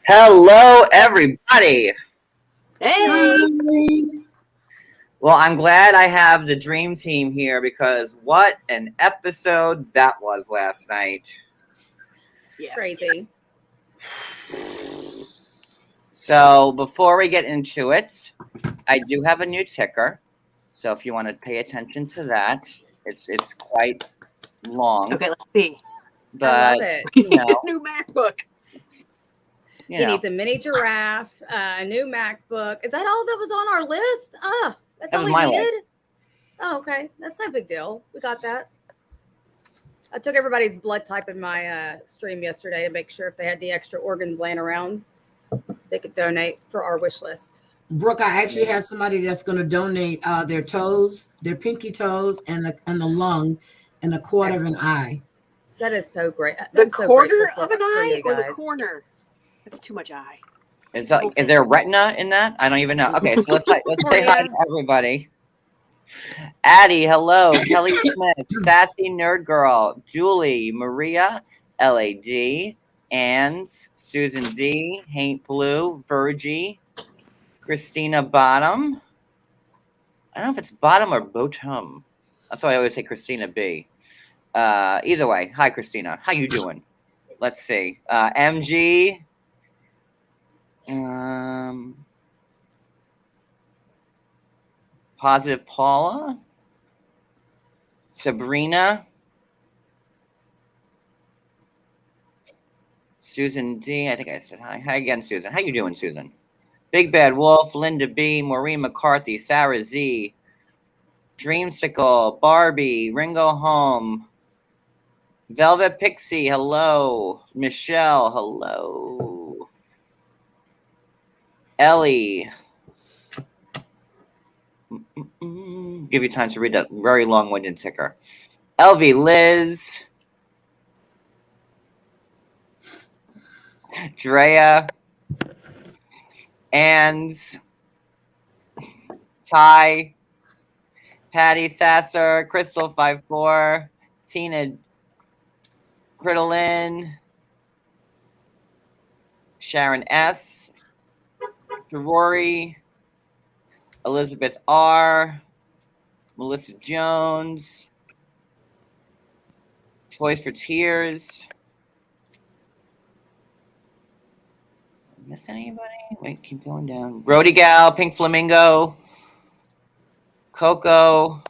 Hello, everybody. Hey! Well, I'm glad I have the dream team here because what an episode that was last night. Yes. Crazy. So, before we get into it, I do have a new ticker. So, if you want to pay attention to that, it's quite long. Okay, let's see. But, I love it. New MacBook. you He know, needs a mini giraffe, a new MacBook. Is that all that was on our list? Oh, that's That all was we my needed? Oh, okay. That's no big deal. We got that. I took everybody's blood type in my stream yesterday to make sure if they had the extra organs laying around, they could donate for our wish list. Brooke, I actually have somebody that's going to donate their toes, their pinky toes, and the lung, and a quarter of an Excellent. eye. That is so great. The I'm so quarter grateful of for an eye you or the guys. corner? That's too much eye. is there a retina in that? I don't even know. Okay, so let's say hi to everybody. Addie, hello. Kelly Smith, Sassy Nerd Girl, Julie, Maria, LAD, Anns, Susan D, Haint Blue, Virgie, Christina Bottom. I don't know if it's Bottom or Bottom. That's why I always say Christina B. Either way, hi Christina. How you doing? Let's see. MG. Positive Paula. Sabrina. Susan D. I think I said hi. Hi again, Susan. How you doing, Susan? Big Bad Wolf, Linda B, Maureen McCarthy, Sarah Z, Dreamsicle, Barbie, Ringo Home, Velvet Pixie, hello. Michelle, hello. Ellie. Give you time to read that very long-winded ticker. Elvie, Liz. Drea. Anns. Ty. Patty Sasser. Crystal54. Tina Critolin. Sharon S. Rory. Elizabeth R. Melissa Jones. Toys for Tears. Miss anybody? Wait, keep going down. Brody Gal, Pink Flamingo, Coco,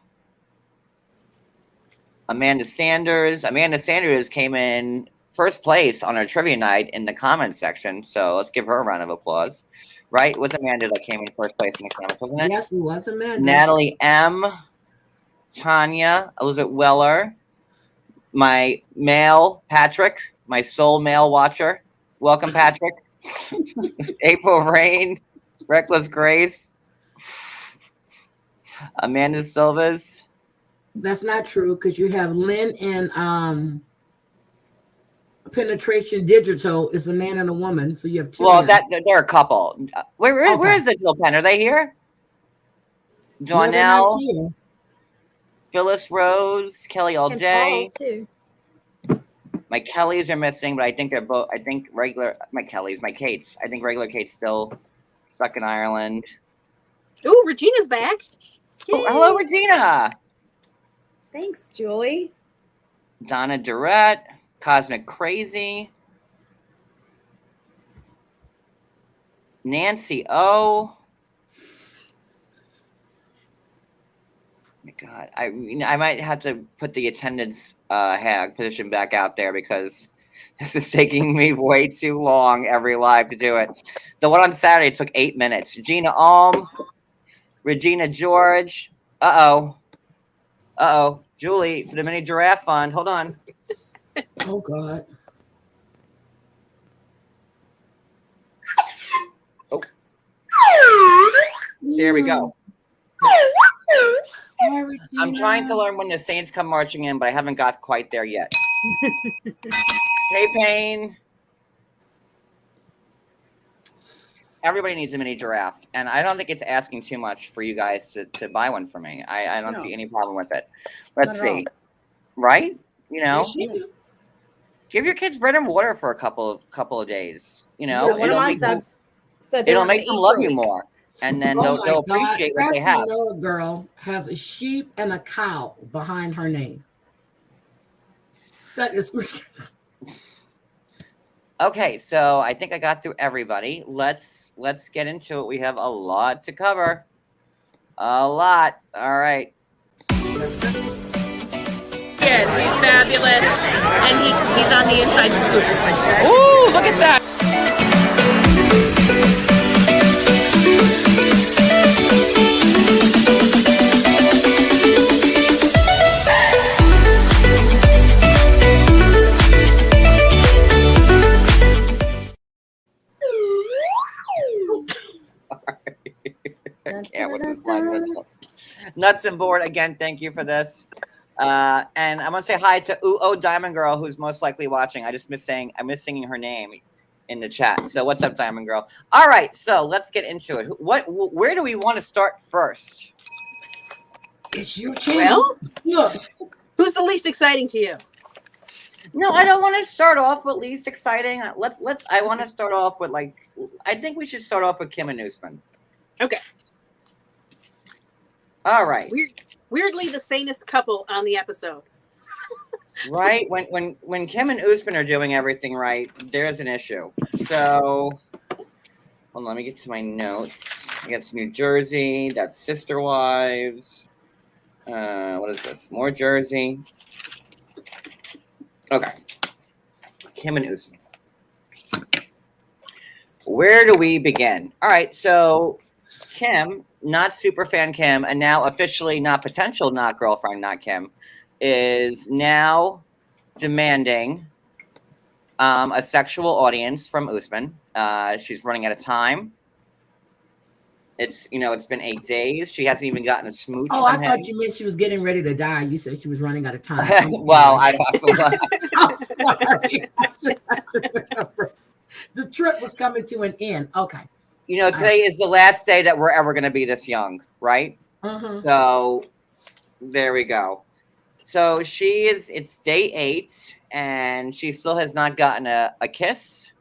Amanda Sanders. Amanda Sanders came in first place on our trivia night in the comments section, so let's give her a round of applause. Right? It was Amanda that came in first place in the comments, wasn't it? Yes, it was Amanda. Natalie M, Tanya, Elizabeth Weller, my male Patrick, my sole male watcher. Welcome, Patrick. April Rain, Reckless Grace, Amanda Silvas. That's not true because you have Lynn and Penetration Digital is a man and a woman, so you have two. Well, men. they're a couple. Where is the Jill Penn? Are they here? No, they're not Donnell, here. Phyllis Rose, Kelly All And Day. Paul, too. My Kellys are missing, but I think they're both. I think regular my Kates. I think regular Kate's still stuck in Ireland. Ooh, Regina's back. Oh, hello, Regina. Thanks, Julie. Donna Durrett, Cosmic Crazy, Nancy O. Oh my God, I might have to put the attendance position back out there because this is taking me way too long every live to do it. The one on Saturday took 8 minutes. Gina Alm, Regina George. Julie for the mini giraffe fund. Hold on. Oh God. Oh. There we go. I'm trying to learn when the Saints come marching in, but I haven't got quite there yet. Hey, Payne. Everybody needs a mini giraffe, and I don't think it's asking too much for you guys to buy one for me. I don't see any problem with it. Let's see. Right? You know? Give your kids bread and water for a couple of days. You know, Yeah, one of my subs said they it'll were gonna make them eat love for a you week. more, and then Oh they'll my God. appreciate what they Sassy have. Nerd Girl has a sheep and a cow behind her name. That is. Okay, so I think I got through everybody. Let's get into it. We have a lot to cover. A lot. All right. Yes, he's fabulous, and he's on the inside scoop. Ooh, look at that. Nuts and board again. Thank you for this. And I'm gonna say hi to Diamond Girl, who's most likely watching. I miss singing her name in the chat. So what's up, Diamond Girl? All right, so let's get into it. Where do we want to start first? It's your channel. Well, who's the least exciting to you? No, I don't want to start off with least exciting. I want to start off with I think we should start off with Kim and Usman. Okay. All right. Weirdly, the sanest couple on the episode. Right? When Kim and Usman are doing everything right, there's an issue. So, hold on, let me get to my notes. I got New Jersey. That's Sister Wives. What is this? More Jersey. Okay. Kim and Usman. Where do we begin? All right, so Kim, not super fan Kim, and now officially not potential not girlfriend not Kim, is now demanding a sexual audience from Usman. She's running out of time. It's been 8 days. She hasn't even gotten a smooch. Oh, from I him. thought you meant she was getting ready to die. You said she was running out of time. Well, I'm sorry. The trip was coming to an end. Okay. Today is the last day that we're ever going to be this young, right? So there we go. So it's day 8, and she still has not gotten a kiss.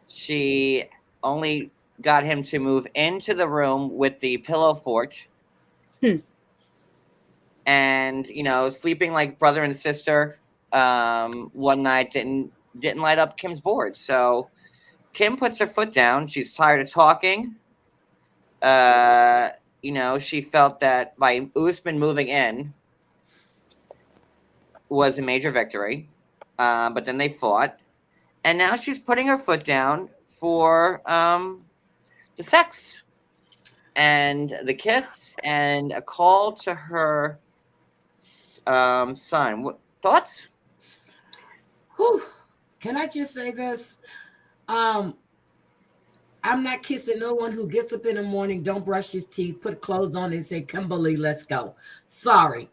She only got him to move into the room with the pillow fort. And, sleeping like brother and sister one night didn't light up Kim's board. So Kim puts her foot down. She's tired of talking. She felt that by Usman moving in was a major victory. But then they fought. And now she's putting her foot down for the sex and the kiss and a call to her son. What thoughts? Whew. Can I just say this? I'm not kissing no one who gets up in the morning, don't brush his teeth, put clothes on, and say, Kimberly, let's go. Sorry.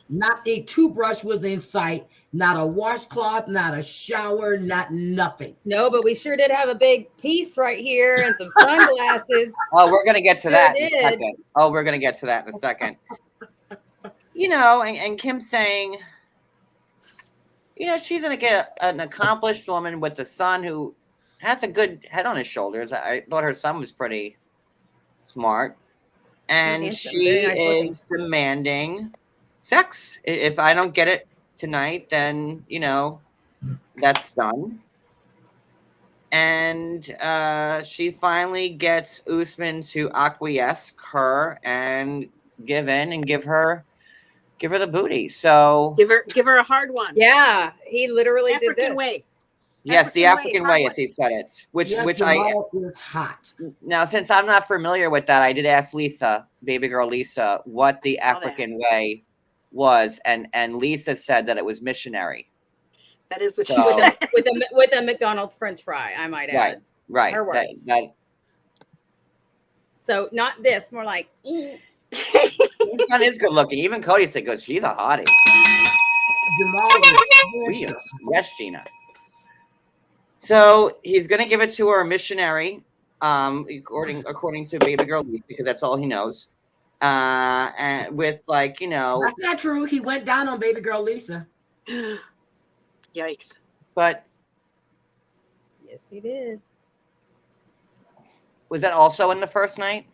Not a toothbrush was in sight, not a washcloth, not a shower, not nothing. No, but we sure did have a big piece right here and some sunglasses. Oh, we're going to get to that in a did. second. Oh, we're going to get to that in a second. And Kim saying, she's going to get an accomplished woman with a son who has a good head on his shoulders. I thought her son was pretty smart. And she is demanding sex. If I don't get it tonight, then, that's done. And she finally gets Usman to acquiesce her and give in and give her the booty. So give her a hard one. Yeah, he literally African did this. way. Yes, the African way, as he said it. Which Jamal is hot. Now, since I'm not familiar with that, I did ask Lisa, baby girl Lisa, what the African way was, and Lisa said that it was missionary. That is what she said. With a McDonald's French fry, I might add. Right. Her words. So not this, more like. His son is good looking. Even Cody said, "Goes, she's a hottie." Jamal is yes, Gina. So he's gonna give it to her missionary, according to baby girl Lisa, because that's all he knows. And with that's not true. He went down on baby girl Lisa. Yikes. But Yes, he did. was that also in the first night?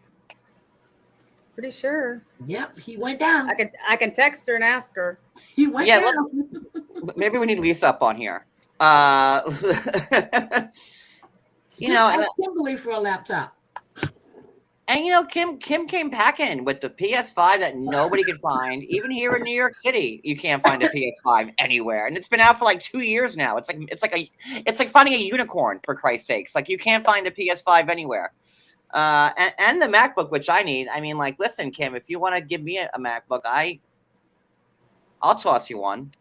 Pretty sure. Yep, he went down. I can text her and ask her. He went Yeah, down. Maybe we need Lisa up on here. You know, Just ask Kimberly for a laptop. and you know, Kim came packing with the PS5 that nobody could find. Even here in New York City, you can't find a PS5 anywhere, and it's been out for like 2 years now. It's like finding a unicorn, for Christ's sakes. Like, you can't find a PS5 anywhere. And the MacBook, which I need. I mean, like, listen, Kim, if you want to give me a MacBook, I'll toss you one.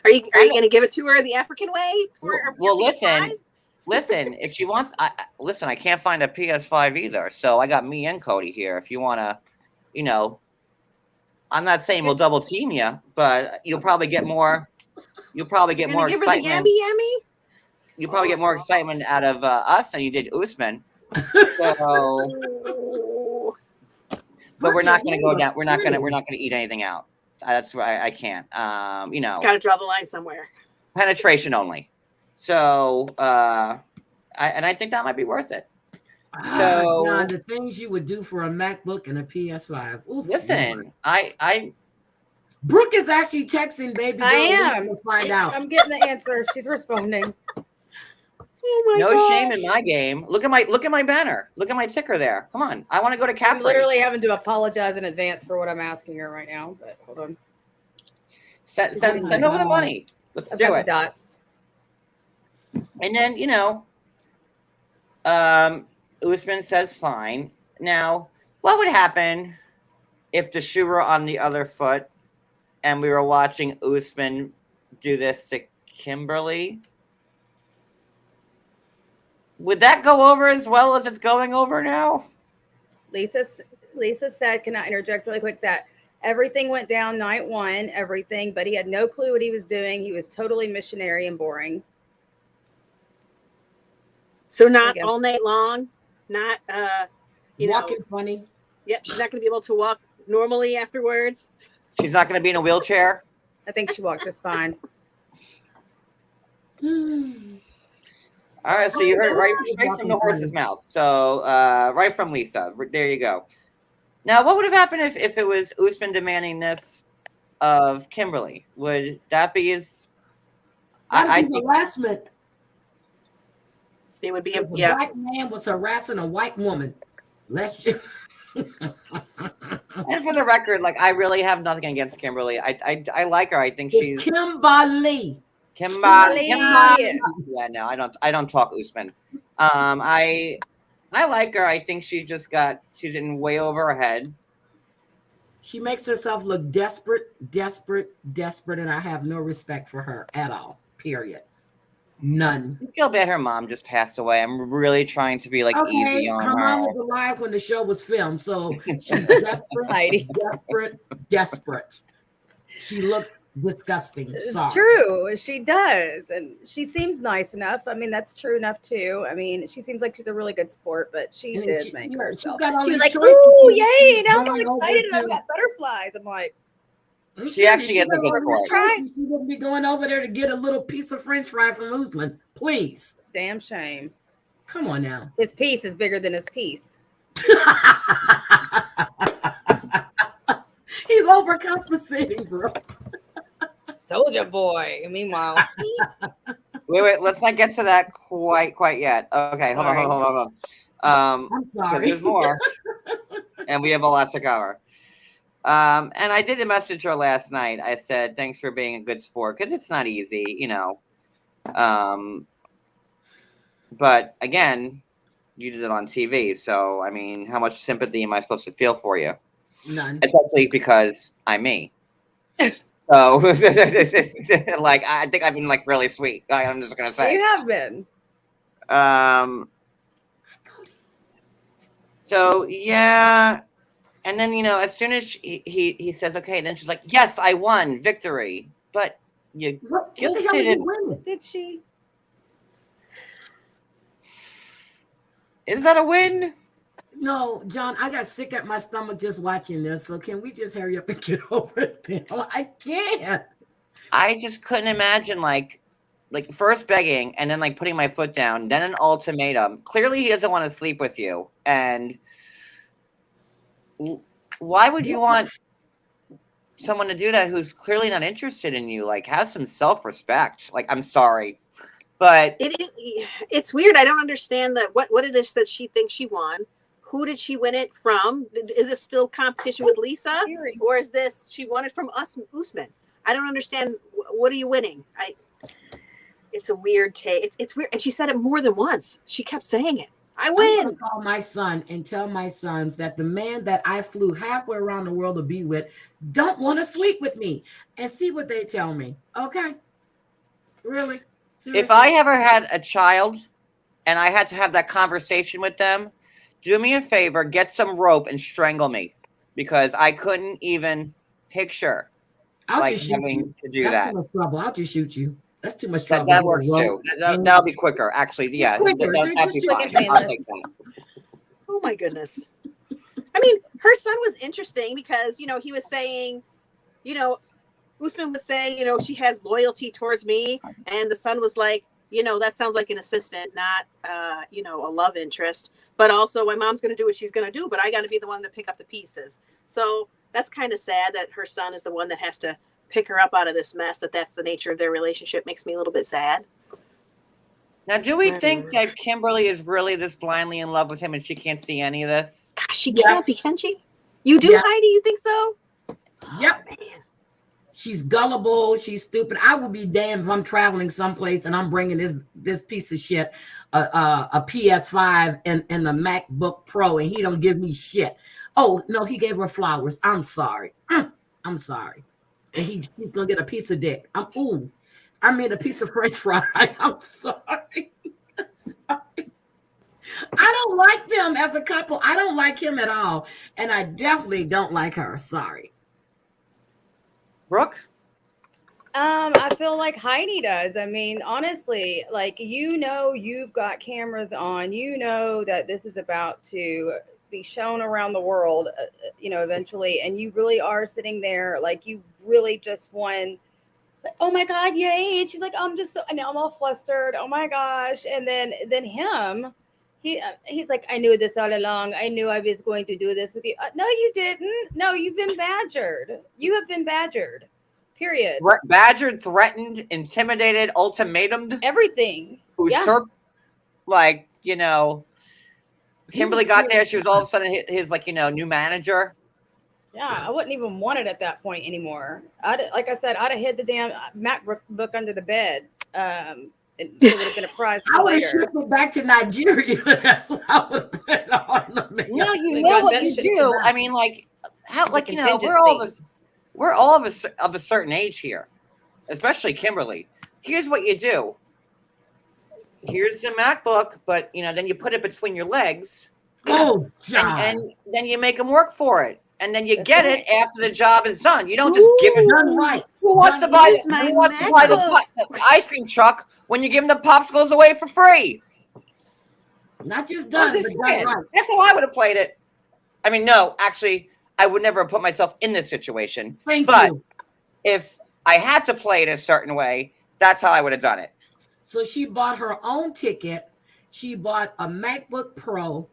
Are you going to give it to her the African way? Well, listen. If she wants, listen. I can't find a PS5 either, so I got me and Cody here. If you want to, you know, I'm not saying we'll double team you, but you'll probably get more. You'll probably get more give her the excitement. yammy? You'll probably get more excitement out of us than you did Usman. So, but we're not going to go down. We're not going to eat anything out. That's why I can't. You know, Got to draw the line somewhere. Penetration only. So, I think that might be worth it. So, God, the things you would do for a MacBook and a PS5. Oof, listen, Brooke is actually texting baby girl. I am. To find out. I'm getting the answer. She's responding. Oh my no gosh. shame in my game. Look at my banner. Look at my ticker there. Come on, I want to go to I'm Capri. literally having to apologize in advance for what I'm asking her right now. But hold on. Send over the money. Let's I've do got the it. dots. And then, you know, Usman says fine. Now, what would happen if the shoe were on the other foot and we were watching Usman do this to Kimberly? Would that go over as well as it's going over now? Lisa said, can I interject really quick, that everything went down night one, everything, but he had no clue what he was doing. He was totally missionary and boring. So not all night long, not Walking funny. Yep, she's not going to be able to walk normally afterwards. She's not going to be in a wheelchair? I think she walked just fine. All right, so you heard it right from the horse's mouth. So right from Lisa. There you go. Now, what would have happened if it was Usman demanding this of Kimberly? Would that be his? I think harassment. It would be a black man was harassing a white woman. Let's just. And for the record, like, I really have nothing against Kimberly. I like her. I think she's Kimberly. Kimberly. Yeah, no, I don't talk Usman. I like her. I think she's in way over her head. She makes herself look desperate, and I have no respect for her at all. Period. None. I feel bad her mom just passed away. I'm really trying to be like easy on her. Her mom was alive when the show was filmed, so she's desperate. She looked disgusting. It's true. She does. And she seems nice enough. I mean, that's true enough too. I mean, she seems like she's a really good sport, but she did make herself. She was like, "Ooh, yay, now I'm all excited and I've got butterflies." I'm like, she actually is a good sport. She wouldn't be going over there to get a little piece of French fry from Usman. Please. Damn shame. Come on now. His piece is bigger than his piece. He's overcompensating, bro. Soldier boy. Meanwhile, wait. Let's not get to that quite yet. Okay, hold on. I'm sorry. There's more, and we have a lot to cover. And I did a message her last night. I said, thanks for being a good sport, because it's not easy, you know. But again, you did it on TV. So, I mean, how much sympathy am I supposed to feel for you? None. Especially because I'm me. So, like, I think I've been, like, really sweet. I'm just going to say. you have been. So, yeah. And then, you know, as soon as he says, okay, then she's like, yes, I won, victory. But you guilted him. Did she? Is that a win? No, John, I got sick at my stomach just watching this. So can we just hurry up and get over it? Then? I can't. I just couldn't imagine like first begging and then like putting my foot down, then an ultimatum. Clearly he doesn't want to sleep with you. And why would you want someone to do that who's clearly not interested in you? Like, have some self-respect. Like, I'm sorry, but it's weird. I don't understand that. What it is that she thinks she won. Who did she win it from? Is this still competition with Lisa, or is this she won it from Usman? I don't understand. What are you winning? It's a weird take. It's weird, and she said it more than once. She kept saying it. I win. I'm gonna call my son and tell my sons that the man that I flew halfway around the world to be with don't want to sleep with me, and see what they tell me. Okay, really? Seriously? if I ever had a child and I had to have that conversation with them, do me a favor, get some rope and strangle me, because I couldn't even picture I'll just shoot having you. to do That's that. too much trouble. I'll just shoot you. That's too much trouble. That works too. That'll be quicker, actually. Yeah, quicker. that'd be Quick and fine. I'll take painless. that. Oh my goodness. I mean, her son was interesting because, he was saying, Usman was saying, she has loyalty towards me. And the son was like, that sounds like an assistant, not, a love interest. But also my mom's going to do what she's going to do, but I got to be the one to pick up the pieces. So that's kind of sad that her son is the one that has to pick her up out of this mess, that's the nature of their relationship. Makes me a little bit sad. Now, do we think that Kimberly is really this blindly in love with him and she can't see any of this? Gosh, she can't be, can she? You do, Heidi? You think so? Yep. Oh, man. She's gullible. She's stupid. I would be damned if I'm traveling someplace and I'm bringing this piece of shit, a PS5 and a MacBook Pro, and he don't give me shit. Oh no, he gave her flowers. I'm sorry. I'm sorry. And he's gonna get a piece of dick. I made a piece of French fry. I'm sorry. I don't like them as a couple. I don't like him at all, and I definitely don't like her. Sorry. Brooke? I feel like Heidi does. I mean, honestly, like, you've got cameras on, that this is about to be shown around the world, eventually. And you really are sitting there, like, you really just won. Like, oh my God, yay. And she's like, I'm all flustered. Oh my gosh. And then him, he's like, I knew this all along. I knew I was going to do this with you. No, you didn't. No, you've been badgered. You have been badgered. Period. Badgered, threatened, intimidated, ultimatumed. Everything. Usurped. Like, Kimberly got there. She was all of a sudden his new manager. Yeah, I wouldn't even want it at that point anymore. Like I said, I'd have hid the damn MacBook under the bed. It would have been a prize I for would have later. shipped it back to Nigeria. That's what I would have put on the No, you They know got what that you shit do. tonight. I mean, like, how, like, Contingency. we're all of a certain age here, especially Kimberly. Here's what you do. Here's the MacBook, but then you put it between your legs. Oh, John. And then you make them work for it, and then you That's get right. it after the job is done. You don't just give it. Done right. Who wants to buy the ice cream truck when you give them the popsicles away for free? Not just done, I'm but just done saying. right. That's how I would have played it. I mean, no, actually, I would never have put myself in this situation. Thank But you. if I had to play it a certain way, that's how I would have done it. So she bought her own ticket. She bought a MacBook Pro.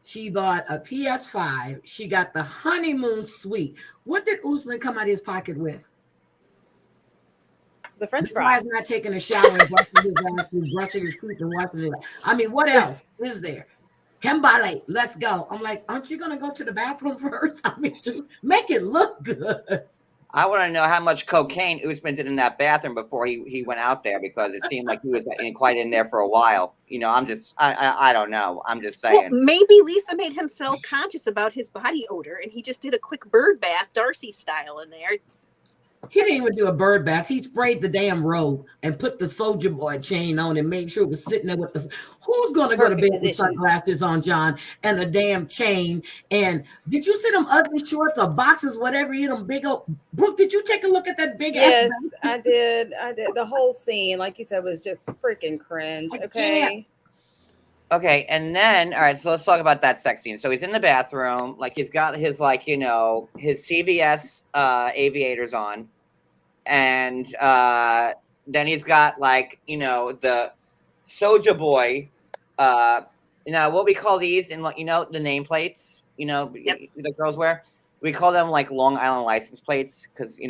She bought a PS5. She got the honeymoon suite. What did Usman come out of his pocket with? The French Besides fries. not taking a shower and brushing his ass and brushing his teeth and washing his. I mean, what else is there? Kembale, let's go. I'm like, aren't you gonna go to the bathroom first? I mean, to make it look good. I want to know how much cocaine Usman did in that bathroom before he went out there, because it seemed like he was quite in there for a while. I don't know. I'm just saying. Well, maybe Lisa made him self-conscious about his body odor, and he just did a quick bird bath, Darcy style, in there. He didn't even do a bird bath. He sprayed the damn robe and put the soldier boy chain on and made sure it was sitting there with the. Who's going to go to bed with sunglasses on, John, and the damn chain? And did you see them ugly shorts or boxes, whatever? You them big old. Brooke, did you take a look at that big? Yes, I did. The whole scene, like you said, was just freaking cringe. Okay. Okay, and then all right, so let's talk about that sex scene. So he's in the bathroom, like he's got his like his CVS aviators on, and then he's got like the Soja Boy, what we call these in like the nameplates, Yep. the girls wear. We call them like Long Island license plates because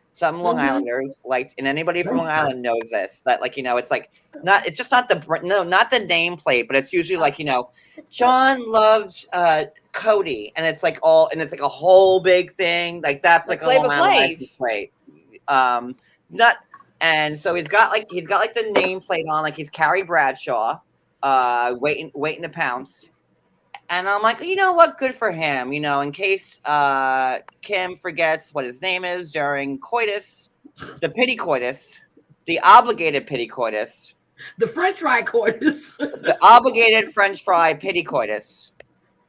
some Long Islanders like, and anybody from Long Island knows this, that like it's like it's just not the nameplate, but it's usually like John loves Cody, and it's like a whole big thing, like that's like a Long Island license plate. Not and so he's got like the nameplate on, like he's Carrie Bradshaw, waiting to pounce. And I'm like, you know what? Good for him. In case Kim forgets what his name is during coitus, the pity coitus, the obligated pity coitus, the French fry coitus, the obligated French fry pity coitus.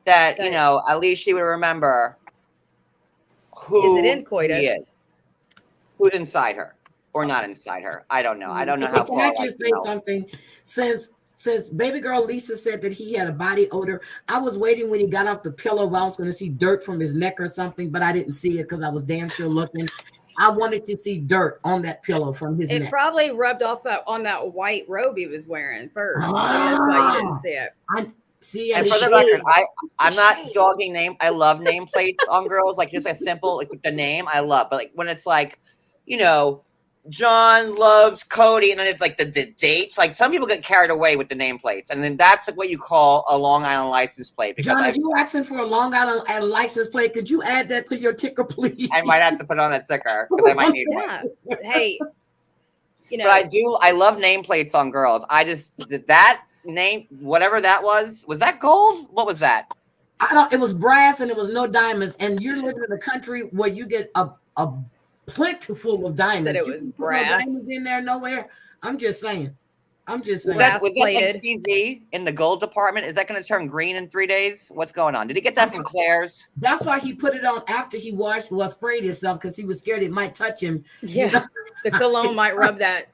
That at least she would remember who is it in coitus? He is, who's inside her or not inside her. I don't know. I don't know how Can far. I just say something? Since baby girl Lisa said that he had a body odor, I was waiting when he got off the pillow. I was going to see dirt from his neck or something, but I didn't see it because I was damn sure looking. I wanted to see dirt on that pillow from his neck. It probably rubbed off on that white robe he was wearing first. Maybe that's why you didn't see it. And for the record, I'm not dogging name. I love nameplates on girls, like just a simple like with the name I love. But like when it's like, John loves Cody, and then it's like the dates. Like some people get carried away with the nameplates, and then that's like what you call a Long Island license plate. Because John, if you asking for a Long Island license plate, could you add that to your ticker, please? I might have to put on that sticker because I might need one. Hey, But I love nameplates on girls. I just that name, whatever that was that gold? What was that? It was brass and it was no diamonds. And you're living in a country where you get a plentiful of diamonds. That it was brass. No diamonds in there nowhere. I'm just saying. Was that like CZ in the gold department? Is that going to turn green in 3 days? What's going on? Did he get that from Claire's? That's why he put it on after he sprayed himself, because he was scared it might touch him. Yeah, the cologne might rub that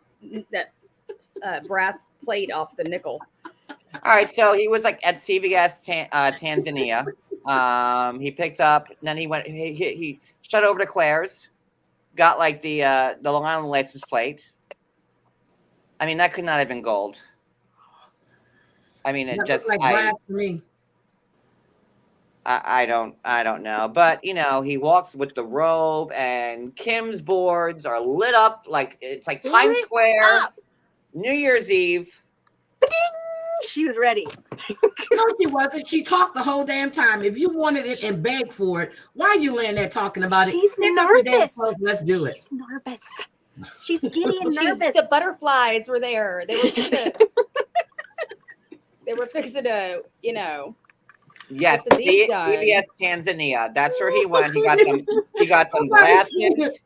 brass plate off the nickel. All right, so he was like at CVS Tanzania. He picked up, and then he went. He shut over to Claire's. Got like the Long Island license plate. I mean, that could not have been gold. I mean, it just like brass to me. I don't know, but he walks with the robe, and Kim's boards are lit up like it's like Times Square, New Year's Eve. She was ready. No, she wasn't. She talked the whole damn time. If you wanted it and begged for it, why are you laying there talking about it? She's nervous. Let's do it. She's nervous. She's giddy and nervous. The butterflies were there. They were fixing to, Yes, CVS Tanzania. That's where he went. He got some glasses.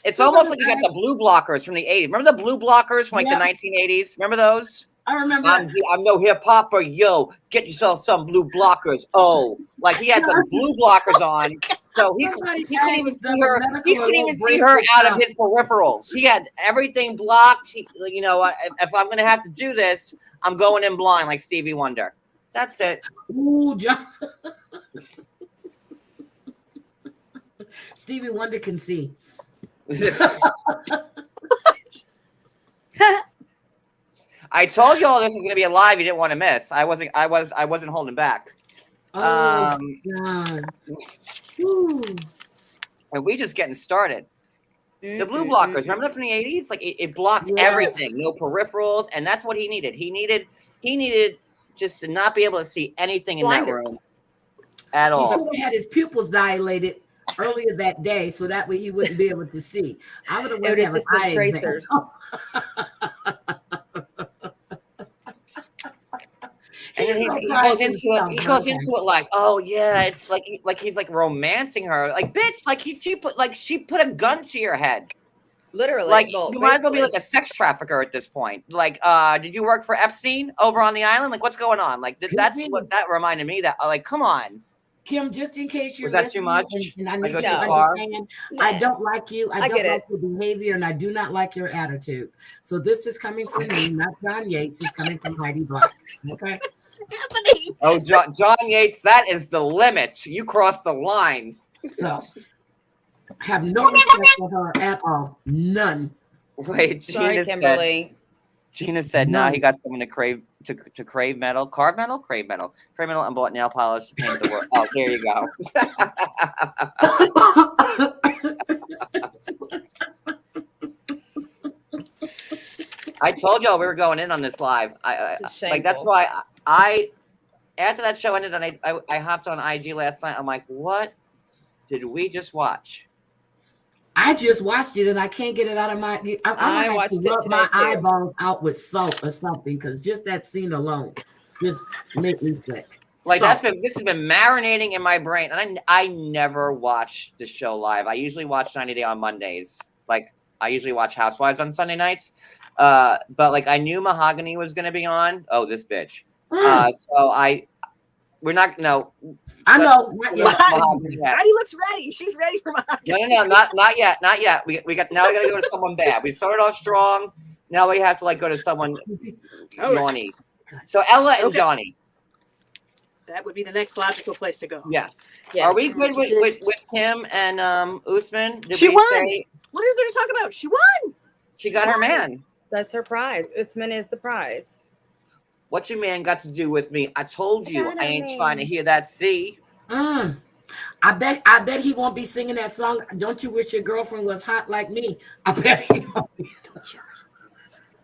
It's almost like you got the blue blockers from the 80s. Remember the blue blockers from like the 1980s? Remember those? I remember. I'm no hip hopper. Yo, get yourself some blue blockers. Oh, like he had the blue blockers on, so he couldn't even see her. He couldn't even see her out of his peripherals. He had everything blocked. If I'm gonna have to do this, I'm going in blind like Stevie Wonder. That's it. Ooh, John. Stevie Wonder can see. I told you all this was going to be a live you didn't want to miss. I wasn't holding back. Oh, God. And we just getting started. The blue blockers, remember that from the 80s? Like it blocked everything, no peripherals, and that's what he needed. He needed just to not be able to see anything in that room at all. He should have had his pupils dilated earlier that day, so that way he wouldn't be able to see. I would have just the tracers. And then he goes into it like, oh yeah, it's like he's like romancing her, like bitch, like she put a gun to your head, literally. Like you might as well be like a sex trafficker at this point. Like, did you work for Epstein over on the island? Like, what's going on? Like that's what that reminded me. That like, come on, Kim, just in case you're Was that too much? and I I need go you too to far? understand, I don't like you. I don't get like your behavior, and I do not like your attitude. So this is coming from me, not John Yates. It's coming from Heidi Black. Okay. What's happening? Oh, John Yates, that is the limit. You crossed the line. So have no respect for her at all. None. Wait, Sorry, Gina Kimberly. said now he None. got someone to crave metal, carve metal, crave metal, and bought nail polish to paint the work. Oh, there you go. I told y'all we were going in on this live. It's Like that's shameful. why I after that show ended and I hopped on IG last night. I'm like, what did we just watch? I just watched it and I can't get it out of my. I I'm watched to it rub today, my too. eyeballs out with salt or something because just that scene alone just made me sick. Like Salt. this has been marinating in my brain, and I never watch the show live. I usually watch 90 Day on Mondays. Like I usually watch Housewives on Sunday nights. But like I knew Mahogany was gonna be on. Oh, this bitch. So we're not no. I know. Not yet. Mahogany yet. Heidi looks ready. She's ready for Mahogany. No, not yet, not yet. We got now. We got to go to someone bad. We started off strong. Now we have to like go to someone Johnny. So Ella and Okay. Johnny. That would be the next logical place to go. Yeah. Yeah. Are we good with Kim and Usman? Did She we won. say What is there to talk about? She won. she got her man? That's her prize. Usman is the prize. What your man got to do with me? I told you Got I a ain't man. trying to hear that C. I bet he won't be singing that song. Don't you wish your girlfriend was hot like me? I bet he won't be.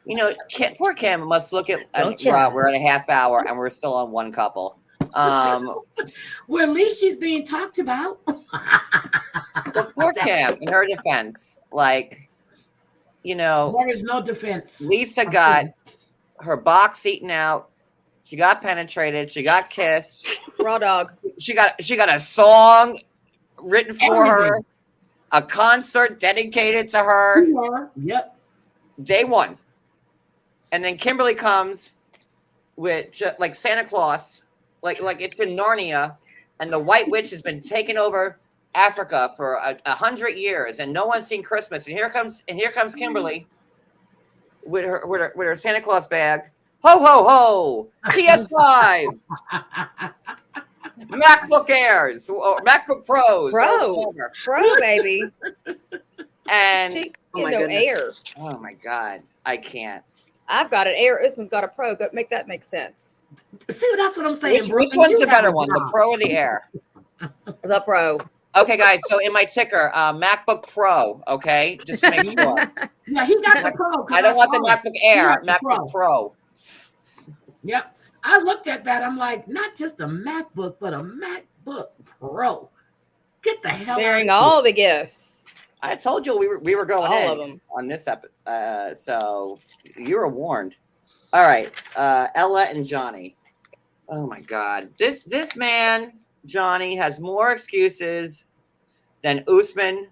You know, poor Kim must look at Don't ya? we're at a half hour and we're still on one couple. Well, at least she's being talked about. But poor Kim, in her defense, like, you know, There is no defense. Lisa got her box eaten out. She got penetrated. She got kissed. Raw dog. She got a song written for her, Everything. a concert dedicated to her. Yep. Day one. And then Kimberly comes with like Santa Claus, like it's been Narnia, and the White Witch has been taking over Africa for 100 years, and no one's seen Christmas. And here comes Kimberly with her Santa Claus bag. Ho ho ho! PS5s, MacBook Airs, or MacBook Pros, Pro. or whatever. Pro, baby. And She Oh my no goodness. air. oh my god, I can't. I've got an air. Usman's got a pro. Go make that make sense. See, that's what I'm saying. Which Brooklyn. one's You the got better a one, the job. Pro or the Air? The pro. Okay, guys. So in my ticker, MacBook Pro. Okay, just to make sure. Yeah, he got the pro. 'cause I don't want the saw it. MacBook Air. got the MacBook Pro. Yep. I looked at that. I'm like, not just a MacBook, but a MacBook Pro. Get the hell Bearing out of all the gifts. I told you we were going All in of them. on this episode. So you were warned. All right, Ella and Johnny. Oh my God, this man Johnny has more excuses than Usman.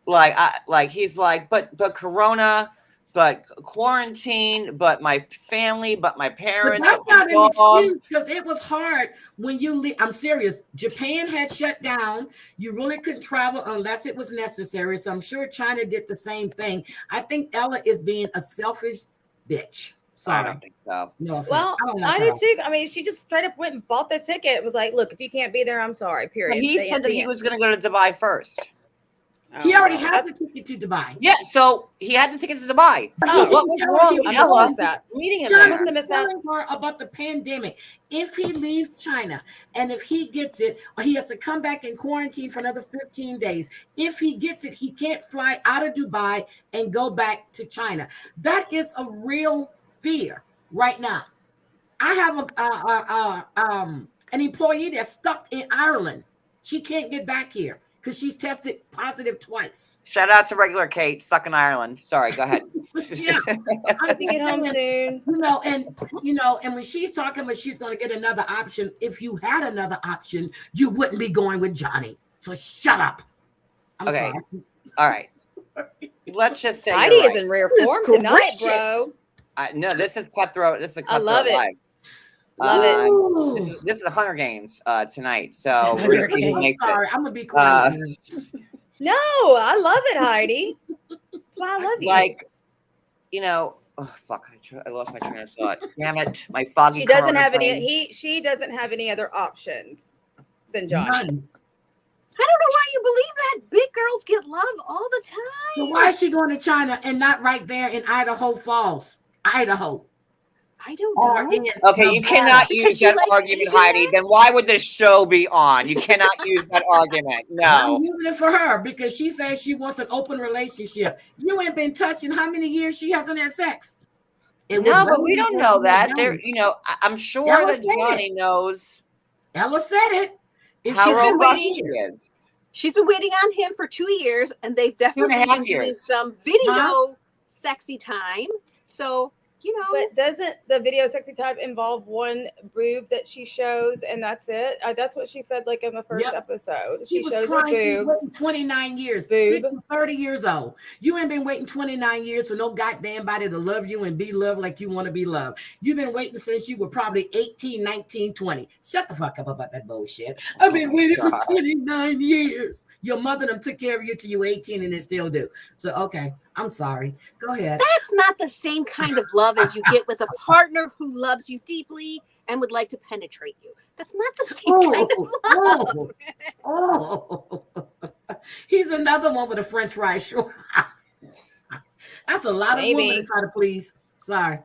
Like he's like, but Corona, but quarantine, but my family, but my But parents. that's but my not an dog. excuse because it was hard when you leave. I'm serious. Japan had shut down. You really couldn't travel unless it was necessary. So I'm sure China did the same thing. I think Ella is being a selfish bitch. I Sorry. don't think so. No offense. Well, don't like I her. did too. I mean, she just straight up went and bought the ticket. It was like, look, if you can't be there, I'm sorry. But Period. he The said that end. he was going to go to Dubai first. He already Oh, had the ticket to Dubai. Yeah, so he had the ticket to Dubai. Oh, What was Tell wrong him with I Ella missed that. meeting him John, there? must have I'm missed that. telling her about the pandemic. If he leaves China and if he gets it, he has to come back in quarantine for another 15 days. If he gets it, he can't fly out of Dubai and go back to China. That is a real fear right now. I have an employee that's stuck in Ireland. She can't get back here because she's tested positive twice. Shout out to regular Kate, stuck in Ireland. Sorry, go ahead. Yeah. I can get home soon. And when she's talking about she's going to get another option, if you had another option, you wouldn't be going with Johnny. So shut up. I'm Okay. sorry. All right. Let's just say Heidi you're is right. in rare Goodness form tonight, gracious. bro. No, this is cutthroat. This is a I cutthroat love it. live. Love it. Ooh. This is the Hunger Games tonight. So we're seeing who I'm makes sorry. it. I'm gonna be quiet. No, I love it, Heidi. That's why I love you. Like, oh fuck! I lost my train of thought. Damn it! My foggy. She doesn't Corona have brain. any. She doesn't have any other options than Johnny. None. I don't know why you believe that. Big girls get love all the time. So why is she going to China and not right there in Idaho Falls, Idaho? I don't Or know. in Okay, you Nevada? cannot Because use she that likes argument, Asian Heidi. men? Then why would this show be on? You cannot use that argument. No. I'm using it for her because she says she wants an open relationship. You ain't been touched in how many years she hasn't had sex? No, but we don't know that. There, There, I'm sure Ella that said Johnny knows Ella said it. If how she's been robust waiting- she is. She's been waiting on him for 2 years, and they've definitely 2.5 been doing years. some video sexy time. So, But doesn't the video sexy time involve one boob that she shows and that's it? That's what she said like in the first Yep. episode. she She was shows her crying, she was boobs. waiting 29 years. Boob. Bitch, you 30 years old. You ain't been waiting 29 years for no goddamn body to love you and be loved like you want to be loved. You've been waiting since you were probably 18, 19, 20. Shut the fuck up about that bullshit. I've been waiting for 29 years. Your mother them took care of you till you were 18 and they still do. So, okay, I'm sorry. Go ahead. that's not the same kind of love as you get with a partner who loves you deeply and would like to penetrate you. That's not the same kind of love. Oh. He's another one with a French fry short. That's a lot of women to try to please. Sorry.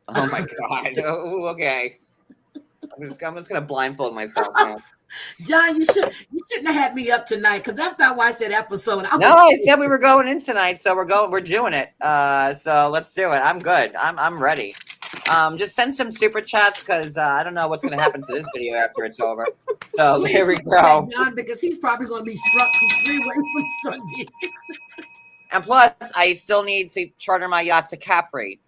Oh my god. Oh, okay. I'm just gonna blindfold myself now. John, you shouldn't have had me up tonight because after I watched that episode, I said we were going in tonight, so we're doing it. So let's do it. I'm good. I'm ready. Just send some super chats because I don't know what's gonna happen to this video after it's over. So here we go. John, because he's probably going to be struck from 3 ways from Sunday. And plus, I still need to charter my yacht to Capri.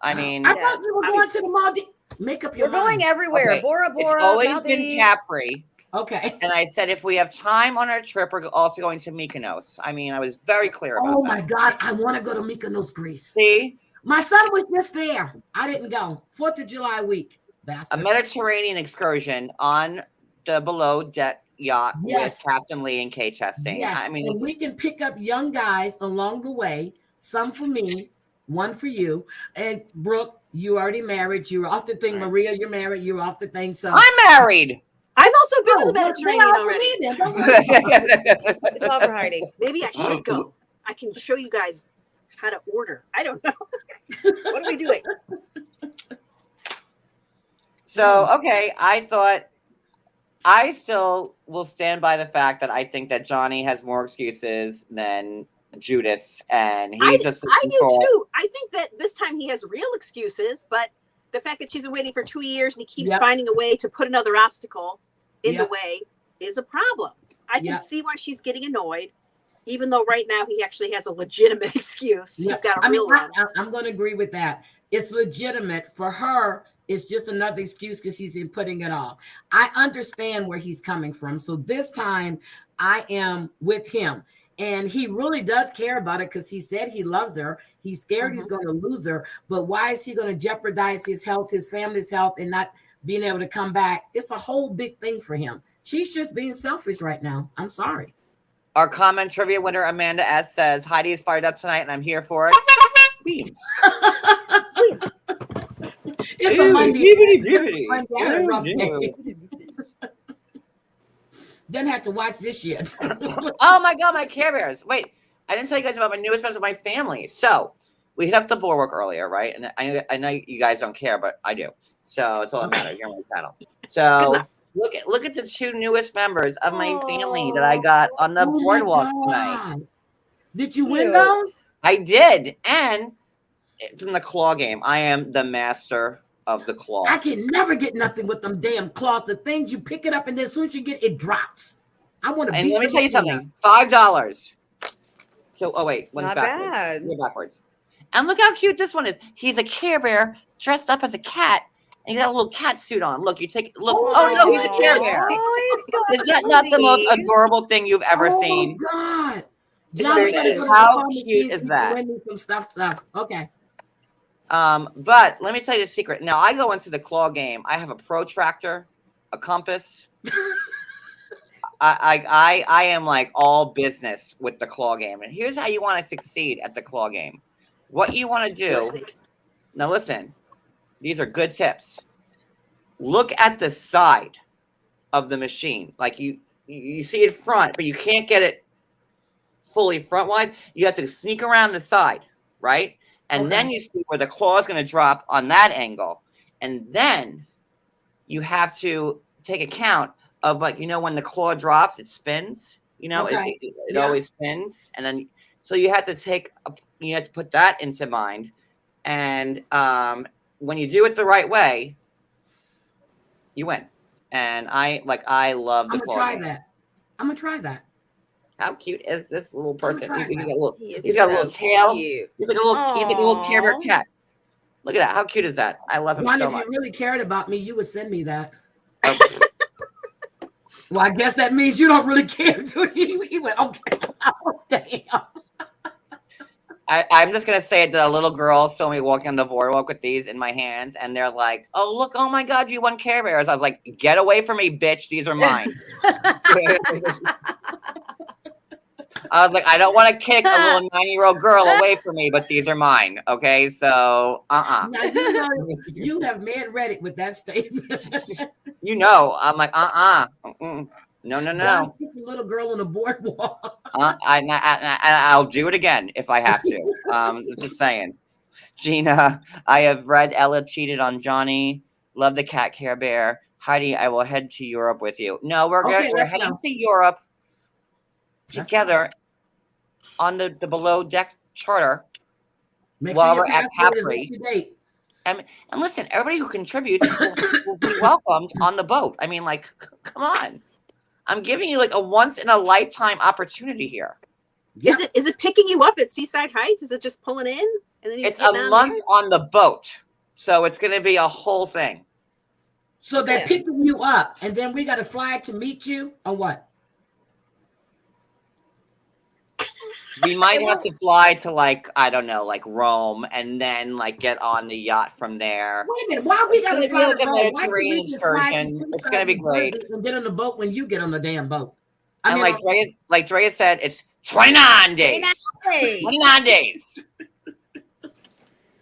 I mean, I thought you were going to the Maldives. Make up your We're going everywhere. Okay. Bora Bora. It's always been Maldives. Capri. Okay. And I said if we have time on our trip, we're also going to Mykonos. I mean, I was very clear about Oh that. my God, I want to go to Mykonos, Greece. See? My son was just there. I didn't go. 4th of July week. Bastard. A Mediterranean excursion on the below deck yacht Yes. with Captain Lee and Kay Chastain. Yeah. I mean, and we can pick up young guys along the way. Some for me, one for you. And Brooke, you already married. You're off the thing. Right. Maria, you're married. You're off the thing. So I'm married. I've also been to the well, Mediterranean then already. It's all for Heidi. Maybe I should go. I can show you guys how to order. I don't know. What are we doing? So, okay, I still will stand by the fact that I think that Johnny has more excuses than Judas, and I he just do too. I think that this time he has real excuses, but the fact that she's been waiting for 2 years and he keeps Yep. finding a way to put another obstacle in the Yep. way is a problem. I can Yep. see why she's getting annoyed, even though right now he actually has a legitimate excuse. Yeah, He's got a real one. I'm going to agree with that. It's legitimate for her. It's just another excuse because he's in putting it off. I understand where he's coming from. So this time I am with him. And he really does care about it because he said he loves her. He's scared he's going to lose her. But why is he going to jeopardize his health, his family's health, and not being able to come back? It's a whole big thing for him. She's just being selfish right now. I'm sorry. Our comment trivia winner, Amanda S., says, Heidi is fired up tonight, and I'm here for it. Beams. It's a Monday. Monday, rough day. Then have to watch this shit. Oh my god, my Care Bears. Wait, I didn't tell you guys about my newest friends with my family. So we hit up the Bulwark earlier, right? And I know you guys don't care, but I do. So it's all that matters. You're on my channel. So look at the 2 newest members of my family that I got on the boardwalk tonight. Did you win those? I did. And from the claw game, I am the master of the claw. I can never get nothing with them damn claws. The things you pick it up and then as soon as you get it, drops. I want to. And let me tell you something. $5. So went Not backwards. bad. Went backwards. And look how cute this one is. He's a Care Bear dressed up as a cat, and he's got a little cat suit on. Look, you take look. Oh no, he's a Care Bear. Is that not the most adorable thing you've ever seen? Oh God! It's very cute. How cute is that? Some stuff. Okay. But let me tell you the secret. Now I go into the claw game. I have a protractor, a compass. I am like all business with the claw game. And here's how you want to succeed at the claw game. What you want to do. Now listen, these are good tips. Look at the side of the machine. Like you see it front, but you can't get it fully front-wise. You have to sneak around the side, right? And then you see where the claw is going to drop on that angle. And then you have to take account of, like, when the claw drops, it spins. It always spins. And then, so you have to put that into mind. And when you do it the right way, you win. And I love the claw. I'm going to try that. How cute is this little person? He's He's got a little tail. cute. He's like a little Care Bear cat. Look at that. How cute is that? I love him so If much. you really cared about me, you would send me that. Well, I guess that means you don't really care, dude. He went, okay. Oh, damn. I'm just gonna say that a little girl saw me walking on the boardwalk with these in my hands, and they're like, "Oh, look! Oh my God, you won Care Bears!" I was like, "Get away from me, bitch! These are mine." I was like, "I don't want to kick a little 9-year-old girl away from me, but these are mine." Okay, so Now, you have man Reddit with that statement. I'm like, no. Don't kick the little girl on the boardwalk. I'll do it again if I have to. Just saying. Gina, I have read Ella cheated on Johnny. Love the cat Care Bear. Heidi, I will head to Europe with you. No, we're heading to Europe together on the below deck charter while we're at Capri. And listen, everybody who contributes will be welcomed on the boat. I mean, like, come on. I'm giving you like a once in a lifetime opportunity here. Yeah. Is it picking you up at Seaside Heights? Is it just pulling in? And then it's a month on the boat. So it's going to be a whole thing. So they're picking you up, and then we got to fly to meet you, or what? We might have to fly to, like, I don't know, like Rome, and then like get on the yacht from there. Wait a minute, why we got to fly to Rome? Mediterranean excursion. It's going to be great. And get on the boat when you get on the damn boat. Like Drea said, it's 29 days. 29 days.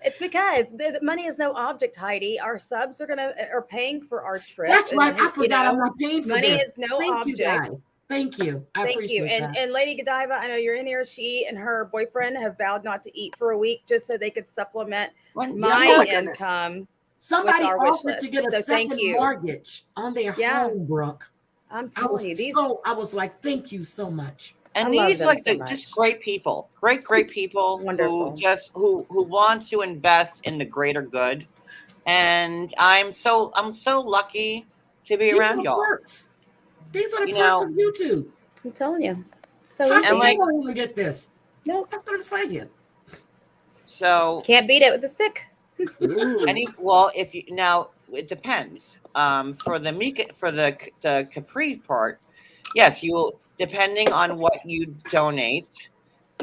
It's because the money is no object, Heidi. Our subs are paying for our trip. That's right. I forgot I'm not paying for money this. is no object. You guys. Thank you. Thank you. And Lady Godiva, I know you're in here. She and her boyfriend have vowed not to eat for a week just so they could supplement my income. Somebody offered to get a second mortgage on their home, Brooke. I'm telling you, I was like, thank you so much. And these just great people, great people who want to invest in the greater good. And I'm so lucky to be around y'all. These are the perks of YouTube. I'm telling you. So I don't even get this. No, that's what I'm saying. So can't beat it with a stick. If you it depends. For the Capri part, yes, you will. Depending on what you donate,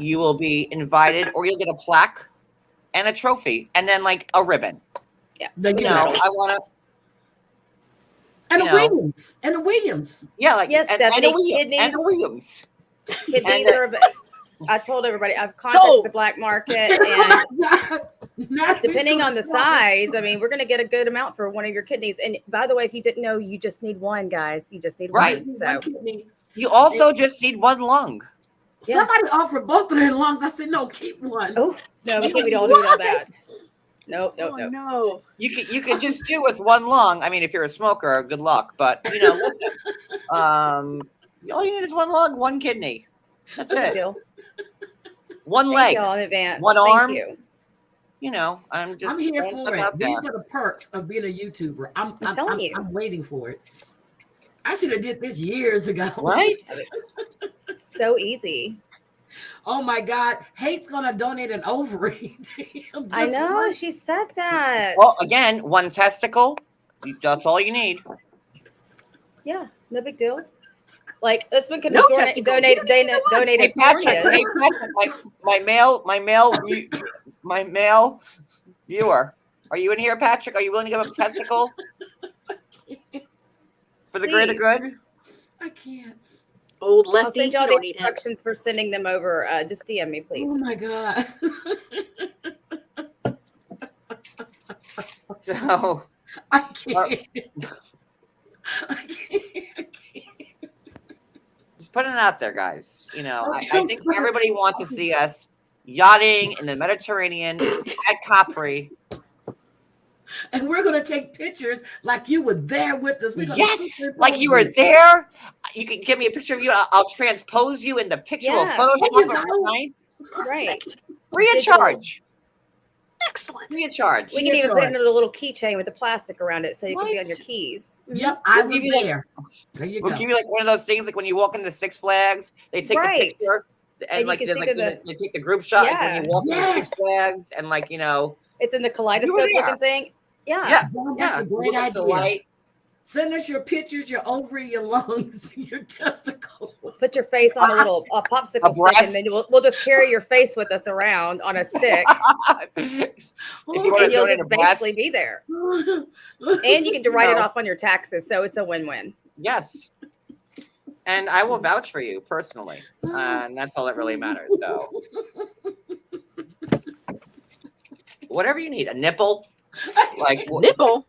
you will be invited, or you'll get a plaque and a trophy, and then like a ribbon. Yeah, I want to. And a Williams. Yeah, like yes, Stephanie, kidneys. And a Williams. Kidneys are. I told everybody I've contacted the black market, and depending on the size, I mean, we're going to get a good amount for one of your kidneys. And by the way, if you didn't know, you just need one, guys. You just need one. So you also just need one lung. Yeah. Somebody offered both of their lungs. I said, no, keep one. Oh no, we don't do that bad. No. You could just do with one lung. I mean, if you're a smoker, good luck. But listen, all you need is one lung, one kidney. That's it. One leg, in advance. One arm. Thank you. I'm here for it. These are the perks of being a YouTuber. I'm telling you. I'm waiting for it. I should have did this years ago. Right? So easy. Oh my God. Hate's gonna donate an ovary. I know, she said that. Well, again, one testicle. That's all you need. Yeah, no big deal. Like this one can donate hey, Patrick, my male Viewer, are you in here, Patrick? Are you willing to give up a testicle for the greater Please. good? I can't. Old I'll lefty, send you y'all the don't need him. instructions for sending them over. Just DM me, please. Oh my God. So I can't. I can't. just putting it out there, guys. You know, Okay, I think everybody wants to see us yachting in the Mediterranean at Capri. And we're gonna take pictures like you were there with us. We're gonna Yes, superimpose like you were there. You can give me a picture of you. I'll transpose you in the picture. We'll Yeah. Photoshop There you it go. real nice. Right. Perfect. Free of Digital. charge. Excellent. Free of charge. We can even put it in a little keychain with the plastic around it so you can be on your What? keys. Yep, I We'll was give you, like- there. There you We'll go. give you like one of those things, like when you walk into Six Flags, they take Right. the picture, And and you like can there's see like that they take the group shot, like when Yeah. you walk into Yes. Six Flags, and like you know, It's in the You kaleidoscope were there. looking thing. Yeah. yeah, Well, yeah. that's a You great look at the idea. light. Send us your pictures, your ovary, your lungs, your testicles. Put your face on a little popsicle stick, breast. and then we'll just carry your face with us around on a stick, If you and want to you'll donate just a breast, basically be there. And you get to write it No. off on your taxes, so it's a win-win. yes. And I will vouch for you personally, and that's all that really matters. So, whatever you need, a nipple, like Nipple.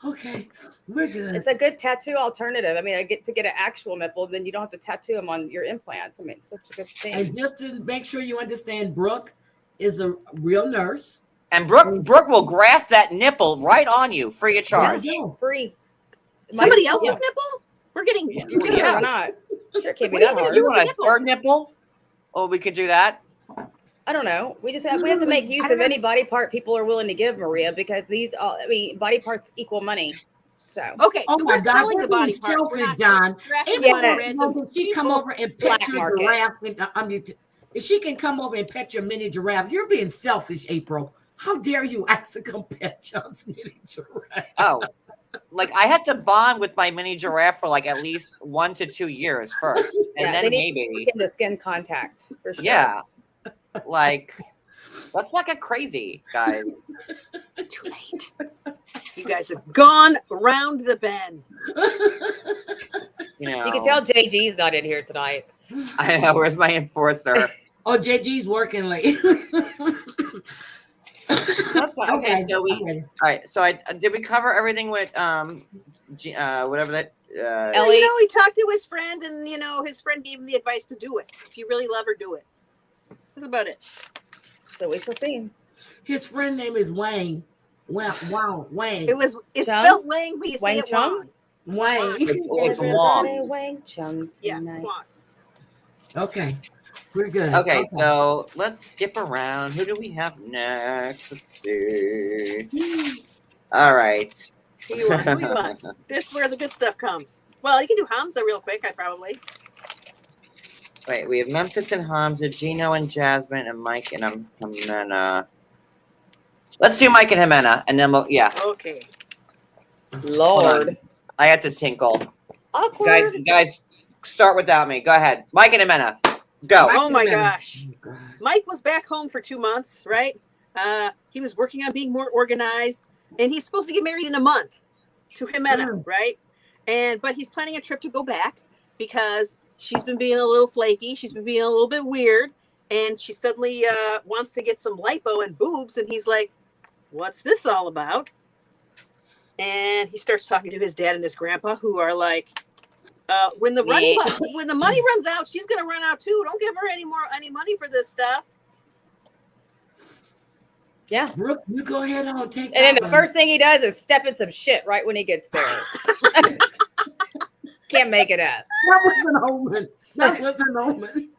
Okay, we're good. It's a good tattoo alternative. I mean, I get to get an actual nipple, then you don't have to tattoo them on your implants. I mean, it's such a good thing. And just to make sure you understand, Brooke is a real nurse. And Brooke will graft that nipple right on you, free of charge. There you go. Free. Somebody Might- else's yeah. nipple? We're getting. Yeah. You're gonna- Yeah, why not? Sure, it can't be What are that you gonna hard. do You with want the a nipple? third nipple? Oh, we could do that. I don't know. We have to make use of any body part people are willing to give, Maria, because these all, I mean, body parts equal money. So Okay, Oh so my we're God, selling we're the body being parts. We're selfish, not John. drafting April one Yes. red. wants to- she come over and Black pet your market. giraffe. If she can come over and pet your mini giraffe, you're being selfish, April. How dare you ask to come pet John's mini giraffe? Oh, like I had to bond with my mini giraffe for like at least 1 to 2 years first, and Yeah, then they need maybe, get into skin contact for sure. yeah, like that's like a crazy guys. Too late. You guys have gone around the bend. You know, You can tell JG's not in here tonight. I know. Where's my enforcer? Oh, JG's working late. That's fine. Okay, so I'm ready. all right. So I did we cover everything with whatever that Ellie- Well, you know, he talked to his friend, and you know, his friend gave him the advice to do it. If you really love her, do it. That's about it. So we shall see. His friend name is Wayne. Wow, Wayne. It's Chung? spelled Wang, but you say Wang it Chung? wrong. Wayne. it's Everybody long. Wang Chung Yeah, tonight. Wang. Okay, we're good. Okay, so let's skip around. Who do we have next? Let's see. All right. Who you want? Who you want? This is where the good stuff comes. Well, you can do Hamza real quick. I probably. Wait, we have Memphis and Hamza, Gino and Jasmine, and Mike and Jimena. Let's do Mike and Jimena, and then we'll, yeah. Okay. Lord. I have to tinkle. Awkward. Guys, start without me. Go ahead. Mike and Jimena, go. Oh my Jimena. gosh. Mike was back home for 2 months, right? He was working on being more organized, and he's supposed to get married in a month to Jimena, right? But he's planning a trip to go back because she's been being a little flaky. She's been being a little bit weird, and she suddenly wants to get some lipo and boobs, and he's like, "What's this all about?" And he starts talking to his dad and his grandpa, who are like, when the money runs out, she's gonna run out too. Don't give her any money for this stuff. Yeah. Brooke, you go ahead and take And then that the one. first thing he does is step in some shit right when he gets there. Can't make it up. That was an omen. That was an omen.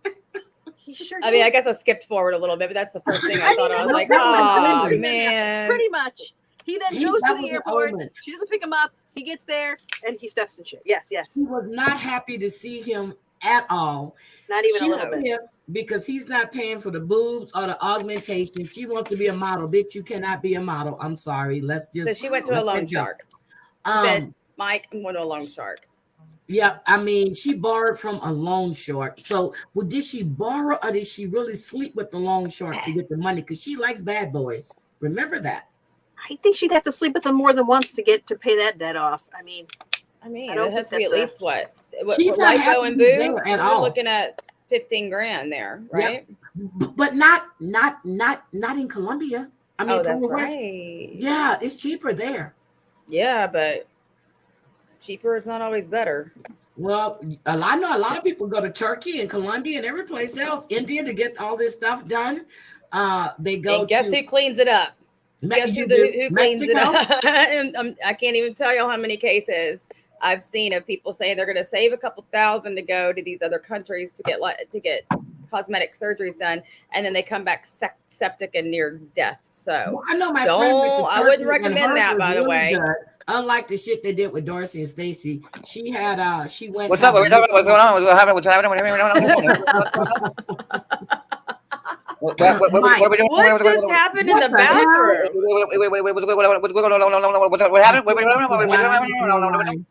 He sure I mean, I did. guess I skipped forward a little bit, but that's the first thing I, I thought. mean, I it was was like, pretty much oh, the next thing. man. Pretty much. He then He- goes that to was the an airport. omen. She doesn't pick him up. He gets there and he steps in shit. Yes, yes. She was not happy to see him at all. Not even She a little was bit. pissed because he's not paying for the boobs or the augmentation. She wants to be a model. Bitch, you cannot be a model. I'm sorry. Let's just. So she went to a let loan that go. shark. Said, Mike, I'm going to a loan shark. Yeah, I mean, she borrowed from a loan shark. So, well, did she borrow or did she really sleep with the loan shark to get the money? Because she likes bad boys. Remember that. I think she'd have to sleep with him more than once to pay that debt off. I mean, I I don't it has think to be at that's least what She's not happy LIFO and there booze. at We're all. looking at 15 grand there, right? But not in Colombia. I mean, Oh, that's from the West- right. Yeah, it's cheaper there. Yeah, but cheaper is not always better. Well, I know a lot of people go to Turkey and Colombia and every place else, India, to get all this stuff done. They go And guess to who cleans it up? Guess who cleans it Mexico? up? And I can't even tell you how many cases I've seen of people saying they're going to save a couple thousand to go to these other countries to get cosmetic surgeries done, and then they come back septic and near death. So Well, I know my friend went to I wouldn't Turkey and recommend hers that, was by the really way. good. Unlike the shit they did with Dorsey and Stacy, she had she went. What's up? What are we talking about? What's going on? What's happening? What's happening? What are we doing? What just happened in the bathroom? What happened?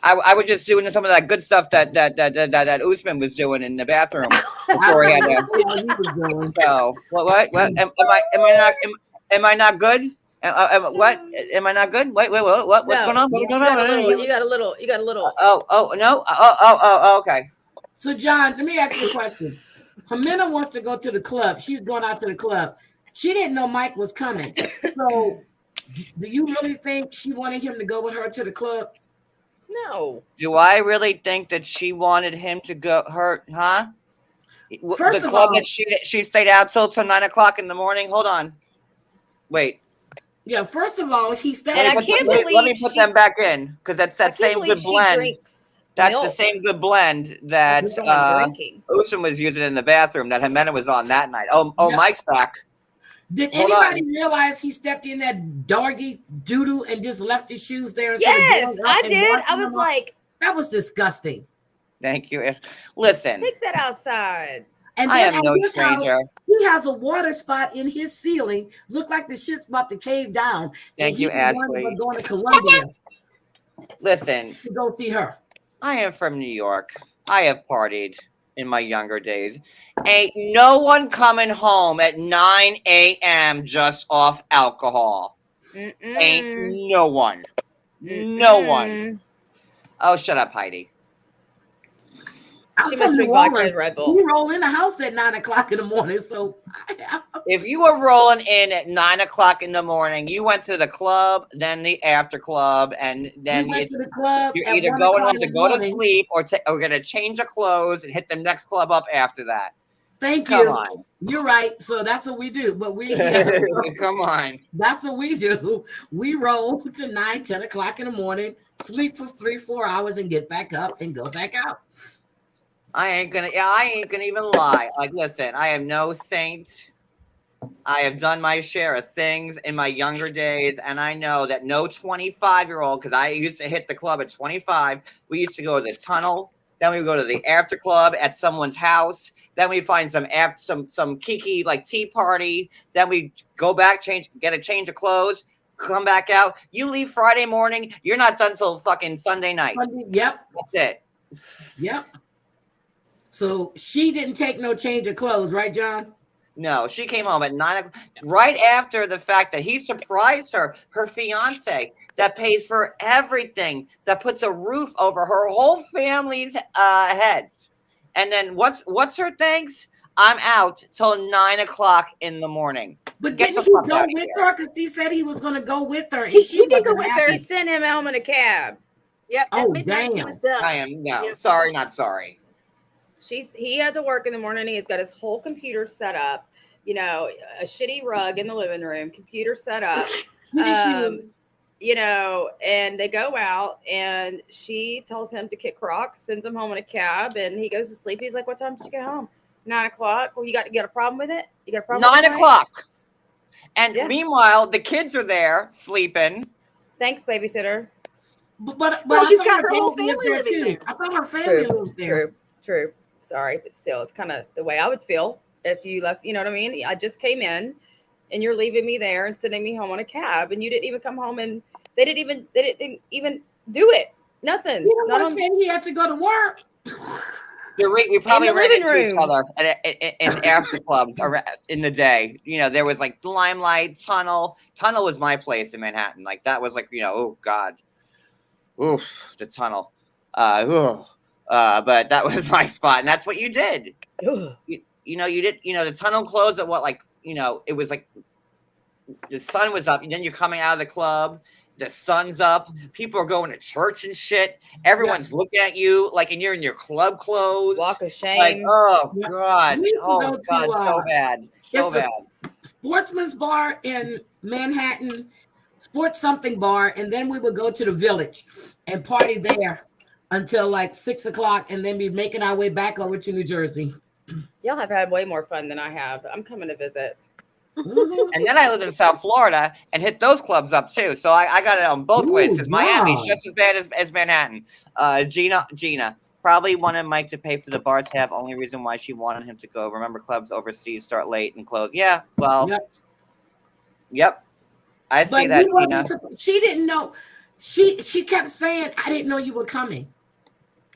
I was just doing some of that good stuff that Usman was doing in the bathroom before he had to. So what? Am I not good? What? Am I not good? Wait. What's going on? You got a little. Oh no. Oh. Okay. So John, let me ask you a question. Jimena wants to go to the club. She's going out to the club. She didn't know Mike was coming. So, do you really think she wanted him to go with her to the club? No. Do I really think that she wanted him to go? Huh? First the of club all, that she stayed out till 9:00 in the morning. Hold on. Wait. Yeah. First of all, he stayed. And I can't believe let me put them back in because that's that same good blend. That's milk. the same good blend that Usman was using in the bathroom that Jimena was on that night. Oh, Yeah. Mike's back. Did anybody realize he stepped in that doggy doodoo and just left his shoes there? Yes, I did. I was like, that was disgusting. Thank you. Listen, take that outside. And I then am no stranger. He has a water spot in his ceiling. Look like the shit's about to cave down. Thank you, Ashley. We're going to Colombia. Listen, to go see her. I am from New York. I have partied in my younger days. Ain't no one coming home at 9 a.m. just off alcohol. Ain't no one. No one. Oh, shut up, Heidi. She must drink vodka and Red Bull. We roll in the house at 9:00 in the morning. So if you were rolling in at 9:00 in the morning, you went to the club, then the after club, and then we went to the club. You're either going home to go to sleep or going to change your clothes and hit the next club up after that. Thank Come you. on. You're right. So that's what we do. But we come on. That's what we do. We roll to 9, 10 o'clock in the morning, sleep for 3-4 hours, and get back up and go back out. I ain't gonna even lie. Like, listen, I am no saint. I have done my share of things in my younger days, and I know that no 25-year-old, because I used to hit the club at 25. We used to go to the tunnel, then we would go to the after club at someone's house, then we find some kiki like tea party, then we go back, get a change of clothes, come back out. You leave Friday morning, you're not done till fucking Sunday night. Yep. That's it. Yep. So she didn't take no change of clothes, right, John? No, she came home at 9 o'clock, right after the fact that he surprised her fiance, that pays for everything, that puts a roof over her whole family's heads. And then what's her thanks? I'm out till 9 o'clock in the morning. But didn't he go with her? Because he said he was going to go with her. And he did go with her. She sent him home in a cab. Yep. Oh, damn. He was done. I am sorry, not sorry. He had to work in the morning. He's got his whole computer set up, a shitty rug in the living room, computer set up, and they go out and she tells him to kick rocks, sends him home in a cab, and he goes to sleep. He's like, what time did you get home? 9 o'clock. Well, you got a problem with it? You got a problem 9 with o'clock. And meanwhile, the kids are there sleeping. Thanks, babysitter. But she's got her whole family living there. I thought her family lived there. True. Sorry, but still, it's kind of the way I would feel if you left. You know what I mean? I just came in, and you're leaving me there and sending me home on a cab, and you didn't even come home, and they didn't even do it. Nothing. You know what I'm saying? He had to go to work. We probably the ran living into each room. other in after clubs in the day. You know, there was like Limelight, Tunnel. Tunnel was my place in Manhattan. Like that was like, you know, oh God. Oof, the Tunnel. But that was my spot. And that's what you did. You know, you did, you know, the Tunnel closed at what, like, you know, it was like the sun was up, and then you're coming out of the club, the sun's up, people are going to church and shit, everyone's looking at you like, and you're in your club clothes, Walk of shame. like, oh God, We oh go God, to, so bad, so it's bad. Sportsman's Bar in Manhattan, Sports Something Bar, and then we would go to the Village and party there until like 6 o'clock, and then be making our way back over to New Jersey. Y'all have had way more fun than I have. I'm coming to visit. And then I lived in South Florida and hit those clubs up too. So I got it on both ways, because Miami's just as bad as Manhattan. Gina probably wanted Mike to pay for the bar tab. Only reason why she wanted him to go. Remember, clubs overseas start late and close. Yeah, well, yep. I see that, Gina. She didn't know. She kept saying, "I didn't know you were coming."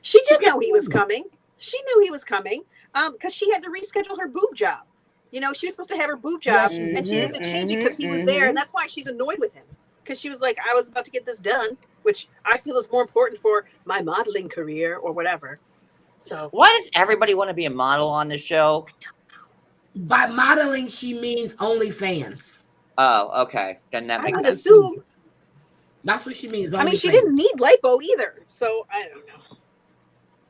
She did know he was coming. She knew he was coming because she had to reschedule her boob job. You know, she was supposed to have her boob job, and she had to change it because he was there, and that's why she's annoyed with him. Because she was like, I was about to get this done, which I feel is more important for my modeling career or whatever. So why does everybody want to be a model on the show? By modeling, she means OnlyFans. Oh, okay. Then that makes I would sense. assume. That's what she means. I mean, she didn't need lipo either, so I don't know.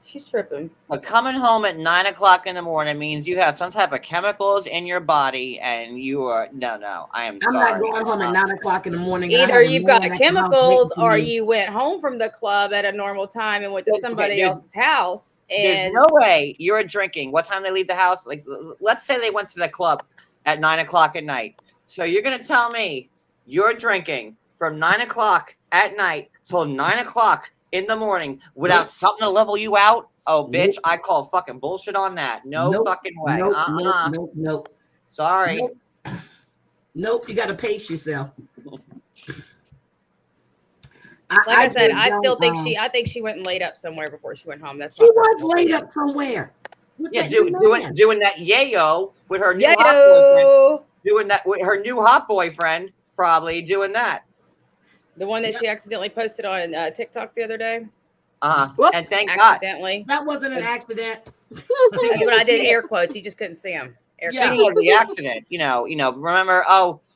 She's tripping. But coming home at 9 o'clock in the morning means you have some type of chemicals in your body, and you are no. I'm sorry. not going home at 9 o'clock in the morning. Either you've got chemicals, or you went home from the club at a normal time and went to somebody else's house. And there's no way you're drinking. What time they leave the house? Like, let's say they went to the club at 9 o'clock at night. So you're gonna tell me you're drinking from 9 o'clock at night till 9 o'clock in the morning without something to level you out? Oh, bitch, I call fucking bullshit on that. No fucking way. Nope. Sorry. Nope, you got to pace yourself. Like I said, I still think I think she went and laid up somewhere before she went home. That's she was laid up somewhere. Yeah, doing that yayo with her new hot boyfriend. Doing that with her new hot boyfriend, probably doing that. The one that she accidentally posted on TikTok the other day. And thank God. That wasn't an accident. When I did air quotes, you just couldn't see them. Speaking of the accident, you know, remember,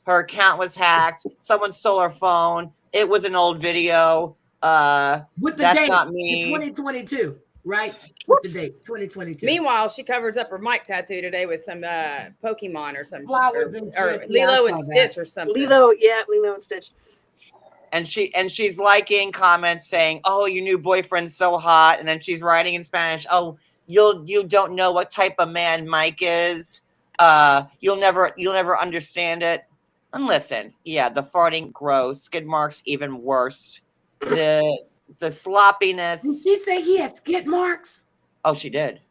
her account was hacked. Someone stole her phone. It was an old video. With the that's date, not me. 2022, right? With the date, 2022. Meanwhile, she covers up her Mike tattoo today with some Pokemon or some flowers or Lilo and Stitch or something. Lilo and Stitch. And she's liking comments saying, "Oh, your new boyfriend's so hot," and then she's writing in Spanish, "Oh, you don't know what type of man Mike is. You'll never understand it." And listen, yeah, the farting gross, skid marks even worse. The sloppiness. Did she say he had skid marks? Oh, she did.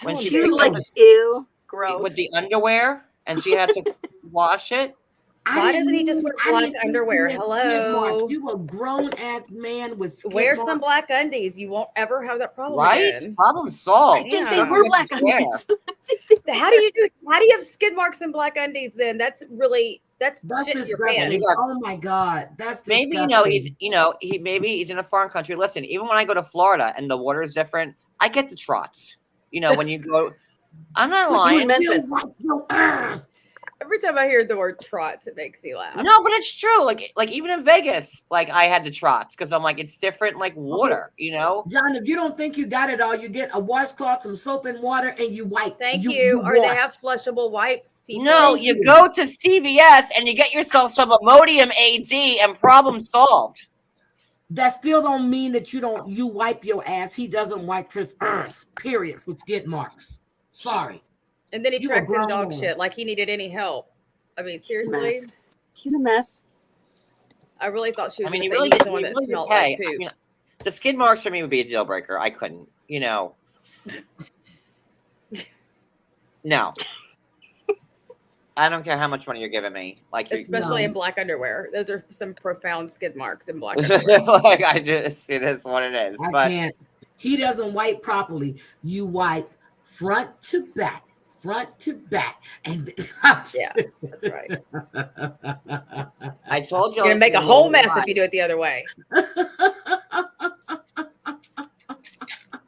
When she was like, "Ew, gross," with the underwear, and she had to wash it. Why doesn't he just wear black underwear? Hello, you a grown ass man with skid wear marks. some black undies. You won't ever have that problem. Right? Again. Problem solved. I think they were black undies. How do you have skid marks in black undies? Then that's shit in your pants. Oh my God, that's maybe disgusting. he's in a foreign country. Listen, even when I go to Florida and the water is different, I get the trots. You know, when you go, I'm not lying. Every time I hear the word trots, it makes me laugh. No, but it's true. Like even in Vegas, like I had the trots because I'm like, it's different, like water, you know? John, if you don't think you got it all, you get a washcloth, some soap and water, and you wipe. Thank you. Or they have flushable wipes, people. No, you go to CVS and you get yourself some Imodium AD and problem solved. That still don't mean that you wipe your ass. He doesn't wipe his ass, period, for skid marks. Sorry. And then he tracks in dog shit like he needed any help. I mean, seriously. He's a mess. I really thought she was going to say really, he's the one that smelled like poop. I mean, the skid marks for me would be a deal breaker. I couldn't, No. I don't care how much money you're giving me. Especially in black underwear. Those are some profound skid marks in black underwear. Like, it is what it is. I can't. He doesn't wipe properly. You wipe front to back, and Yeah, that's right. I told you You're gonna make a whole mess if you do it the other way.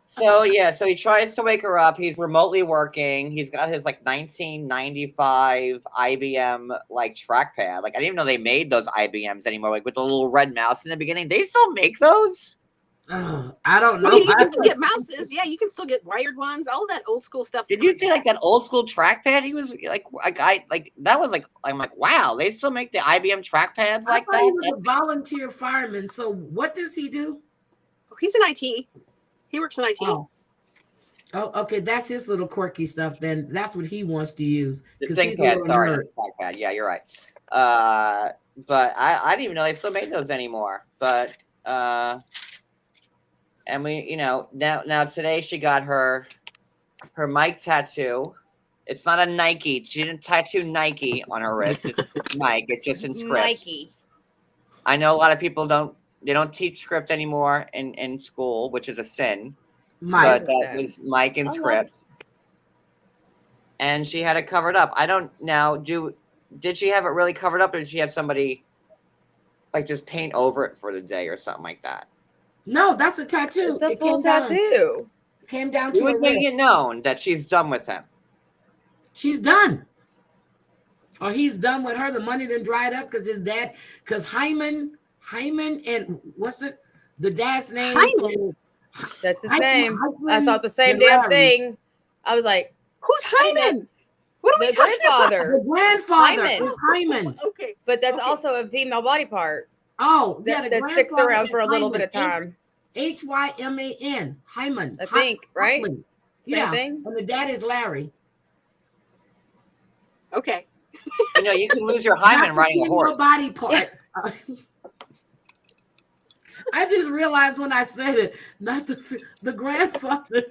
So yeah, so he tries to wake her up. He's remotely working. He's got his like 1995 IBM like trackpad. Like I didn't even know they made those IBMs anymore. Like with the little red mouse in the beginning. They still make those? I don't know. Well, you can get mouses. Yeah, you can still get wired ones. All that old school stuff. Did you see like that old school trackpad? He was like that was like I'm like wow, they still make the IBM trackpads like that. He was a volunteer fireman. So what does he do? He's in IT. He works in IT. Oh, okay. That's his little quirky stuff. Then that's what he wants to use. The ThinkPad, sorry, not the trackpad. Yeah, you're right. But I didn't even know they still made those anymore. But and we, you know, now today she got her Mike tattoo. It's not a Nike. She didn't tattoo Nike on her wrist. It's Mike. It's just in script. Nike. I know a lot of people don't teach script anymore in school, which is a sin. Mike. But that was Mike in script. And she had it covered up. I don't now did she have it really covered up, or did she have somebody like just paint over it for the day or something like that? No, that's a tattoo. It's a full tattoo. Came down to Who would make it known that she's done with him? She's done. Or he's done with her. The money done dried up because his dad, because Hyman, and what's the dad's name? Hyman. That's his name. I thought the same damn thing. I was like, who's Hyman? What are we the talking grandfather. The grandfather Hyman. is Hyman. Okay. But that's also a female body part. Oh, yeah, that sticks around for a little bit of time. Hyman. Hyman. I think, right? Hyman. Same thing. And the dad is Larry. Okay. You know, you can lose your hymen riding a horse. Body part. I just realized when I said it, not the grandfather.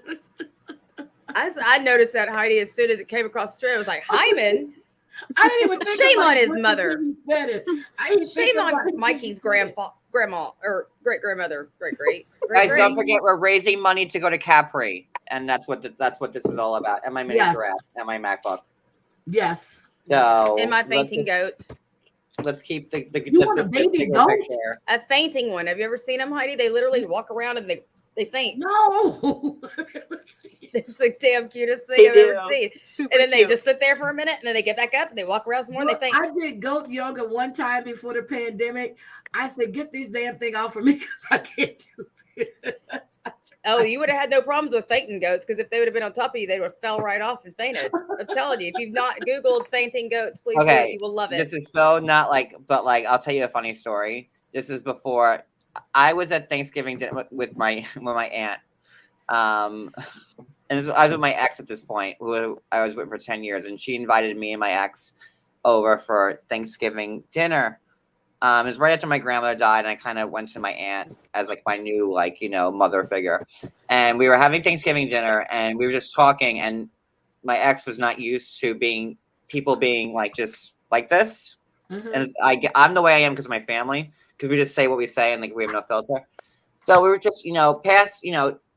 I noticed that, Heidi, as soon as it came across the street. I was like, Hyman? I didn't even think Shame about on his it. mother. Said it. I didn't Shame think on about Mikey's grandma or great grandmother, great. Guys, don't forget we're raising money to go to Capri, and that's what this is all about. And my mini giraffe and my MacBook. Yes. So and my fainting goat. Let's keep the baby goat? picture. A fainting one. Have you ever seen them, Heidi? They literally walk around and they faint. No. It's the damn cutest thing They I've do. ever seen. Super And then cute. they just sit there for a minute and then they get back up and they walk around some more and they faint. I did goat yoga one time before the pandemic. I said, get these damn thing off of me because I can't do this. Oh, you would have had no problems with fainting goats because if they would have been on top of you, they would have fell right off and fainted. I'm telling you, if you've not Googled fainting goats, please do it. You will love it. This is so not like, but like, I'll tell you a funny story. This is before I was at Thanksgiving dinner with my aunt. And I was with my ex at this point, who I was with for 10 years, and she invited me and my ex over for Thanksgiving dinner. It was right after my grandmother died, and I kind of went to my aunt as like my new, like, you know, mother figure. And we were having Thanksgiving dinner, and we were just talking, and my ex was not used to people being like just like this. Mm-hmm. And I'm the way I am because of my family, because we just say what we say, and like we have no filter. So we were just, you know,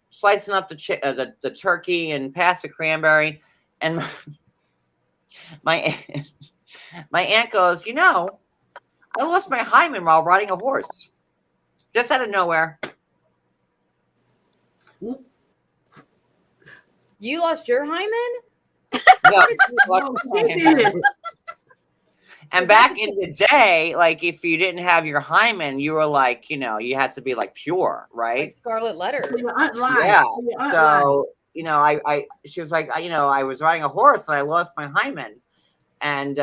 slicing up the turkey and past the cranberry, and my aunt goes, you know, I lost my hymen while riding a horse, just out of nowhere. You lost your hymen? No, and back in the day, like if you didn't have your hymen, you were like, you know, you had to be like pure, right? Like Scarlet Letter. So your aunt lied. Yeah. So you know, she was like, you know, I was riding a horse and I lost my hymen, and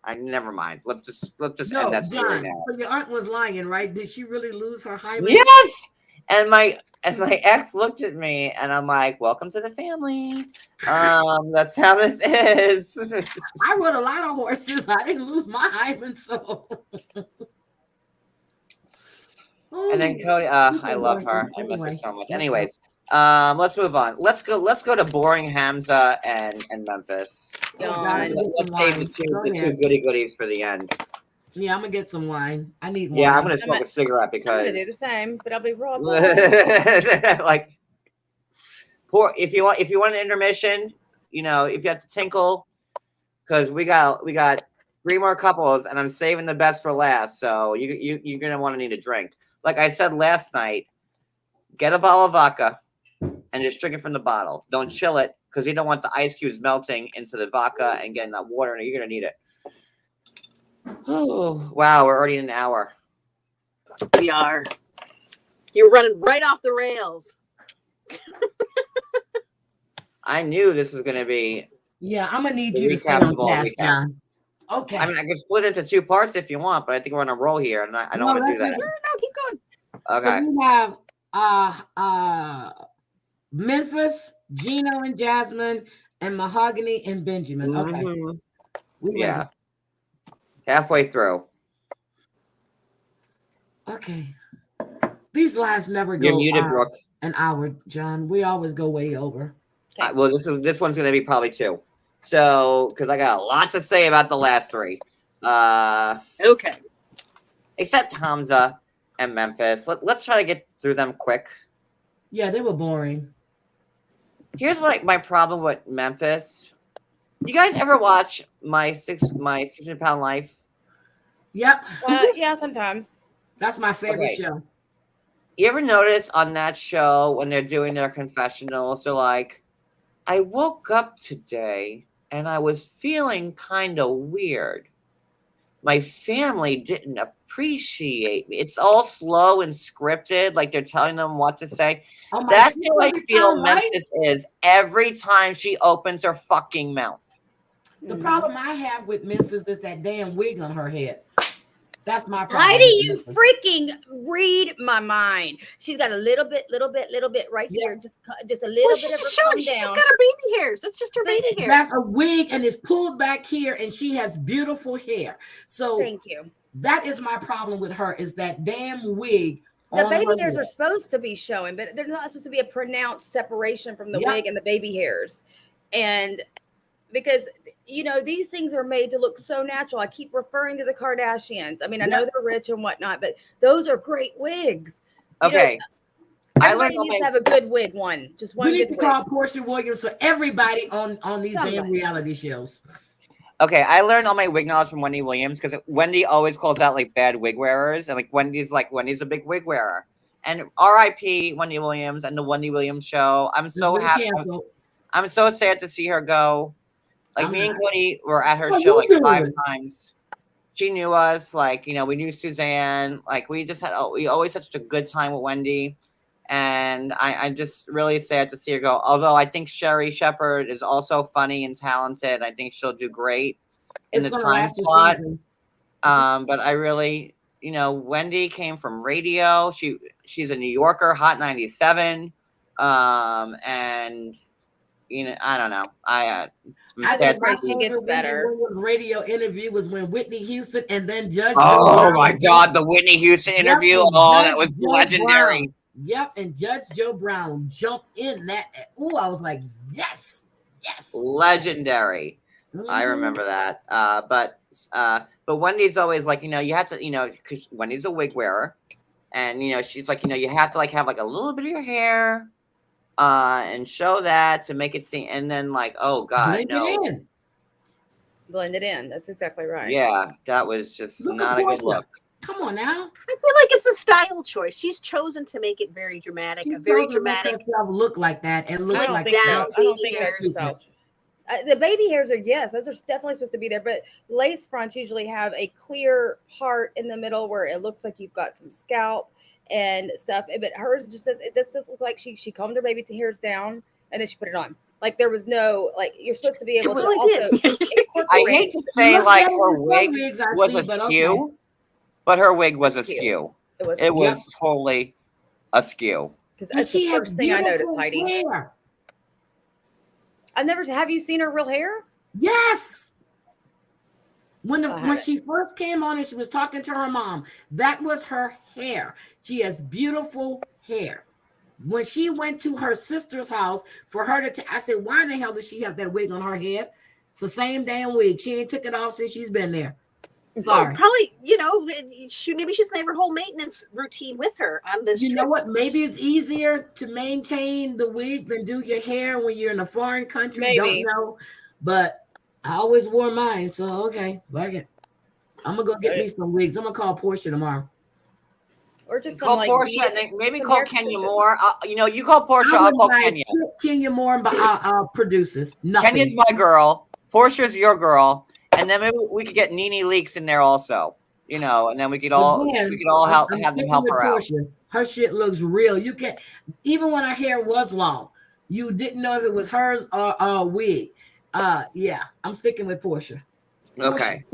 I never mind. Let's just end that story now. So your aunt was lying, right? Did she really lose her hymen? Yes. And my ex looked at me, and I'm like, "Welcome to the family." That's how this is. I rode a lot of horses. I didn't lose my hymen, so. And then Cody, I love her. I miss her so much. Anyways, let's move on. Let's go to boring Hamza and Memphis. Let's save the two goody goodies for the end. Yeah, I'm gonna get some wine. I need wine. Yeah, I'm gonna smoke a cigarette I'm gonna do the because same, but I'll be raw. like poor if you want an intermission, you know, if you have to tinkle, because we got 3 more couples and I'm saving the best for last. So you're gonna want to need a drink. Like I said last night, get a bottle of vodka and just drink it from the bottle. Don't chill it because you don't want the ice cubes melting into the vodka and getting that water, and you're gonna need it. Oh wow, we're already in an hour. We are. You're running right off the rails. I knew this was gonna be. Yeah, I'm gonna need The you to stay recaps on of all task, recaps. John. Okay. I mean, I could split it into 2 parts if you want, but I think we're on a roll here, and I don't want to do that. No, keep going. Okay. So we have Memphis, Gino and Jasmine, and Mahogany and Benjamin. Okay. Mhm. We Yeah. ready. Halfway through. Okay. These lives never You're go muted, Brooke. an hour, John. We always go way over. Well, this one's gonna be probably 2. So, because I got a lot to say about the last 3. Okay. Except Hamza and Memphis. Let's try to get through them quick. Yeah, they were boring. Here's what my problem with Memphis. You guys ever watch my 600-pound life? Yep. Yeah, sometimes. That's my favorite Okay. show. You ever notice on that show when they're doing their confessionals, they're like, I woke up today and I was feeling kind of weird. My family didn't appreciate me. It's all slow and scripted, like they're telling them what to say. Oh, That's how I feel right? Memphis is every time she opens her fucking mouth. The problem I have with Memphis is that damn wig on her head. That's my problem. How do you freaking read my mind? She's got a little bit right here, just a little Well, bit of her she's come just down. got her baby hairs. That's just her baby hairs. That's a wig and it's pulled back here, and she has beautiful hair. So Thank you. that is my problem with her, is that damn wig. The on baby her hairs head. are supposed to be showing, but they're not supposed to be a pronounced separation from the Yep. wig and the baby hairs. And because, you know, these things are made to look so natural. I keep referring to the Kardashians. I mean, I know they're rich and whatnot, but those are great wigs. You know, Okay. I everybody learned needs to have a good wig one. Just one We need good to wig. call Portia Williams for everybody on these damn Somebody. reality shows. Okay, I learned all my wig knowledge from Wendy Williams because Wendy always calls out like bad wig wearers, and like Wendy's a big wig wearer. And R.I.P. Wendy Williams and the Wendy Williams show. I'm so Really happy. careful. I'm so sad to see her go. Like I'm me and not. Cody were at her What show you like doing? 5 times. She knew us, like, you know, we knew Suzanne. Like we always had such a good time with Wendy. And I'm just really sad to see her go. Although I think Sherry Shepherd is also funny and talented. I think she'll do great in It's the gonna time last a slot. season. But I really, you know, Wendy came from radio. She's a New Yorker, Hot 97. And you know, I don't know. I'm I sad think my to see- she gets favorite better. radio interview was when Whitney Houston and then Judge. Oh Joe my Brown. God, the Whitney Houston interview. and Oh, Judge that was Joe legendary. Brown. Yep, and Judge Joe Brown jumped in that. Ooh, I was like, yes. Legendary. I Mhm. remember that. But Wendy's always like, you know, you have to, you know, because Wendy's a wig wearer, and you know, she's like, you know, you have to like have like a little bit of your hair, and show that to make it seem, and then like, oh God, Blend no, it in. Blend it in. That's exactly right. yeah, that was just Look not at a good Portia. look. Come on now. I feel like it's a style choice. She's chosen to make it very dramatic, She a very doesn't make dramatic. herself look like that and I looks don't like think down so. I don't baby think that's hairs. so. The baby hairs are, yes, those are definitely supposed to be there, but lace fronts usually have a clear part in the middle where it looks like you've got some scalp and stuff. But hers just doesn't look like she combed her baby hairs down and then she put it on. Like there was no, like, you're supposed to be able to really also did. I incorporate. hate to say looks like better her than some wig wigs I was see, a but skew, okay. but her wig was a Skew. skew. It was It was Yep. totally a skew. because And that's the she has first thing I noticed, beautiful Heidi. hair. Have you seen her real hair? Yes. When I when haven't. she first came on and she was talking to her mom, that was her hair. She has beautiful hair. When she went to her sister's house for her to, I said, why the hell does she have that wig on her head? It's the same damn wig. She ain't took it off since she's been there. Well, Sorry. probably, maybe she's never whole maintenance routine with her on this You trip. know what? Maybe it's easier to maintain the wig than do your hair when you're in a foreign country. Maybe. Don't know, but I always wore mine. So okay, like it. I'm gonna go get me some wigs. I'm gonna call Portia tomorrow. Or just some Call like Portia and then maybe some call hair Kenya extensions. Moore. You call Portia, I I'll wouldn't call buy Kenya. Kenya Moore, but our producers. Nothing. Kenya's my girl. Portia's your girl, and then maybe we could get Nene Leakes in there also. And then we could all Again, have I'm them sticking help with her out. Portia. Her shit looks real. You can even when her hair was long, you didn't know if it was hers or a wig. Yeah, I'm sticking with Portia. Okay.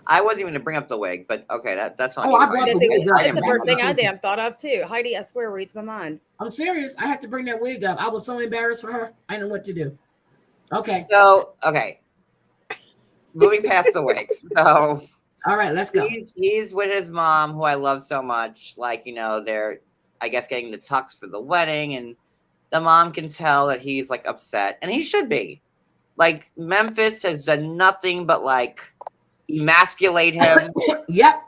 I wasn't even going to bring up the wig, but okay, that's not. Oh, I brought the wig up. That's the first thing I damn thought of too. Heidi, I swear, reads my mind. I'm serious. I had to bring that wig up. I was so embarrassed for her. I didn't know what to do. Okay. So okay, moving past the wigs. So all right, let's go. He's with his mom, who I love so much. Like they're, I guess, getting the tux for the wedding, and the mom can tell that he's like upset, and he should be. Like Memphis has done nothing but like emasculate him. Yep.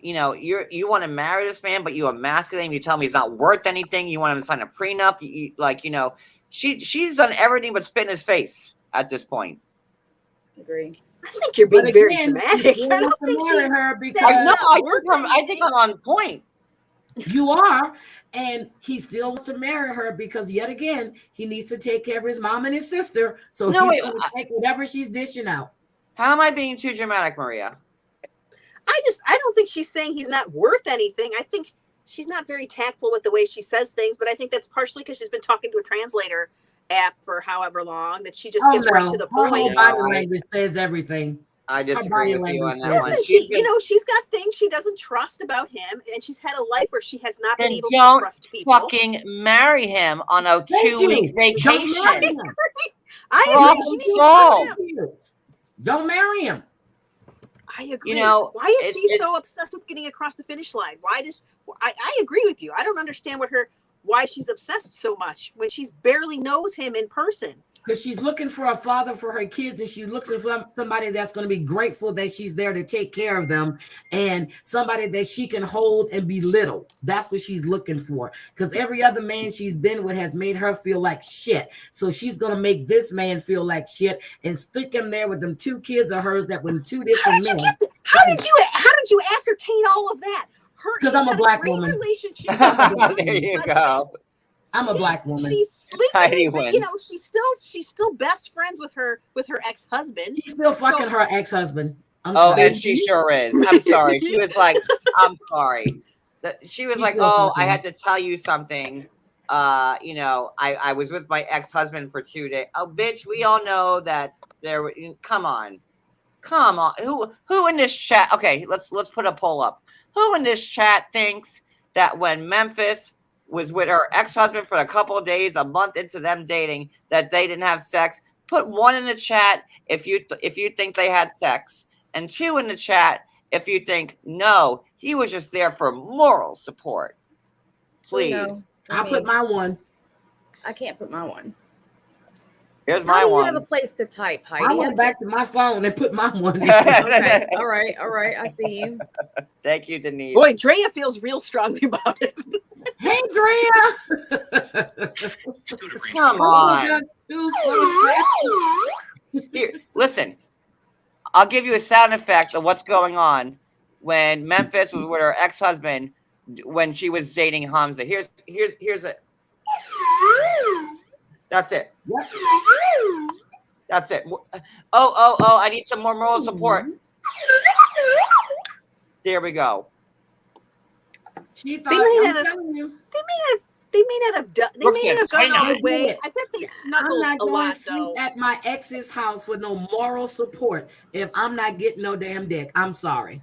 You want to marry this man, but you emasculate him. You tell him he's not worth anything. You want him to sign a prenup. She's done everything but spit in his face at this point. Agree. I think you're being But very again, dramatic. he I don't wants to think marry she's her said because- not I think I'm on point. You are, and he still wants to marry her because yet again he needs to take care of his mom and his sister. So No, he's wait, going to take whatever she's dishing out. How am I being too dramatic, Maria? I don't think she's saying he's not worth anything. I think she's not very tactful with the way she says things, but I think that's partially because she's been talking to a translator app for however long that she just gets right to the Her whole point. body language says everything. I disagree with you on that one. Listen, she's got things she doesn't trust about him, and she's had a life where she has not been Then able don't to trust people. fucking marry him on a Thank 2-week you. vacation. Don't marry him. I agree. She needs to Solved. trust him. Don't marry him. I agree. Why Why is she so obsessed with getting across the finish line? I agree with you. I don't understand why she's obsessed so much when she's barely knows him in person. Because she's looking for a father for her kids, and she looks for somebody that's going to be grateful that she's there to take care of them, and somebody that she can hold and belittle. That's what she's looking for. Because every other man she's been with has made her feel like shit. So she's going to make this man feel like shit and stick him there with them 2 kids of hers that were 2 different men. How did you ascertain all of that? Because I'm a black woman. Relationship. There you go. I'm a black woman. She's sleeping. Heidi wins. She's still best friends with her ex-husband. She's still fucking her ex-husband. And she sure is. I'm sorry. She was like, I'm sorry. She was like, oh, I had to tell you something. I was with my ex-husband for 2 days. Oh, bitch, we all know that come on. Who in this chat? Okay, let's put a poll up. Who in this chat thinks that when Memphis was with her ex-husband for a couple of days, a month into them dating, that they didn't have sex? Put 1 in the chat if you think they had sex, and 2 in the chat if you think no, he was just there for moral support. Please. No, I'll put my 1. I can't put my 1. Here's How my do you 1. have a place to type, Heidi? I went back to my phone and put my 1 in. Okay. All right. I see you. Thank you, Denise. Boy, Drea feels real strongly about it. Hey, Drea. Come on. Here, listen. I'll give you a sound effect of what's going on when Memphis was with her ex-husband when she was dating Hamza. Here's it. That's it. Yep. That's it. Oh, I need some more moral support. There we go. She thought, They may I'm have- telling you, They may not have done. They Brooks may not have says, I gone all know. the way. it. I bet they I'm snuggled not a going lot to sleep though. at my ex's house with no moral support if I'm not getting no damn dick. I'm sorry.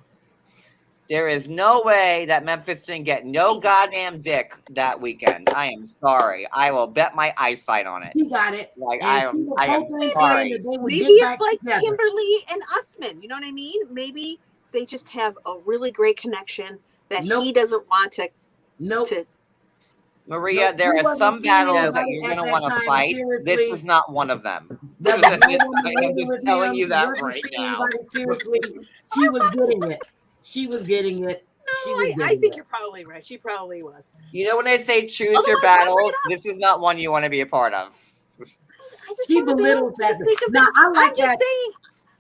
There is no way that Memphis didn't get no goddamn dick that weekend. I am sorry. I will bet my eyesight on it. He got it. Like And I she am was sorry. hoping that they would Maybe get it's back like together. Kimberly and Usman. You know what I mean? Maybe they just have a really great connection that Nope. he doesn't want to. Nope. Maria, Nope, there he are wasn't some feeling battles that nobody you're at going to that want to time, fight. This seriously. was not one of them. There was no woman I'm living just with telling him. you that Wasn't right seeing now. anybody seriously. She was getting it. She was getting it. She No, was I getting think it. you're probably right. She probably was. You know when they say choose your Otherwise, why bring battles, it up? this is not one you want to be a part of. I just She want to bail belittles for the that. sake of Now, bail. I like I'm just that. saying,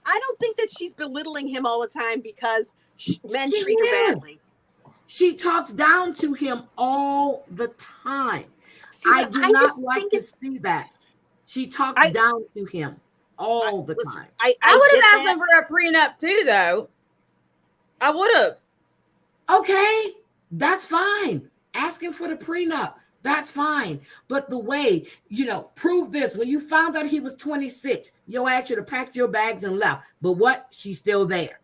I don't think that she's belittling him all the time because men She treat her is. badly. She talks down to him all the time. See, I but do I not just like think to it's. see that. She talks down to him all the Listen, time. I I would get have asked that. him for a prenup too, though. I would have. Okay, that's fine. Asking for the prenup, that's fine. But the way, prove this. When you found out he was 26, your ass should have packed your bags and left. But what? She's still there.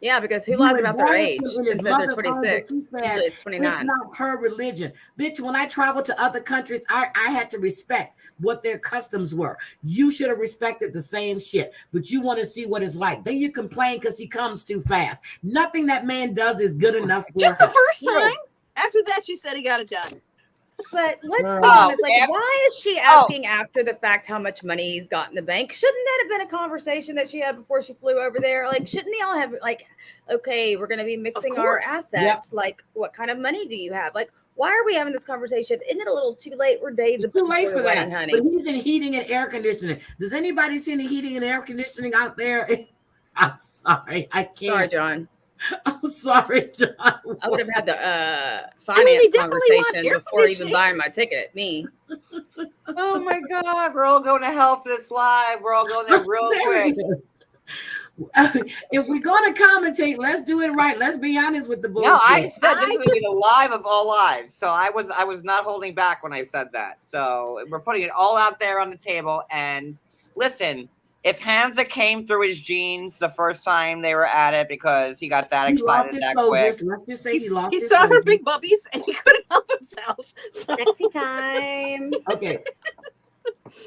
Yeah, because who You lies about their embarrassed age him in and his says they're mother's home, but 26? she said, Usually it's it's 29. not her religion. Bitch, when I traveled to other countries, I had to respect what their customs were. You should have respected the same shit, but you want to see what it's like. Then you complain because he comes too fast. Nothing that man does is good enough for Just her. the first time. After that, she said he got it done. But let's be Oh, honest. Like, yeah. why is she asking after the fact how much money he's got in the bank? Shouldn't that have been a conversation that she had before she flew over there? Like, shouldn't they all have like, okay, we're going to be mixing our course. assets. Yep. Like, what kind of money do you have? Like, why are we having this conversation? Isn't it a little too late? We're days It's too late before for the that. wedding, honey. But he's in heating and air conditioning. Does anybody see any heating and air conditioning out there? I'm sorry. I can't. Sorry, John. I'm sorry, John. I would have had the they finance definitely want conversation air before even conditioning. buying my ticket. Me. Oh my God, we're all going to hell for this live. We're all going there real quick. If we're going to commentate, let's do it right. Let's be honest with the bullshit. No, I said this I would be the live of all lives. So I was not holding back when I said that. So we're putting it all out there on the table. And listen, if Hamza came through his jeans the first time they were at it because he got that He lost excited his that focus. quick. Let's just say he lost He his saw her focus. big bubbies and he couldn't help himself. So- Sexy time. Okay.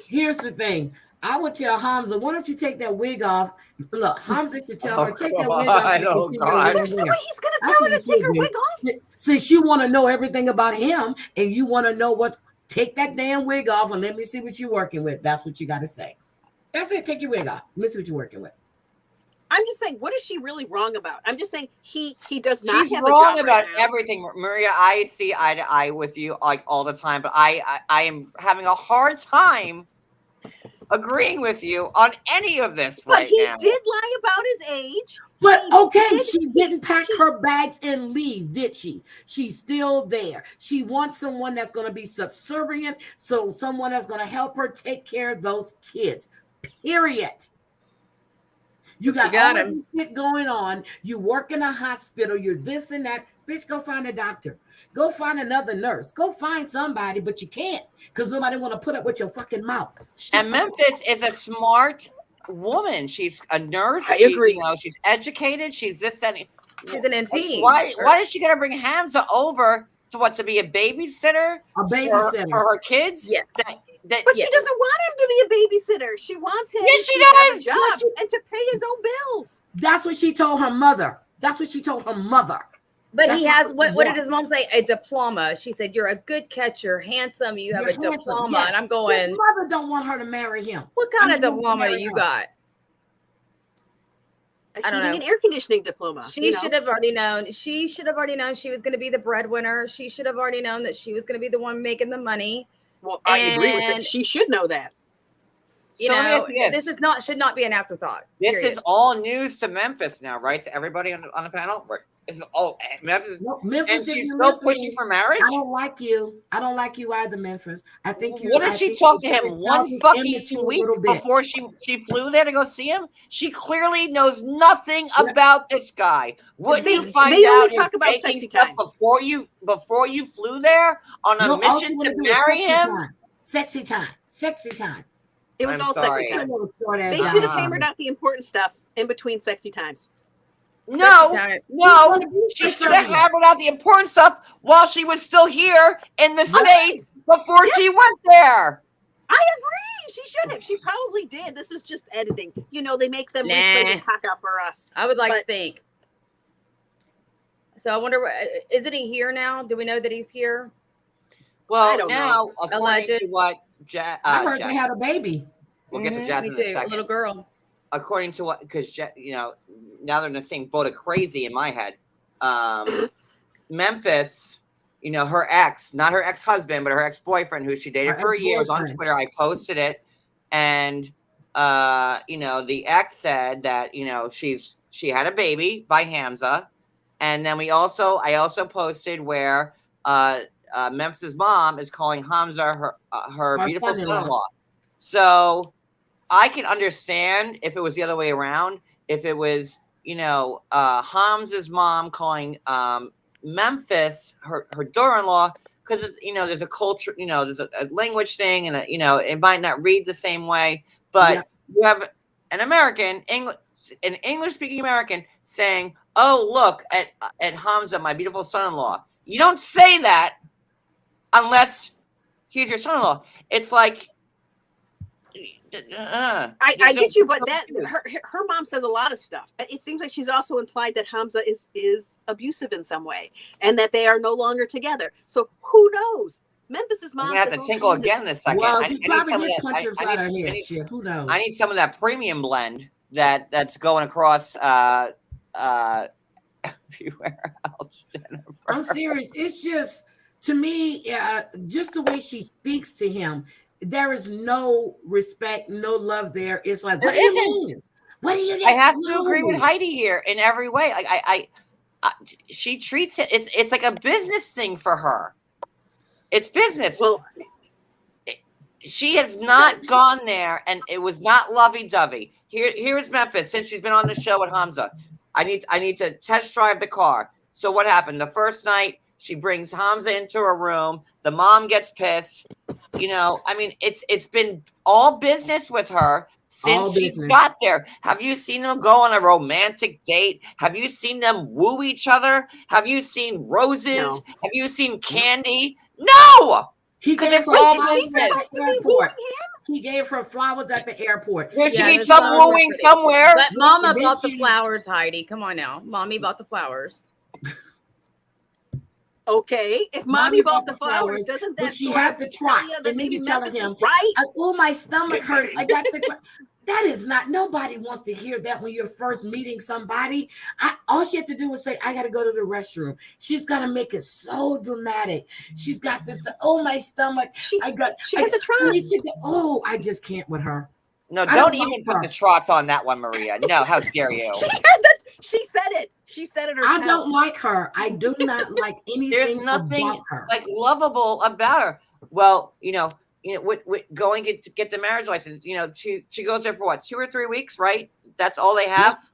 Here's the thing. I would tell Hamza, why don't you take that wig off? Look, Hamza should tell her, take that wig off. God, and oh, continue God. There's no wearing way it. he's going to That's tell her what to take her she wig did. off. Since you want to know everything about him and you want to know what, take that damn wig off and let me see what you're working with. That's what you got to say. That's it. Take your wig off. Let me see what you're working with. I'm just saying, what is she really wrong about? I'm just saying he does not She's have a wrong job about right now. everything, Maria. I see eye to eye with you like all the time, but I am having a hard time agreeing with you on any of this But right he now. did lie about his age. But He okay, did- she didn't pack her bags and leave, did she? She's still there. She wants someone that's going to be subservient, so someone that's going to help her take care of those kids. Period. You She got, got all him. this shit going on. You work in a hospital. You're this and that. Bitch, go find a doctor. Go find another nurse. Go find somebody, but you can't because nobody want to put up with your fucking mouth. Shut And the Memphis is a smart woman. She's a nurse. I She, agree. she's educated. She's this and She's an NP. why is she gonna bring Hamza over to be a babysitter? A babysitter. for her kids? Yes. That But Yes. she doesn't want him to be a babysitter. She wants him Yes, she to have a does. job and to pay his own bills. That's what she told her mother. That's what she told her mother. But That's he what has she what did wants. his mom say? A diploma. She said, "You're a good catcher, handsome. You have You're a handsome, diploma." yes. And I'm His going, mother don't want her to marry him. "What kind of I mean, diploma do marry you her. got?" A I don't heating know. and air conditioning diploma. She should have already known. She should have already known she was going to be the breadwinner. She should have already known that she was going to be the one making the money. Well, I agree with And- it. She should know that. You So let me know, ask you this is not should not be an afterthought. This period. is all news to Memphis now, right? To everybody on the panel. Right. This is all Memphis, No, and Memphis she's isn't still listening. pushing for marriage. I don't like you. I don't like you either, Memphis. I think you. What I did she think talk to you're him a one selfish, fucking immature week little bitch. before she flew there to go see him? She clearly knows nothing Yeah. about this guy. Wouldn't you find they only out his talk about banking sexy stuff time. before you flew there on a No, all mission she to wanna do is marry sexy him? time. Sexy time. Sexy time. It was I'm all sorry. sexy time. Little short-ass They guy. should have hammered out the important stuff in between sexy times. No, time. no. He's She gonna should have be hammered out the important stuff while she was still here in the state before she went there. I agree. She should have. She probably did. This is just editing. You know, they make them replay Nah. this caca for us. I would like to But- think. So I wonder, isn't he here now? Do we know that he's here? I Well, don't now, according Alleged. to what I heard they had a baby. We'll get to Me Jasmine in too. a second. Little girl. According to what, because now they're in the same boat of crazy in my head. Memphis, her ex, not her ex-husband, but her ex-boyfriend, who she dated for a year, was on Twitter. I posted it, and the ex said that she had a baby by Hamza, and then I also posted where Memphis's mom is calling Hamza her beautiful son-in-law. So I can understand if it was the other way around. If it was, Hamza's mom calling Memphis her daughter-in-law, because it's there's a culture, there's a language thing, and it might not read the same way, but you have an English-speaking American saying, "Oh, look at Hamza, my beautiful son-in-law." You don't say that unless he's your son-in-law. It's like. I get you, but that her mom says a lot of stuff. It seems like she's also implied that Hamza is abusive in some way, and that they are no longer together. So who knows? Memphis's mom. I'm gonna have to tinkle again in a second. Well, I need some of that. Who knows? I need some of that premium blend that's going across everywhere else. Jennifer. I'm serious. It's just, to me, just the way she speaks to him. There is no respect, no love there. It's like, what do you mean? What do you mean? I have to agree with Heidi here in every way. Like I she treats it. It's like a business thing for her. It's business. Well, she has not gone there, and it was not lovey-dovey. Here's Memphis. Since she's been on the show with Hamza, I need to test drive the car. So what happened? The first night, she brings Hamza into her room. The mom gets pissed. It's been all business with her since she's got there. Have you seen them go on a romantic date? Have you seen them woo each other? Have you seen roses? No. Have you seen candy? No! Because it's all business. He gave her flowers at the airport. There should be some wooing somewhere. But Mama bought the flowers, Heidi. Come on now. Mommy bought the flowers. Okay, if mommy bought the flowers, doesn't that she had the trots? And maybe telling him, right? "Oh, my stomach hurts. I got the." That is not. Nobody wants to hear that when you're first meeting somebody. All she had to do was say, "I got to go to the restroom." She's got to make it so dramatic. She's got this. Oh, my stomach. She had the trots. Oh, I just can't with her. No, don't even put the trots on that one, Maria. No, how dare you? She said it. She said it herself. I don't like her. I do not like anything. There's nothing about her. like lovable about her. Well, with going to get the marriage license, she goes there for what, 2 or 3 weeks, right? That's all they have. Yeah.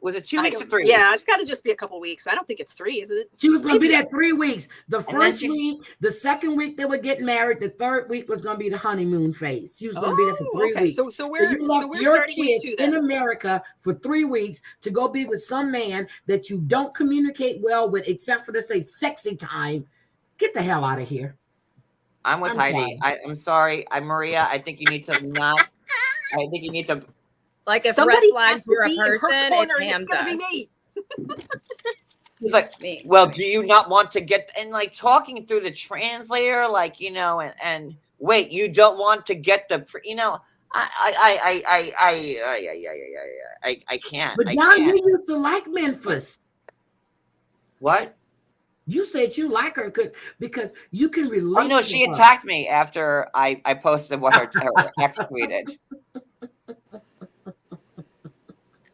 Was it 2 weeks or 3 weeks? Yeah, it's got to just be a couple weeks. I don't think it's 3, is it? She was going to be there 3 weeks. The first week, the second week they were getting married. The third week was going to be the honeymoon phase. She was going to be there for 3 weeks. So we're your starting kids week 2 then. in America for 3 weeks to go be with some man that you don't communicate well with, except for to say sexy time. Get the hell out of here. I'm with Heidi. I'm sorry. Maria, I think you need to not. I think you need to. Like if somebody red flags were a person, it's Hamza. It's gonna be me. He's like, well, do you not want to get and like talking through the translator, like and wait, you don't want to get the I can't. But now you used to like Memphis. What? You said you like her because you can relate. Oh no, she attacked me after I posted what her ex tweeted.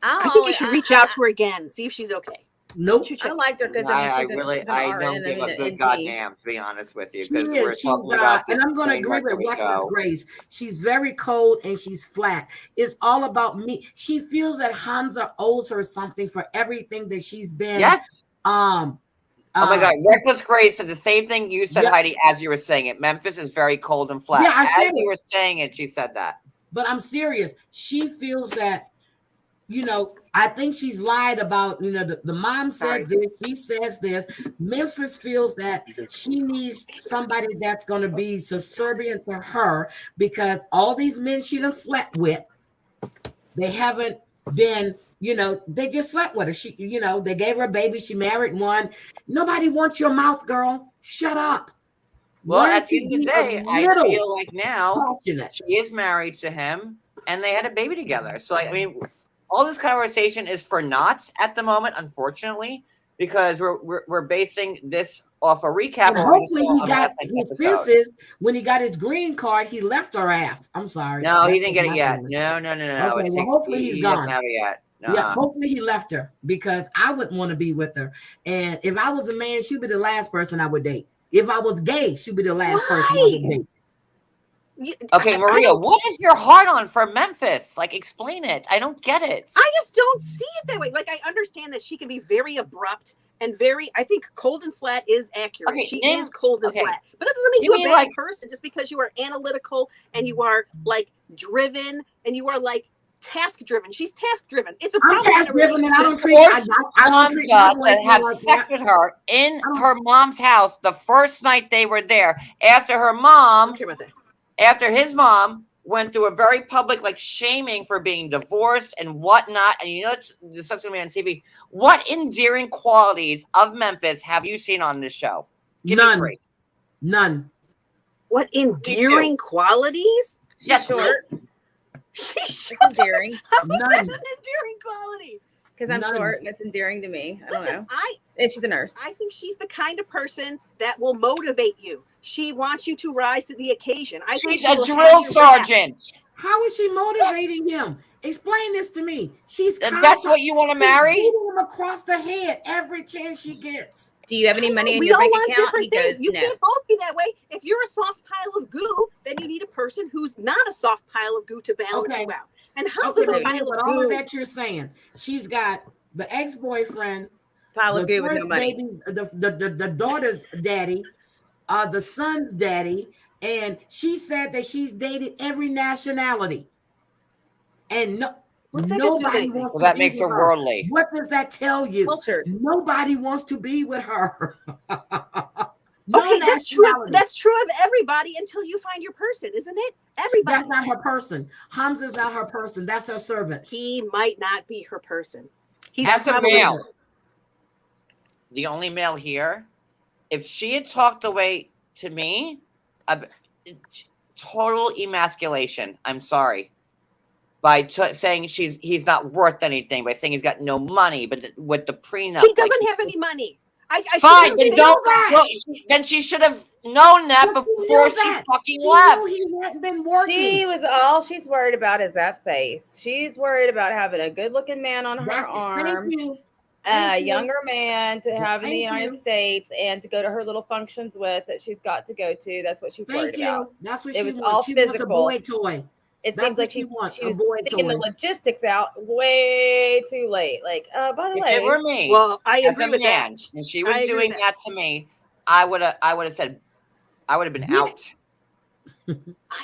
I think you should reach out to her again, see if she's okay. Nope. I liked her because I don't give a good goddamn, to be honest with you, because we're talking about. And I'm going to agree with Reckless Grace. She's very cold and she's flat. It's all about me. She feels that Hamza owes her something for everything that she's been. Yes. Oh my God, Reckless Grace said the same thing you said, Heidi, as you were saying it. Memphis is very cold and flat. Yeah, as you were saying it, she said that. But I'm serious. She feels that. I think she's lied about, the mom said this, he says this. Memphis feels that she needs somebody that's going to be subservient to her because all these men she done slept with, they haven't been, they just slept with her. She, they gave her a baby. She married one. Nobody wants your mouth, girl. Shut up. Well, Learn at the to end of the be a day, I little feel like now passionate. she is married to him and they had a baby together. So, I mean, all this conversation is for naught at the moment, unfortunately, because we're basing this off a recap And of what we hopefully saw he on got last night's his episode. fences when he got his green card. He left her ass. I'm sorry. No, he That's didn't get it my yet. feeling. No. Okay, It well, takes, hopefully he's he doesn't gone. have it yet. Yeah, hopefully he left her because I wouldn't want to be with her. And if I was a man, she'd be the last person I would date. If I was gay, she'd be the last person I would date. Okay, Maria, what is your heart on for Memphis? Like, explain it. I don't get it. I just don't see it that way. Like, I understand that she can be very abrupt and very, I think cold and flat is accurate. Okay, She is cold and flat. But that doesn't make You you a mean, bad like- person just because you are analytical and you are like driven and you are like task driven. She's task driven. It's a I'm problem. task driven and I don't treat Forced I don't treat my Hamza to boyfriend have like sex that. with her in I don't- her mom's house the first night they were there after her mom, I don't care about that. after his mom went through a very public like shaming for being divorced and whatnot. And you know, this stuff's gonna be on TV. What endearing qualities of Memphis have you seen on this show? Give me None. three. None. What endearing qualities? Yes, Short. She's short. Endearing. How is that None. an endearing quality? Because I'm None. short and it's endearing to me. I don't know. Listen, And she's a nurse. I think she's the kind of person that will motivate you. She wants you to rise to the occasion. I think She's she a will have drill your back. sergeant. How is she motivating him? Explain this to me. She's And that's what you want to marry? beating him across the head every chance she gets. Do you have any money in We your all bank want account? He different things. goes, You no. can't both be that way. If you're a soft pile of goo, then you need a person who's not a soft pile of goo to balance Okay. you out. And how's Okay, a but pile with of all of goo? that you're saying, she's got the ex-boyfriend, Pile of the goo with no first money. baby, the daughter's daddy, the son's daddy, and she said that she's dated every nationality. And What's that got to do with nobody anything? wants Well, to that be makes with her worldly. What does that tell you? Cultured. Nobody wants to be with her. Okay, that's true. nationality. That's true of everybody until you find your person, isn't it? Everybody. That's not her person. Hamza's not her person. That's her servant. He might not be her person. He's As a probably male, the only male here, if she had talked away to me, total emasculation. I'm sorry. By saying he's not worth anything, by saying he's got no money, but with the prenup, He doesn't have any money. I Fine, shouldn't then say don't. that. Well, then she should have known that But she before knew she that. fucking She left. knew he hadn't been working. She was all she's worried about is that face. She's worried about having a good looking man on her That's- arm, Thank you. a Thank you. younger man to have in the Thank United you. States and to go to her little functions with that she's got to go to. That's what she's worried Thank you. about. That's what It she was wants. all She wants a physical. boy toy. It That's seems what like she wants, she a was boy thinking the toy. logistics out way too late. Like, by the If way, it were me, Well, I as agree a with that. man, and she I was agree doing with that to me, I would have said, I would have been Yeah. out.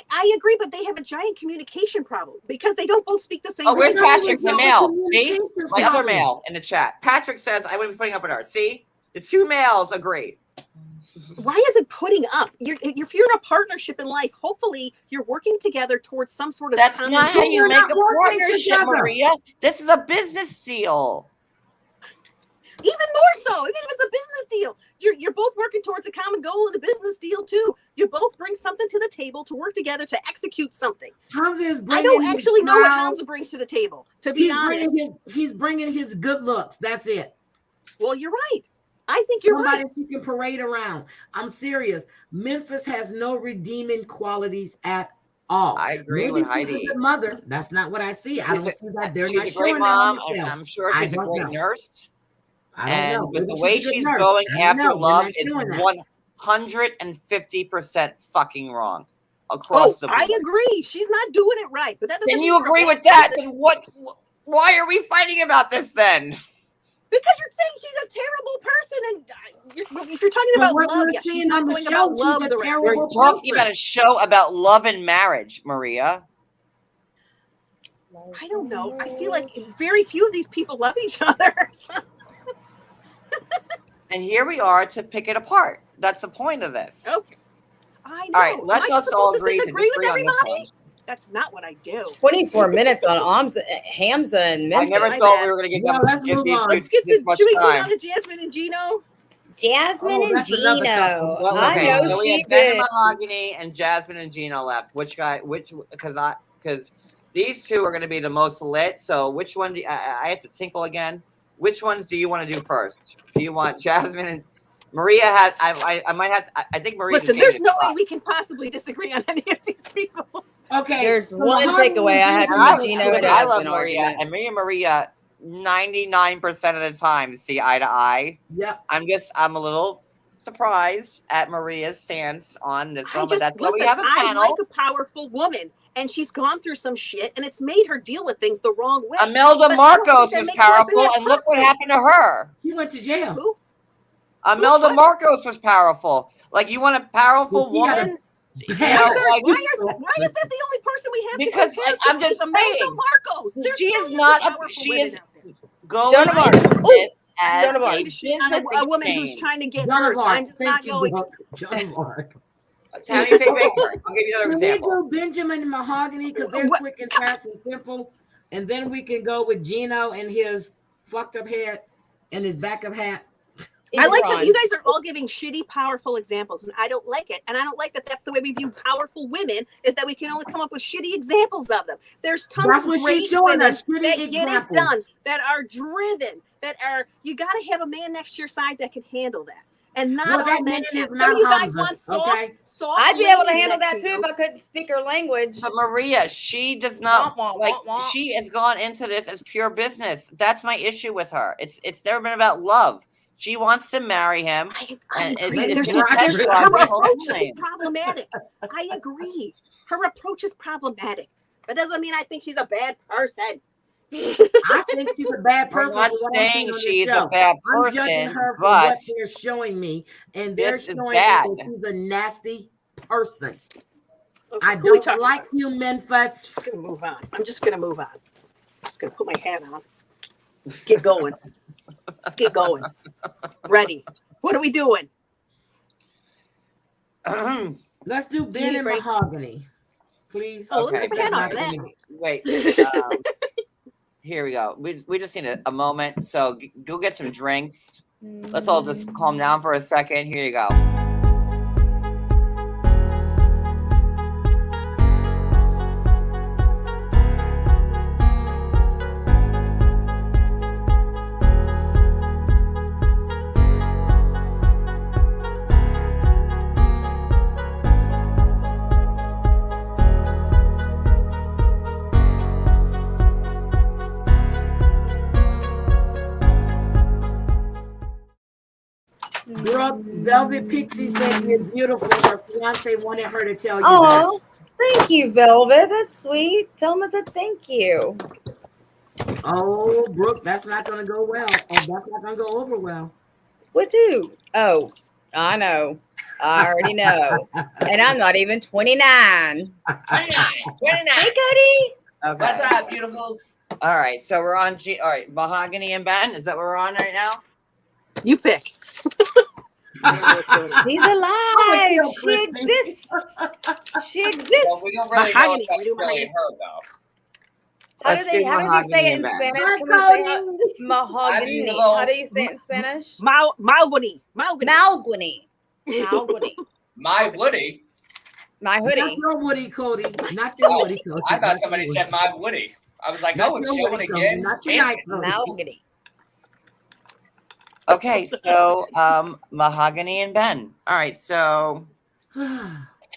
I agree, but they have a giant communication problem because they don't both speak the same Oh, where's language. Patrick, So- the male? See? Communications My other problem. male in the chat. Patrick says I wouldn't be putting up with her. See? The two males agree. Why is it putting up? If you're in a partnership in life, hopefully you're working together towards some sort of That's common not how goal. you You're make not a working partnership, together. Maria. This is a business deal. Even more so, even if it's a business deal, you're both working towards a common goal in a business deal too. You both bring something to the table to work together to execute something. Hamza is I bringing don't his actually know what smile. Hamza brings to the table. To be honest, He's bringing his good looks. That's it. well, you're right. I think you're Somebody right. she can parade around. I'm serious. Memphis has no redeeming qualities at all. I agree Maybe with she's Heidi. a good mother. That's not what I see. I don't see that. They're She's not a great showing that on mom. the show. I'm sure I she's a don't great know. nurse. I don't And know. with the Maybe way she's a good she's nurse. going I don't after know. They're love not is showing that. 150% fucking wrong across the board. I agree. She's not doing it right, but that doesn't Then mean you you're a agree bad with that? person. Then what? Why are we fighting about this then? Because you're saying she's a terrible person, and if you're talking From about what love, we're yeah, she's seeing not on the going show, about she's love a the right. terrible We're talking person. about a show about love and marriage, Maria. I don't know. I feel like very few of these people love each other. And here we are to pick it apart. That's the point of this. Okay. I know. All right, Am let's I us just all supposed to agree sit to and agree with disagree on this everybody? one. That's not what I do. 24 minutes on Hamza and I Memphis. never My thought bad. we were going to Well, let's move on. Let's get to, this much should we move time. on to Jasmine and Gino? Jasmine Oh, and that's another Gino. couple. Well, I okay, know so we she have Ben and did. Mahogany and Jasmine and Gino left. Which guy? Because these two are going to be the most lit. So which one? I have to tinkle again. Which ones do you want to do first? Do you want Jasmine and Maria? Has I might have to. I think Maria. Listen, there's no way we can possibly disagree on any of these people. Okay. There's so one Mahogany takeaway I had and from I, the Benjamin- Gino and listen, I love Jasmine Maria, argument. and me and Maria 99% of the time see eye to eye. Yep. I'm a little surprised at Maria's stance on this one, but that's why we listen, have a I panel. like a powerful woman, and she's gone through some shit, and it's made her deal with things the wrong way. Imelda But Marcos that was makes her a powerful, bad and look what person. happened to her. She went to jail. Who? Imelda What? Marcos was powerful. Like, you want a powerful Well, she got a woman? You bad- know, Why is like, that the only person we have Because, to compare I'm to? just Is Imelda saying, Marcos. There's she is millions not of a- powerful she women is- out there. going Joan of Arc. into this as Joan of Arc. a Shit on business a woman who's exchange. trying to get Joan hers. of Arc. I'm just Thank not you, going to. Brooke. Joan of Arc. Tammy Faye Baker. I'll give you another Can we example. do Benjamin and Mahogany because they're What? quick and fast and simple, and then we can go with Gino and his fucked up head and his backup hat. I like Ron. that you guys are all giving shitty, powerful examples, and I don't like it. And I don't like that that's the way we view powerful women, is that we can only come up with shitty examples of them. There's tons That's of what great she's showing women us, shitty that get it examples. done, that are driven, that are, you got to have a man next to your side that can handle that. And not Well, all that men man can. is Some not of you guys Hamza, want soft, okay? soft I'd be able to ladies handle next that to too you. if I couldn't speak her language. But Maria, she does not Wah, wah, like. wah, wah. She has gone into this as pure business. That's my issue with her. It's never been about love. She wants to marry him. I And agree. it's There's been her her whole approach is time. problematic. I agree. Her approach is problematic. That doesn't mean I think she's a bad person. I think she's a bad We're person. not for what I'm saying seeing on this she's show. a bad I'm judging person, her for but what they're showing me, and they're this is showing me bad. that she's a nasty person. Okay, I who we don't talking like about? you, Memphis. I'm just gonna move on. I'm just gonna move on. I'm just gonna put my hat on. Let's get going. Let's get going. Ready. What are we doing? Let's do Ben Genie and break. Mahogany, please. Oh, let's Okay, put my hat on for that. Wait. Here we go. We just need a moment. So go get some drinks. Let's all just calm down for a second. Here you go. Brooke, Velvet Pixie said you're beautiful. Her fiance wanted her to tell you that. Oh, thank you, Velvet. That's sweet. Tell him I said thank you. Oh, Brooke, that's not going to go well. Oh, that's not going to go over well. With who? Oh, I know. I already know. And I'm not even 29. 29. Hey, Cody. Okay. What's up, beautiful? All right. So we're on all right, Mahogany and Ben. Is that what we're on right now? You pick. She's alive. She exists. She Well, exists. we don't really know Mahogany, if that's we do really Mahogany. her, though. How Let's do do they say Mahogany it in and Ben. Spanish? Hi, Can we say Cody. mahogany? Hello. How do you say it in Spanish? Mahogany. Mahogany. Mahogany. My Woody. My Not hoodie. your Woody, Cody. Not your Oh, Woody, Cody. I thought Not somebody your said Woody. my Woody. I was like, Not oh, it's your showing Woody, Cody. again. Not Damn tonight, it. Cody. Mahogany. Okay. So Mahogany and Ben. All right. So all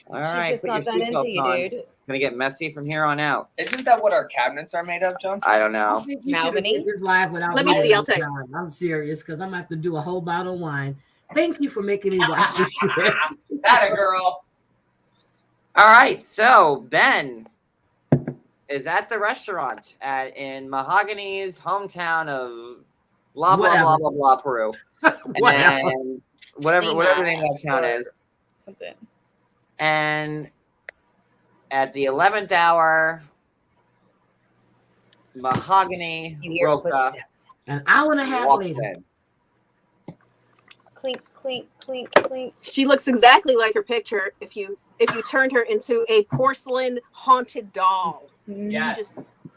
right. She's just put not your that into seatbelts you, on. dude. Gonna get messy from here on out. Isn't that what our cabinets are made of, John? I don't I know. think you should have Mahogany? did this live without Let me me see, I'll this tell you. time. I'm serious because I'm gonna have to do a whole bottle of wine. Thank you for making me watch this shit. That a girl. All right. So Ben is at the restaurant in Mahogany's hometown of blah blah blah blah blah Peru. Whatever. And whatever the name of that town is. Something. And at the 11th hour, Mahogany You hear Roca footsteps. An hour and a half walks later. in. Clink, clink, clink, clink. She looks exactly like her picture if you turned her into a porcelain haunted doll. Yeah. Just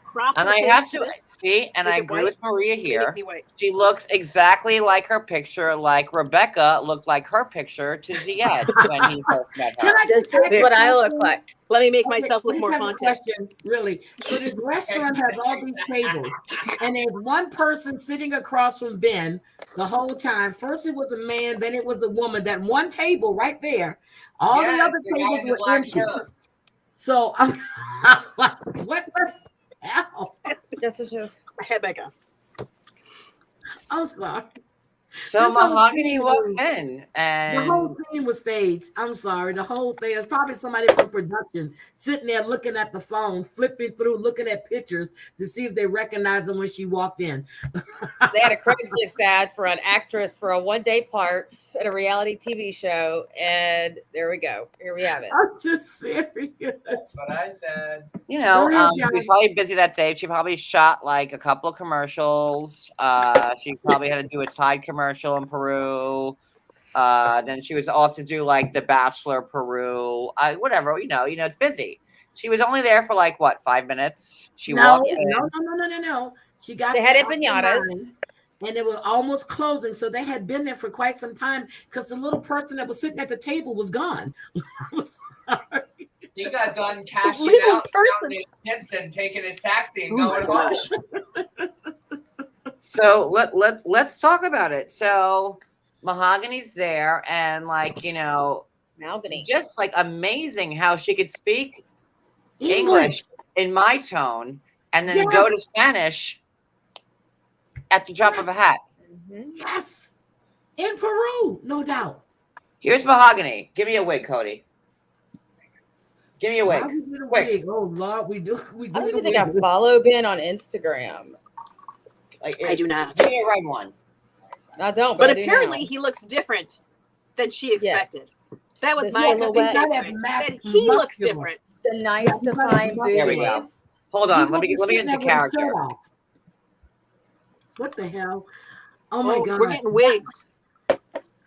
crop And her I face have to to this? see, and Make I it agree white? with Maria Make here. me white. She looks exactly like her picture, like Rebecca looked like her picture to Zied when he first met her. This is what I look like. Let me make Okay, myself look I just more have a content. question, really. So this restaurant has all these tables, and there's one person sitting across from Ben the whole time. First it was a man, then it was a woman. That one table right there. All the other tables were empty. So I'm like, what the hell? Yes, it's just. My head back on. I'm sorry. So This whole Mahogany thing walks was- in, The whole and thing was staged. I'm sorry. The whole thing is probably somebody from production sitting there looking at the phone, flipping through, looking at pictures to see if they recognize them when she walked in. They had a Craigslist ad for an actress for a one-day part at a reality TV show, and there we go. Here we have it. I'm just serious. What I said. you know, Go ahead, she was John. probably busy that day. She probably shot like a couple of commercials. She probably had to do a Tide commercial in Peru. Then she was off to do like The Bachelor Peru. Whatever, it's busy. She was only there for like what, 5 minutes? She No, walked in. no. She got They had there empanadas. after 9, and they were almost closing, so they had been there for quite some time because the little person that was sitting at the table was gone. I'm sorry. He got done cashing Little out, person. counting his pence and taking his taxi and Oh my going home. gosh. So let's talk about it. So Mahogany's there, and Mahogany. just like amazing how she could speak English in my tone and then go to Spanish at the drop of a hat. Mhm. Yes, in Peru, no doubt. Here's Mahogany. Give me a wig, Cody. Give me a wig. Why we did a Quick. wig? Oh Lord, we do. I don't even think I follow Ben on Instagram. I do not. Give me a red one. I don't, But I do apparently now. he looks different than she expected. Yes. That was This my little opinion. wet- That he looks different. The nice defined There we go. boobies. Hold on. Let me get into character. What the hell? Oh my God. We're getting wigs.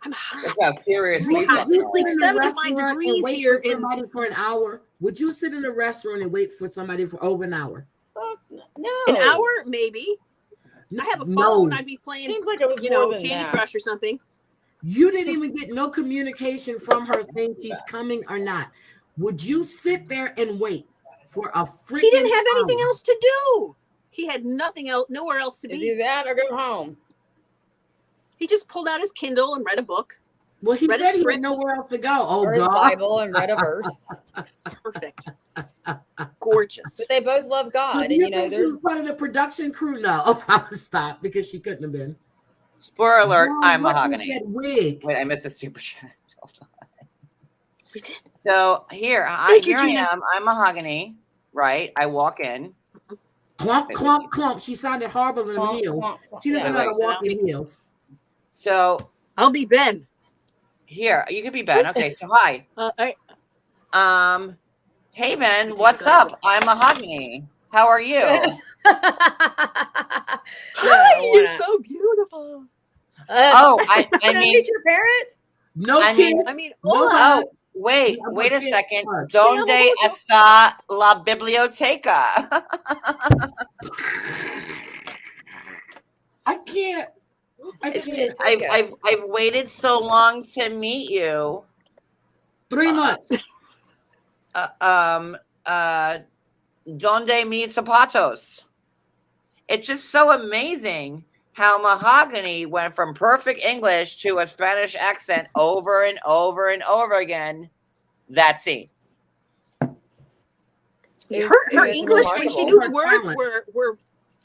I'm hot. It's got serious Would makeup. It's you like sit in a 75 restaurant and degrees wait here for in- somebody for an hour? Would you sit in a restaurant and wait for somebody for over an hour? Fuck no. An hour, maybe. I have a phone. No. I'd be playing, Seems like it was more than Candy that. Crush or something. You didn't even get no communication from her saying she's coming or not. Would you sit there and wait for a freaking He didn't have anything hour? else to do. He had nothing else, nowhere else to Either be. that or go home. He just pulled out his Kindle and read a book. Well, he read a said he had script. nowhere else to go. Oh, Or his God. Bible and read a verse. Perfect. Gorgeous. But they both love God. And You you know, think she was there's part of the production crew? No, I'm gonna stop because she couldn't have been. Spoiler alert, No, I'm what is Mahogany. that wig? Wait, I missed a super chat. Hold on. We did. So here I Thank you, here I Gina. am. I'm Mahogany, right? I walk in. Clump, clump, clump. She sounded horrible in Clomp, heels. clomp, clomp. She doesn't Yeah. know how to walk in heels. So I'll be Ben. here, you could be Ben. Okay, so hi. Hey Ben, what's up? I'm Mahogany. How are you? Hi, you're so beautiful. Oh, I Did mean, meet your parents? No I kid. mean- I mean, No, hola. oh, wait Yeah, a but second. yeah, Donde yeah, está la biblioteca? I can't. I It's- can't. I've waited so long to meet you. 3 months. Donde mis zapatos? It's just so amazing how Mahogany went from perfect English to a Spanish accent over and over and over again. That scene. Her It was English, when she remarkable. knew the Her words, talent. were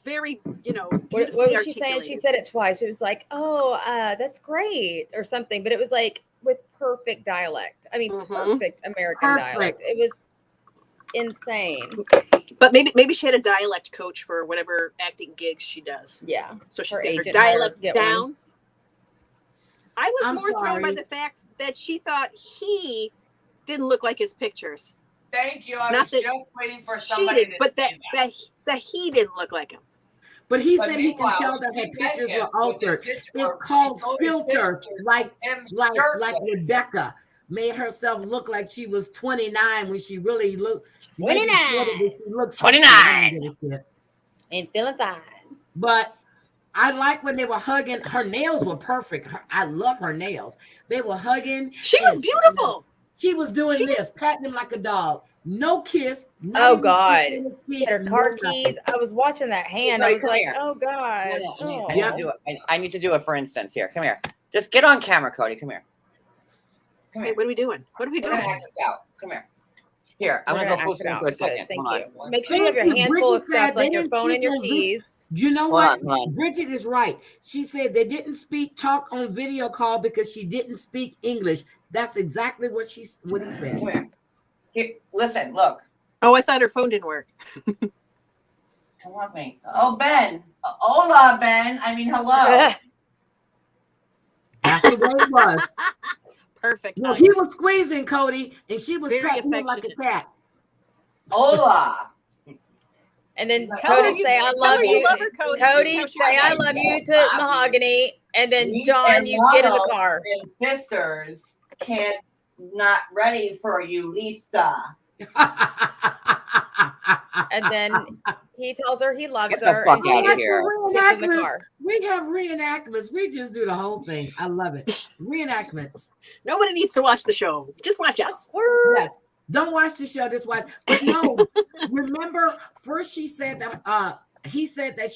very, What beautifully was she saying? articulated. She said it twice. She was like, "Oh, that's great," or something. But it was like with perfect dialect. I mean, Mhm. perfect American Perfect. dialect. It was insane. But maybe she had a dialect coach for whatever acting gigs she does. Yeah. So she's Her got her agent hired dialect to get down. one. I was I'm more thrown by sorry. the fact that she thought he didn't look like his pictures. Thank you. I Not was that just waiting for She somebody did, to but say that he didn't look like him. But he But said he can meanwhile, tell that her she met pictures him were with the altered. picture It's where called she told his filter, picture like him like shirtless. Rebecca made herself look like she was 29 when she really looked 29. maybe 40, but she looked 29. 60. I don't give a shit. Ain't feeling fine. But I like when they were hugging. Her nails were perfect. I love her nails. They were hugging. She was beautiful. She was doing this, patting him like a dog. No kiss. Oh even God. kiss in the She cheek, had her no car nothing. keys. I was watching that hand. I Right, was come like, here. oh God. No, Oh. I need to do it. I need to do it, for instance. Here, come here. Just get on camera, Cody. Come here. Come Hey, here. what are we doing? What are we We're gonna doing? act this out. Come here. Here, I'm We're gonna go act full it screen out. for a Good, second. thank Hold you. on. Make sure you have your Thank you. handful of Bridget said stuff like they your didn't phone and speak your on keys. You know Hold what? on, hold on. Bridget is right. She said they didn't talk on video call because she didn't speak English. That's exactly what he Come said. here. Here, listen, look. Oh, I thought her phone didn't work. Come on, me. Oh, Ben. Hola, Ben. I mean, hello. That's the way it was. Perfect. Well, he was squeezing Cody, and she was Very patting him like a affectionate. cat. Hola. And then Tell her Cody you- say, I tell love her you. you love her, Cody. Cody This is say, how she I likes love it. you to Mahogany. And then We John, you get in the hermanos car. and sisters can't not ready for you, Lista. And then he tells her he loves Get the her. fuck And she outta just here. gets in the car. We have reenactments. We just do the whole thing. I love it. Reenactments. Nobody needs to watch the show. Just watch us. Yes. Don't watch the show. Just watch. But no, remember, first she said that he said that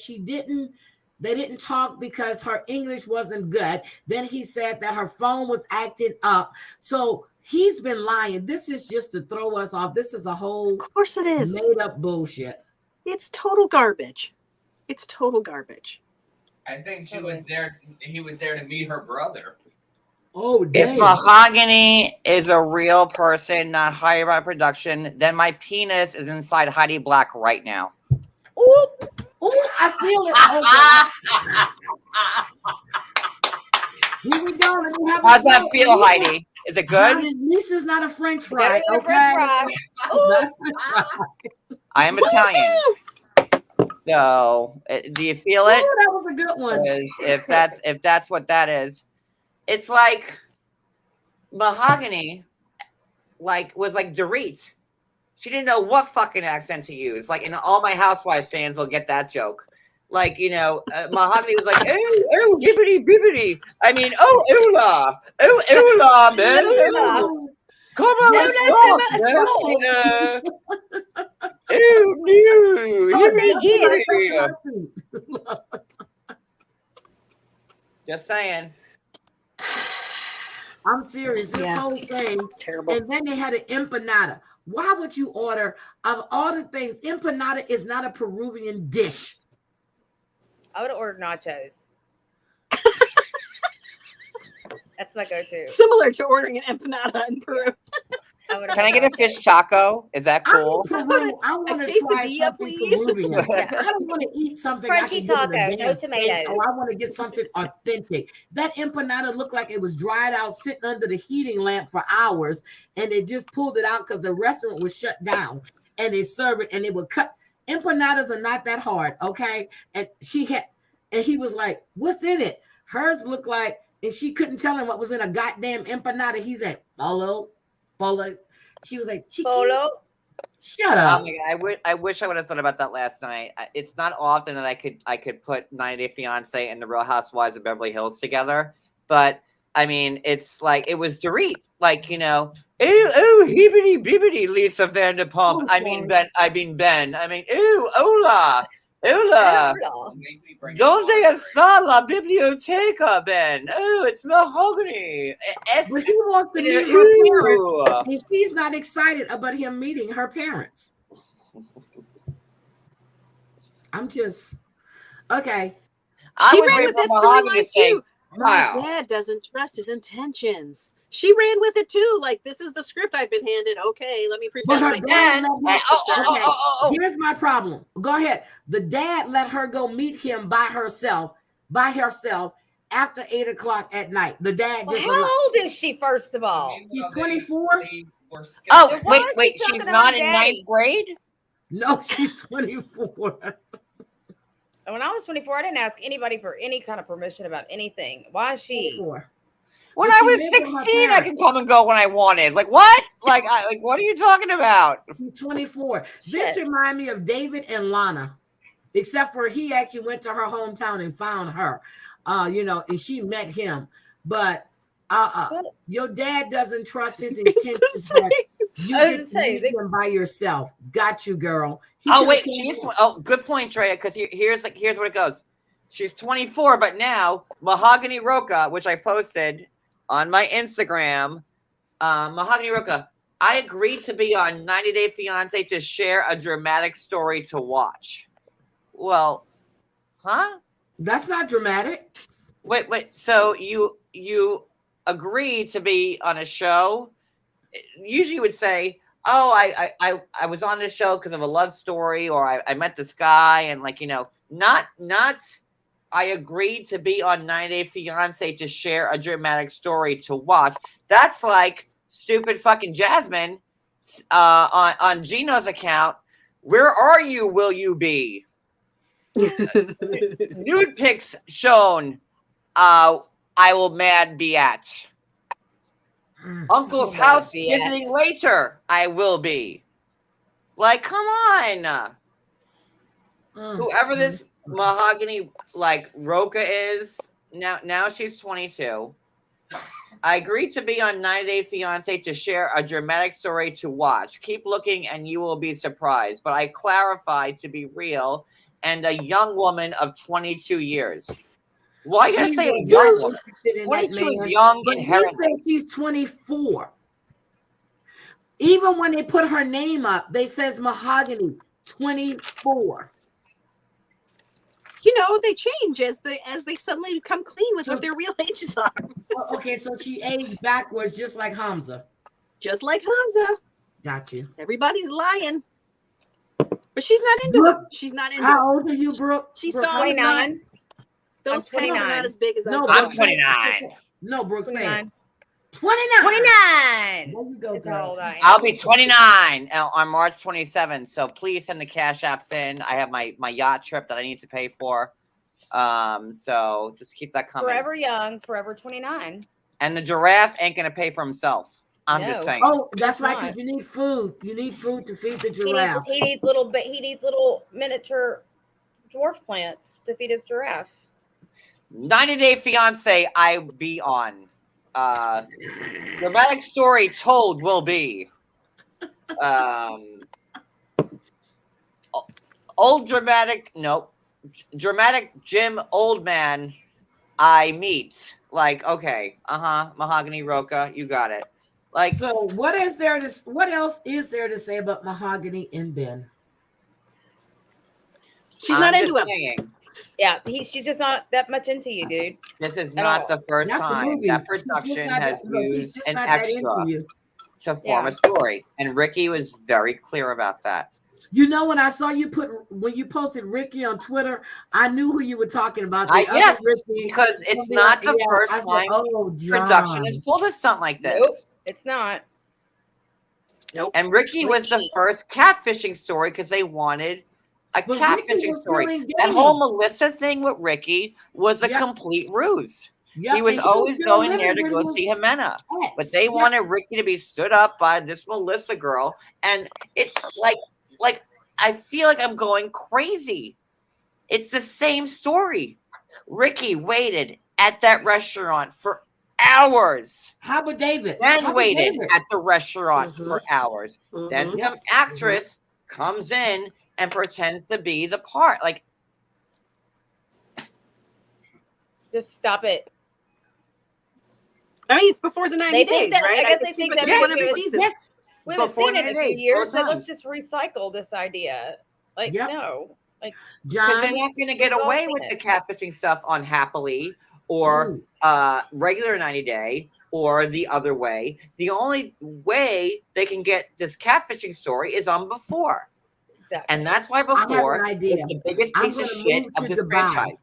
they didn't talk because her English wasn't good. Then he said that her phone was acting up. So he's been lying. This is just to throw us off. This is a whole Of course it is. made up bullshit. It's total garbage. It's total garbage. I think she was there. He was there to meet her brother. Oh, If damn. Mahogany is a real person, not hired by production, then my penis is inside Heidi Black right now. Ooh, I feel it. Oh, God. Here we go. Let me have How's a that sip. feel, Heidi? Is it good? Honey, this is not a French Better fry. than a Okay? French fry. I am Italian. So, do you feel it? Ooh, that was a good one. Because if that's what that is, it's like Mahogany, was like Dorit. She didn't know what fucking accent to use. Like, and all my Housewives fans will get that joke. Like, Mahogany was like, oh, bibbity, bibbity. I mean, oh, oola, man. Oola. Come on, No, sauce, come man. on, Oh, no. Oh, they Just saying. I'm serious. This Yeah. whole thing. Terrible. And then they had an empanada. Why would you order, of all the things, empanada is not a Peruvian dish. I would have ordered nachos. That's my go-to. Similar to ordering an empanada in Peru. Can I get a fish taco? Is that cool? I'm in Peru. I want to try quesadilla, something please. Peruvian. I don't want to eat something I Crunchy can get in a taco, no damn tomatoes. steak, or I want to get something authentic. That empanada looked like it was dried out, sitting under the heating lamp for hours, and they just pulled it out because the restaurant was shut down, and they serve it, and they would cut. Empanadas are not that hard, okay? And he was like, "What's in it?" Hers looked like, and she couldn't tell him what was in a goddamn empanada. He's like, "Polo." She was like, "Chiqui." Polo. Shut up. Oh my God, I wish I would have thought about that last night. It's not often that I could put 90 Day Fiance and the Real Housewives of Beverly Hills together, but I mean, it's like it was Dorit, like oh hibbity bibbity Lisa Vanderpump. Oh, I mean Ben. I mean hola. Donde está la biblioteca, Ben? Oh, it's Mahogany. But he wants to meet her parents, and she's not excited about him meeting her parents. I'm just okay. She ran with that storyline too. My Wow. dad doesn't trust his intentions. She ran with it too. Like, this is the script I've been handed. Okay, let me But pretend. her my dad dad. Here's my problem. Go ahead. The dad let her go meet him by herself after 8 o'clock at night. The dad Well, just how old is she, first of all? She's 24. Oh, Why is wait, she talking she's to not her in daddy? ninth grade? No, she's 24. When I was 24, I didn't ask anybody for any kind of permission about anything. Why is she? 24. When But I she was lived with her 16, I parents. could come and go when I wanted. Like what? Like what are you talking about? She's 24. Shit. This reminds me of David and Lana. except for he actually went to her hometown and found her, and she met him. But your dad doesn't trust his intentions. You I was get gonna to say, meet him by yourself. Got you, girl. Wait, she is. Good point, Drea. Because here's what it goes. She's 24, but now Mahogany Roca, which I posted on my Instagram, Mahogany Roca. I agreed to be on 90 Day Fiance to share a dramatic story to watch. Well, huh? That's not dramatic. Wait. So you agreed to be on a show? Usually you would say, "Oh, I was on this show because of a love story, or I met this guy," and not. I agreed to be on 90 Day Fiance to share a dramatic story to watch. That's like stupid fucking Jasmine on Gino's account. Where are you? Will you be? Nude pics shown. I will mad be at. Uncle's house visiting later. I will be. Like, come on. Whoever this Mahogany Roca is, now she's 22. I agreed to be on 90 Day Fiance to share a dramatic story to watch. Keep looking and you will be surprised. But I clarified to be real and a young woman of 22 years. Why you gotta say a young woman? 22 is young inherently. She's 24. Even when they put her name up, they says Mahogany 24. They change as they suddenly become clean with what their real ages are. Okay, so she aged backwards just like Hamza. Just like Hamza. Got you. Everybody's lying. But she's not into it. She's not into it. How old are you, Brooke? She's 29. Those pics are not as big as I'm 29. No, Brooke, 29. 29. 29. There you go, Is how old I am. I'll be 29 on March 27th. So please send the cash apps in. I have my yacht trip that I need to pay for. So just keep that coming. Forever young, forever 29. And the giraffe ain't gonna pay for himself. I'm just saying. Oh, that's right. Because you need food. You need food to feed the giraffe. He needs little miniature dwarf plants to feed his giraffe. 90 Day Fiance, I be on. Dramatic story told will be. Dramatic Jim old man I meet. Like, okay, Mahogany Roca, you got it. Like, so what else is there to say about Mahogany and Ben? She's not into him. Yeah, she's just not that much into you, dude. This is not the first time that production has used an extra to form a story. And Ricky was very clear about that. When I saw when you posted Ricky on Twitter, I knew who you were talking about. Yes, Ricky, because it's not the first time production has pulled us something like this. Nope, it's not. Nope. And Ricky was the first catfishing story because they wanted a catfishing story. That whole Melissa thing with Ricky was a complete ruse. He was always going there to go see Jimena. But they wanted Ricky to be stood up by this Melissa girl. And it's like I feel like I'm going crazy. It's the same story. Ricky waited at that restaurant for hours. How about David? Then waited at the restaurant for hours. Then some actress comes in and pretends to be the part. Like, just stop it. I mean, it's before the 90 days, right? I guess they think that Yes. We haven't seen it in a few years, so let's just recycle this idea. Like, no. Like, because they're not going to get away with the catfishing stuff on Happily or regular 90 Day or the other way. The only way they can get this catfishing story is on Before. Exactly. And that's why Before is the biggest piece of shit of this franchise.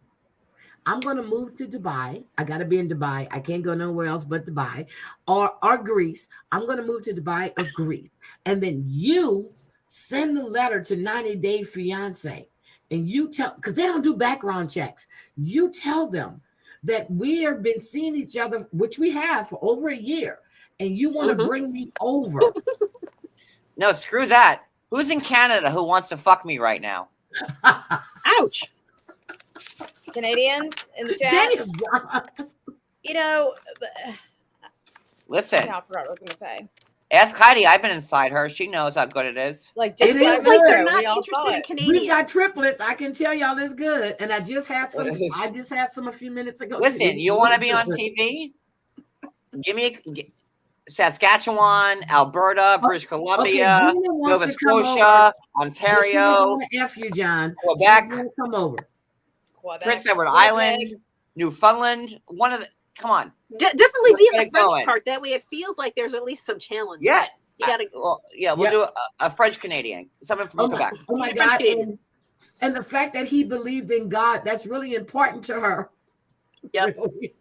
I'm going to move to Dubai. I got to be in Dubai. I can't go nowhere else but Dubai or Greece. I'm going to move to Dubai or Greece. And then you send the letter to 90 Day Fiance and you tell, because they don't do background checks. You tell them that we have been seeing each other, which we have for over a year, and you want to bring me over. No, screw that. Who's in Canada who wants to fuck me right now? Ouch. Canadians in the chat. Damn, John. You know, Listen, I forgot what I was going to say. ask Heidi. I've been inside her. She knows how good it is. Like, It just seems is like good. they're we not all interested saw in it. Canadians. We've got triplets. I can tell y'all it's good. And I just had some. I just had some a few minutes ago. Listen, you want to be on TV? Give me Saskatchewan, Alberta, British Columbia, Gina wants Nova to come Scotia, over. Ontario, F you, John. Quebec. She's gonna come over. Quebec, Prince Edward Winnipeg. Island, Newfoundland. One of the. Come on. Definitely Let's be in get the it French going. part. That way it feels like there's at least some challenges. Yes. You gotta Well, yeah, we'll Yep. do a French Canadian. Someone from Quebec. Oh my French God. Canadian. And the fact that he believed in God, that's really important to her. Yep. Really?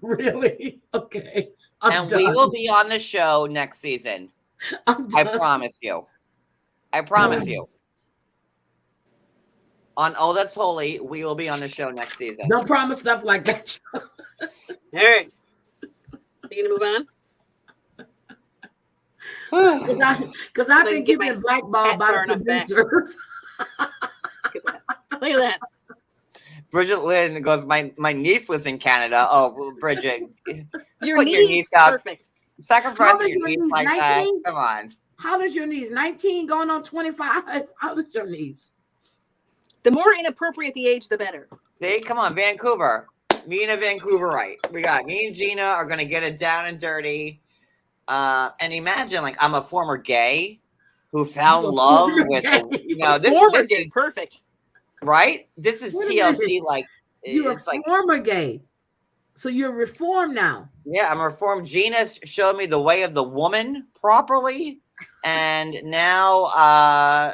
Really? Okay. I'm And done. we will be on the show next season. I'm I done. promise you. I promise you. On Oh That's Holy, we will be on the show next season. Don't promise stuff like that. All right. You gonna move on? Because I've been Get my getting blackballed hat by far the enough back. producers. Look at that. Look at that. Bridget Lynn goes, my niece lives in Canada. Oh, well, Bridget, Your put your knees niece out. perfect. Sacrificing How your old is niece your niece, like that. 19? Come on. How old is your niece? 19 going on 25? How old is your niece? The more inappropriate the age, the better. See, come on, Vancouver. Me and a Vancouverite. We got me and Gina are gonna get it down and dirty. And imagine, like, I'm a former gay who found love with, this gay, is perfect. right. This is Wait a minute. TLC. Like, You're it's like, a former gay. So you're reformed now. yeah, I'm reformed. Gina showed me the way of the woman properly, and now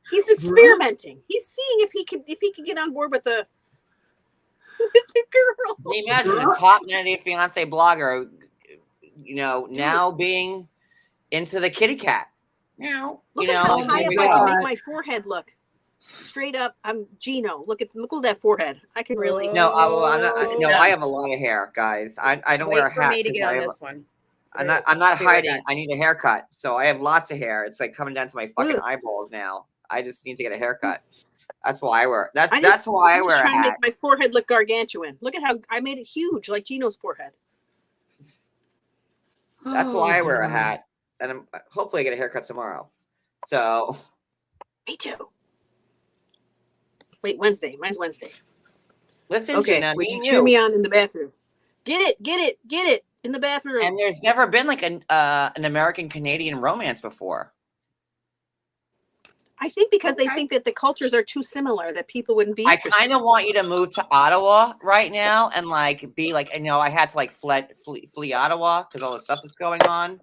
He's experimenting. He's seeing if he can get on board with the girl. Can you imagine the top 90 fiance blogger, now being into the kitty cat. Now, Look at how high here up we I can go. make my forehead look. Straight up, I'm Gino. Look at that forehead. I can really. No, I have a lot of hair, guys. I don't wear a Wait for hat. me to 'cause get I on have- this one. I'm not Be right hiding. back. I need a haircut, so I have lots of hair. It's like coming down to my fucking Ugh. eyeballs now. I just need to get a haircut. That's why I wear. That's I'm why I just wear a trying to hat. make my forehead look gargantuan. Look at how I made it huge, like Gino's forehead. That's why I wear a hat, and I'm hopefully I get a haircut tomorrow. So Me too. Wait, Wednesday. Mine's Wednesday. listen, Okay, Gina, would me you and cheer me on in the bathroom? Get it in the bathroom. And there's never been like an American Canadian romance before. I think because they Okay. think that the cultures are too similar that people wouldn't be I interested. kind of want you to move to Ottawa right now and like be like, I had to like flee Ottawa because all the stuff that's going on.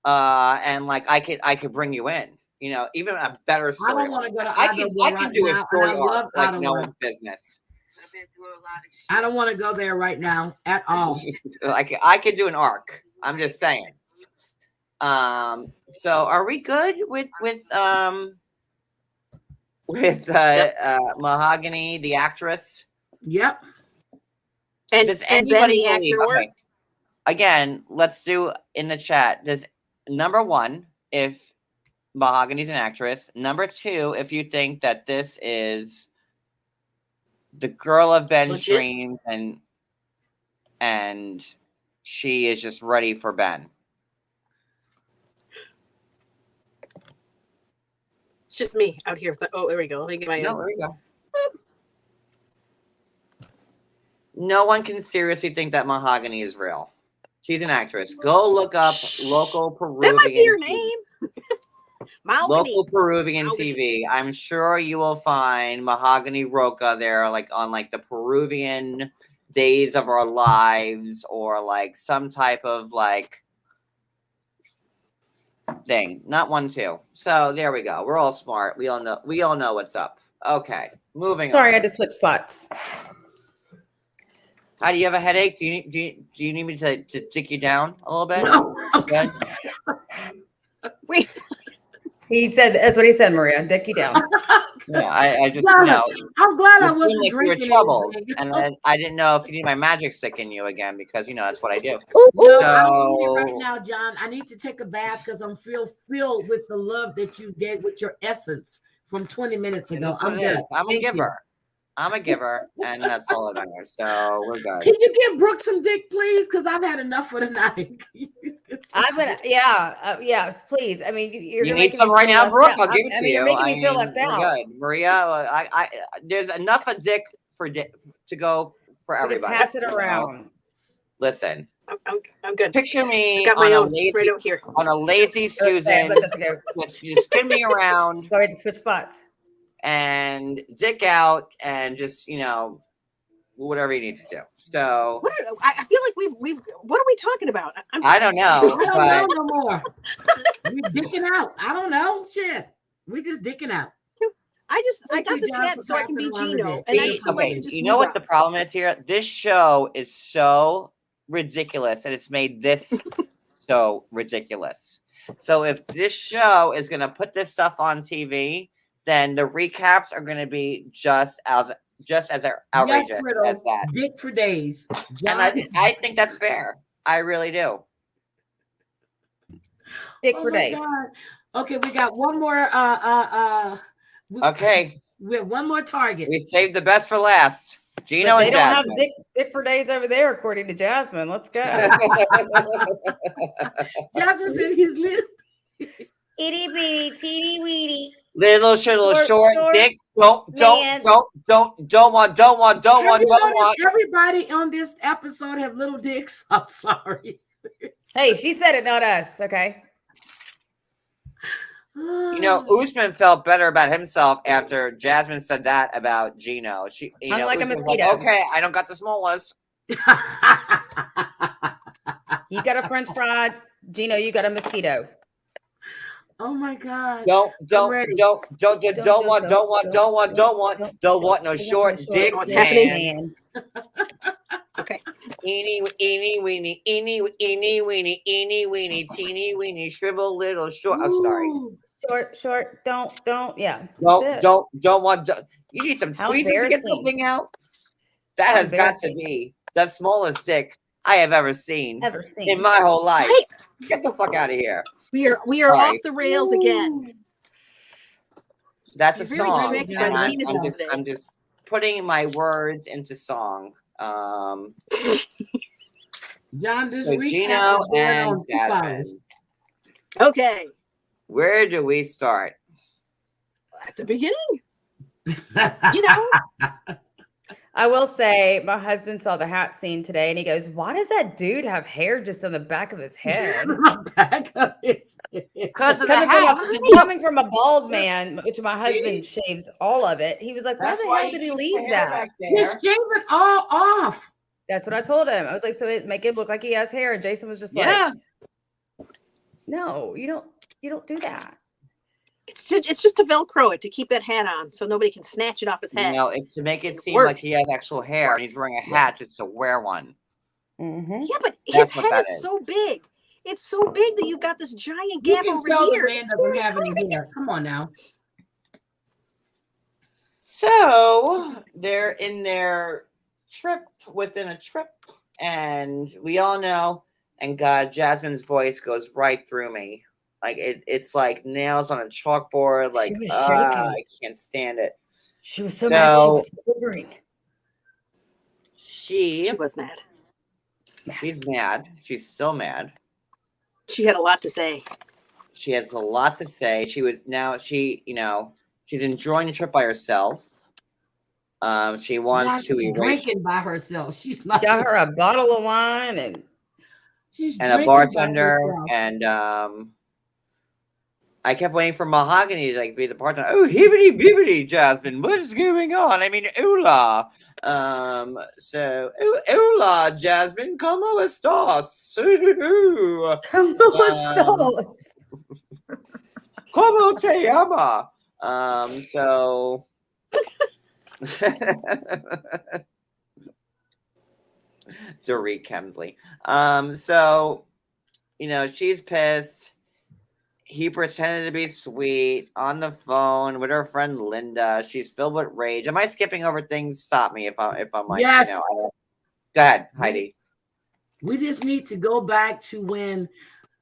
And like I could bring you in, even a better story. I don't want to go to I Ottawa can right do a now, story and I love arc like no Ottawa. one's business. I don't want to go there right now at all. Like I could do an arc. I'm just saying. So are we good with Mahogany, the actress? Yep. And Does Ben, anybody the believe? actor, Okay. Again, let's do in the chat. Does number one, if Mahogany's an actress. Number two, if you think that this is the girl of Ben's Legit? dreams and she is just ready for Ben. it's just me out here. Oh, there we go. Let me get my. No, there you go. No one can seriously think that Mahogany is real. She's an actress. Go look up local Peruvian. That might be your TV. name. Mahogany. Local Peruvian Mahogany. TV. I'm sure you will find Mahogany Roca there, like on like the Peruvian Days of Our Lives, or like some type of like thing. Not 1, 2. So there we go. We're all smart. We all know what's up. Okay, moving Sorry, I on. had to switch spots. Hi, do you have a headache? Do you need me to dick you down a little bit? No, okay. Good? Wait, He said that's what he said, Maria. Dick you down. Yeah, I just No, I'm glad I it seemed wasn't like you were drinking troubled, anything. and then I didn't know if you need my magic stick in you again because that's what I do. No, I don't need it right So- now, John. I need to take a bath because I'm filled with the love that you gave with your essence from 20 minutes And ago. that's what I'm it good. is. I'm a Thank you. giver. I'm a giver, and that's all that matters. So we're good. Can you give Brooke some dick, please? Because I've had enough for the night. I'm gonna, yes, please. I mean, you're You gonna need make some me right feel now, left Brooke. out. I'll give it I to mean, you. you're making me feel left we're out. good. Maria, there's enough of dick to go for We can everybody. pass it you know? around. Listen, I'm good. picture me Got my on a own lazy right out here. Susan. Just spin me around. So we had to switch spots. And dick out and just whatever you need to do. So I feel like we've what are we talking about? I don't know. I don't know But no more. We dicking out. I don't know. Shit. We just dicking out. I Thank got you, this John, hat for so I can be passing around the Gino, dick. and I just would like okay, to just you know move what the on. problem is here? This show is so ridiculous, and it's made this so ridiculous. So if this show is gonna put this stuff on TV, then the recaps are gonna be just as outrageous as that. Dick for days. And I think that's fair. I really do. Dick Oh for my days. God. Okay, we got one more. Okay, We have one more target. we saved the best for last. Gino But they and don't have Jasmine. dick for days over there, according to Jasmine. Let's go. Jasmine said he's little. Itty bitty, teeny weeny. Little short dick. Don't man. want. Have you noticed everybody on this episode have little dicks? I'm sorry. Hey, she said it, not us. Okay. Usman felt better about himself after Jasmine said that about Gino. She, Hung like a Usman was mosquito. okay, I don't got the small ones. You got a French fry, Gino. You got a mosquito. Oh my God. Don't ready. want no short dick, What's man. Okay. Eeny weeny, teeny weeny, shrivel little short. I'm sorry. Ooh. Short, don't. Yeah. Don't want. You need some How tweezers to get embarrassing. something out. That How has got to embarrassing. be the smallest dick I have ever seen Ever in my whole life. Hey. Get the fuck out of here. We are Sorry. off the rails again. That's You're a very song. tricked by and the penises today. I'm just putting my words into song. John, this So recap Gino is going and on 2 hours. Jasmine. Okay. Where do we start? At the beginning. You know, I will say, my husband saw the hat scene today, and he goes, "Why does that dude have hair just on the back of his head?" Back of his head. Because of the Coming from, hat. coming from a bald man, which my husband shaves all of it. He was like, "Why the hell did he leave that?" Just shave it all off. That's what I told him. I was like, "So it make it look like he has hair." And Jason was just Yeah. like, "No, you don't do that." it's just to Velcro it to keep that hat on so nobody can snatch it off his head. It's to make it It's seem work. like he has actual hair and he's wearing a hat just to wear one. Mm-hmm. Yeah, but his That's what head that is is. so big. It's so big that you've got this giant You gap can over tell here. the man It's doesn't very have any hair. obvious. Come on now. So they're in their trip within a trip, and we all know, and God, Jasmine's voice goes right through me. Like it's like nails on a chalkboard. Like was I can't stand it. She was so mad. She So- was quivering. She was mad. She's mad. She's still mad. She had a lot to say. She has a lot to say. She's enjoying the trip by herself. She wants to She's erase drinking by herself. She's not. Got her a bottle of wine, and She's and a drinking by bartender, herself. and I kept waiting for Mahogany to be the bartender. Oh, hibbity bibbity, Jasmine, what is going on? I mean, hola. Hola, Jasmine, como estás? Como te llama? Dorit Kemsley. She's pissed. He pretended to be sweet on the phone with her friend Linda. She's filled with rage. Am I skipping over things? Stop me if I'm like, Yes. Go ahead, Heidi. We just need to go back to when.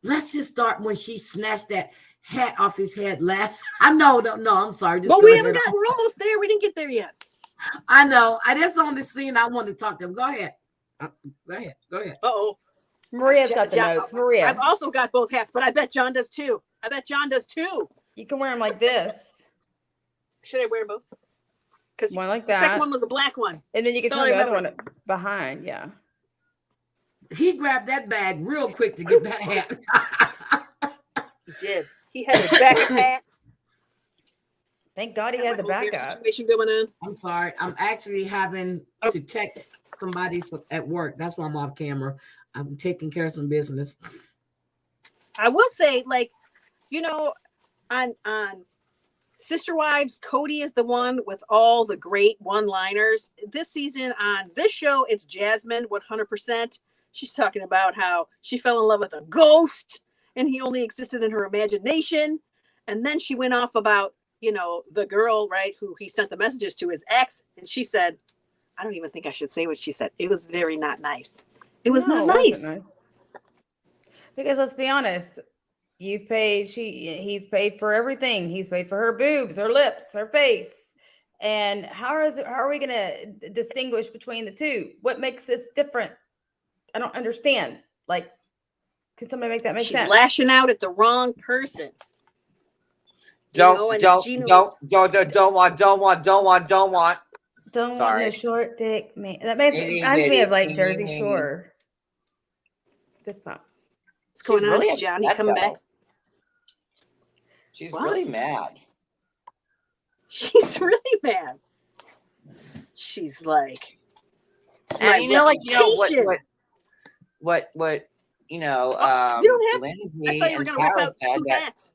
Let's just start when she snatched that. hat off his head last. I know, no, I'm sorry. Just But go we ahead. haven't got. We're almost there. We didn't get there yet. I know. That's on the scene I want to talk to him. Go ahead. Go ahead. Uh-oh. Maria's got the notes. Maria, I've also got both hats, but I bet John does too. you can wear them like this. Should I wear both? Because One like the second that, one was a black one. and then you can So turn I the other remember. one behind. Yeah. He grabbed that bag real quick to get that hat. He did. He had his backup hat. Thank God he had the My whole hair backup. situation going on. I'm sorry. I'm actually having to text somebody at work. That's why I'm off camera. I'm taking care of some business. I will say, like, on Sister Wives, Cody is the one with all the great one-liners. This season on this show, it's Jasmine 100%. She's talking about how she fell in love with a ghost and he only existed in her imagination. And then she went off about, the girl, right, who he sent the messages to, his ex. And she said, I don't even think I should say what she said. It was very not nice. It was not nice. Because let's be honest, he's paid for everything. He's paid for her boobs, her lips, her face. And how are we going to distinguish between the two? What makes this different? I don't understand. Like, can somebody make that make sense? She's lashing out at the wrong person. Don't want. Don't Sorry. want no short dick man. That reminds me of like Jersey Shore. Fist pump. What's going on, really Johnny? upset, Coming though. back. She's What? really mad. She's really mad. She's like, it's my And what you don't have. Lindsay I thought you were and going to whip Sarah out said two that, hats.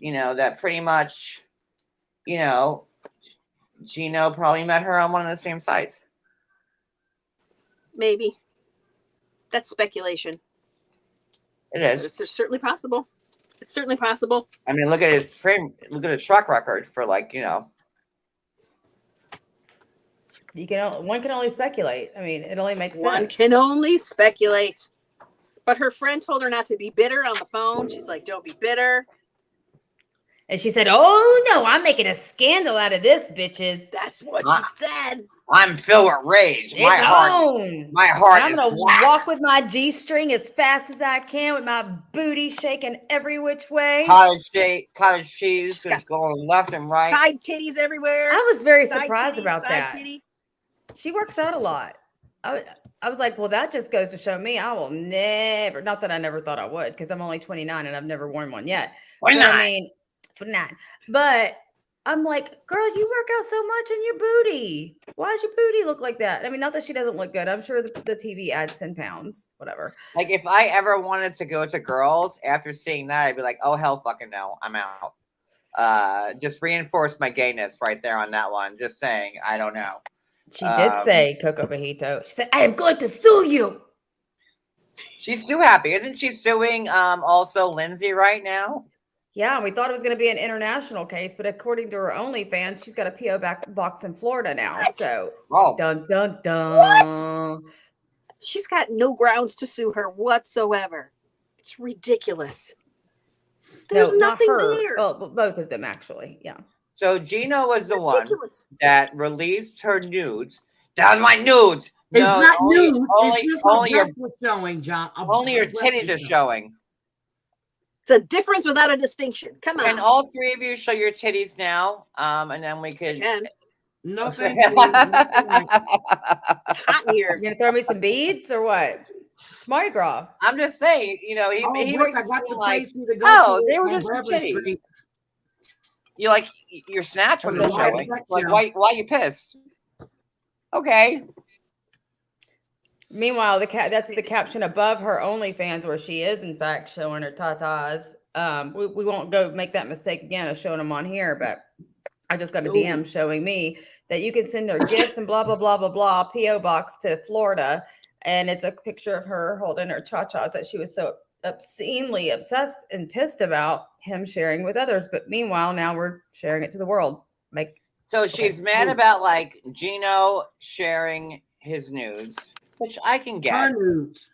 that pretty much, Gino probably met her on one of the same sites. Maybe. That's speculation. It But is. it's certainly possible. It's certainly possible. I mean, look at his frame. Look at his track record for One can only speculate. I mean, it only makes sense. One can only speculate. But her friend told her not to be bitter on the phone. She's like, don't be bitter. And she said, "Oh no, I'm making a scandal out of this, bitches." That's what she said. I'm filled with rage. It's My heart I'm is gonna black. walk with my G-string as fast as I can, with my booty shaking every which way. Cottage cheese is going left and right. Side titties everywhere. I was very Side surprised titty, about side that. titty. She works out a lot. I was like, well, that just goes to show me I will never, not that I never thought I would, because I'm only 29 and I've never worn one yet. 29. But I mean, 29. But I'm like, girl, you work out so much in your booty. Why does your booty look like that? I mean, not that she doesn't look good. I'm sure the TV adds 10 pounds, whatever. Like, if I ever wanted to go to girls after seeing that, I'd be like, oh, hell fucking no. I'm out. Just reinforce my gayness right there on that one. Just saying. I don't know. She did say, Coco Bajito, she said, I am going to sue you. She's too happy. Isn't she suing also Lindsay right now? Yeah, we thought it was going to be an international case, but according to her OnlyFans, she's got a P.O. box in Florida now. What? So, Oh. dun, dun, dun. What? She's got no grounds to sue her whatsoever. It's ridiculous. There's not nothing her. there. Well, both of them, actually. Yeah. So Gino was the one Ridiculous. that released her nudes. Down my nudes. It's No, not only, nude. Only, It's just only, her your, breasts were showing, John. only your titties are showing. It's a difference without a distinction. Come on. Can all three of you show your titties now? And then we could. Can. No, thank you. No, thank you. It's hot in here. You going to throw me some beads or what? Mardi Gras. I'm just saying, he Oh, makes Brooke, it I got seem the like, place for you to go oh, to they were on just Beverly titties. Street. You like your snatch On wasn't the live showing. section. Like, why you pissed? Okay. Meanwhile, that's the caption above her OnlyFans, where she is, in fact, showing her tatas. We won't go make that mistake again of showing them on here, but I just got a DM showing me that you can send her gifts and blah, blah, blah, blah, blah, P.O. box to Florida. And it's a picture of her holding her cha-chas that she was so obscenely obsessed and pissed about him sharing with others. But meanwhile, now we're sharing it to the world. So she's mad about like Gino sharing his nudes, which I can Her get. nudes.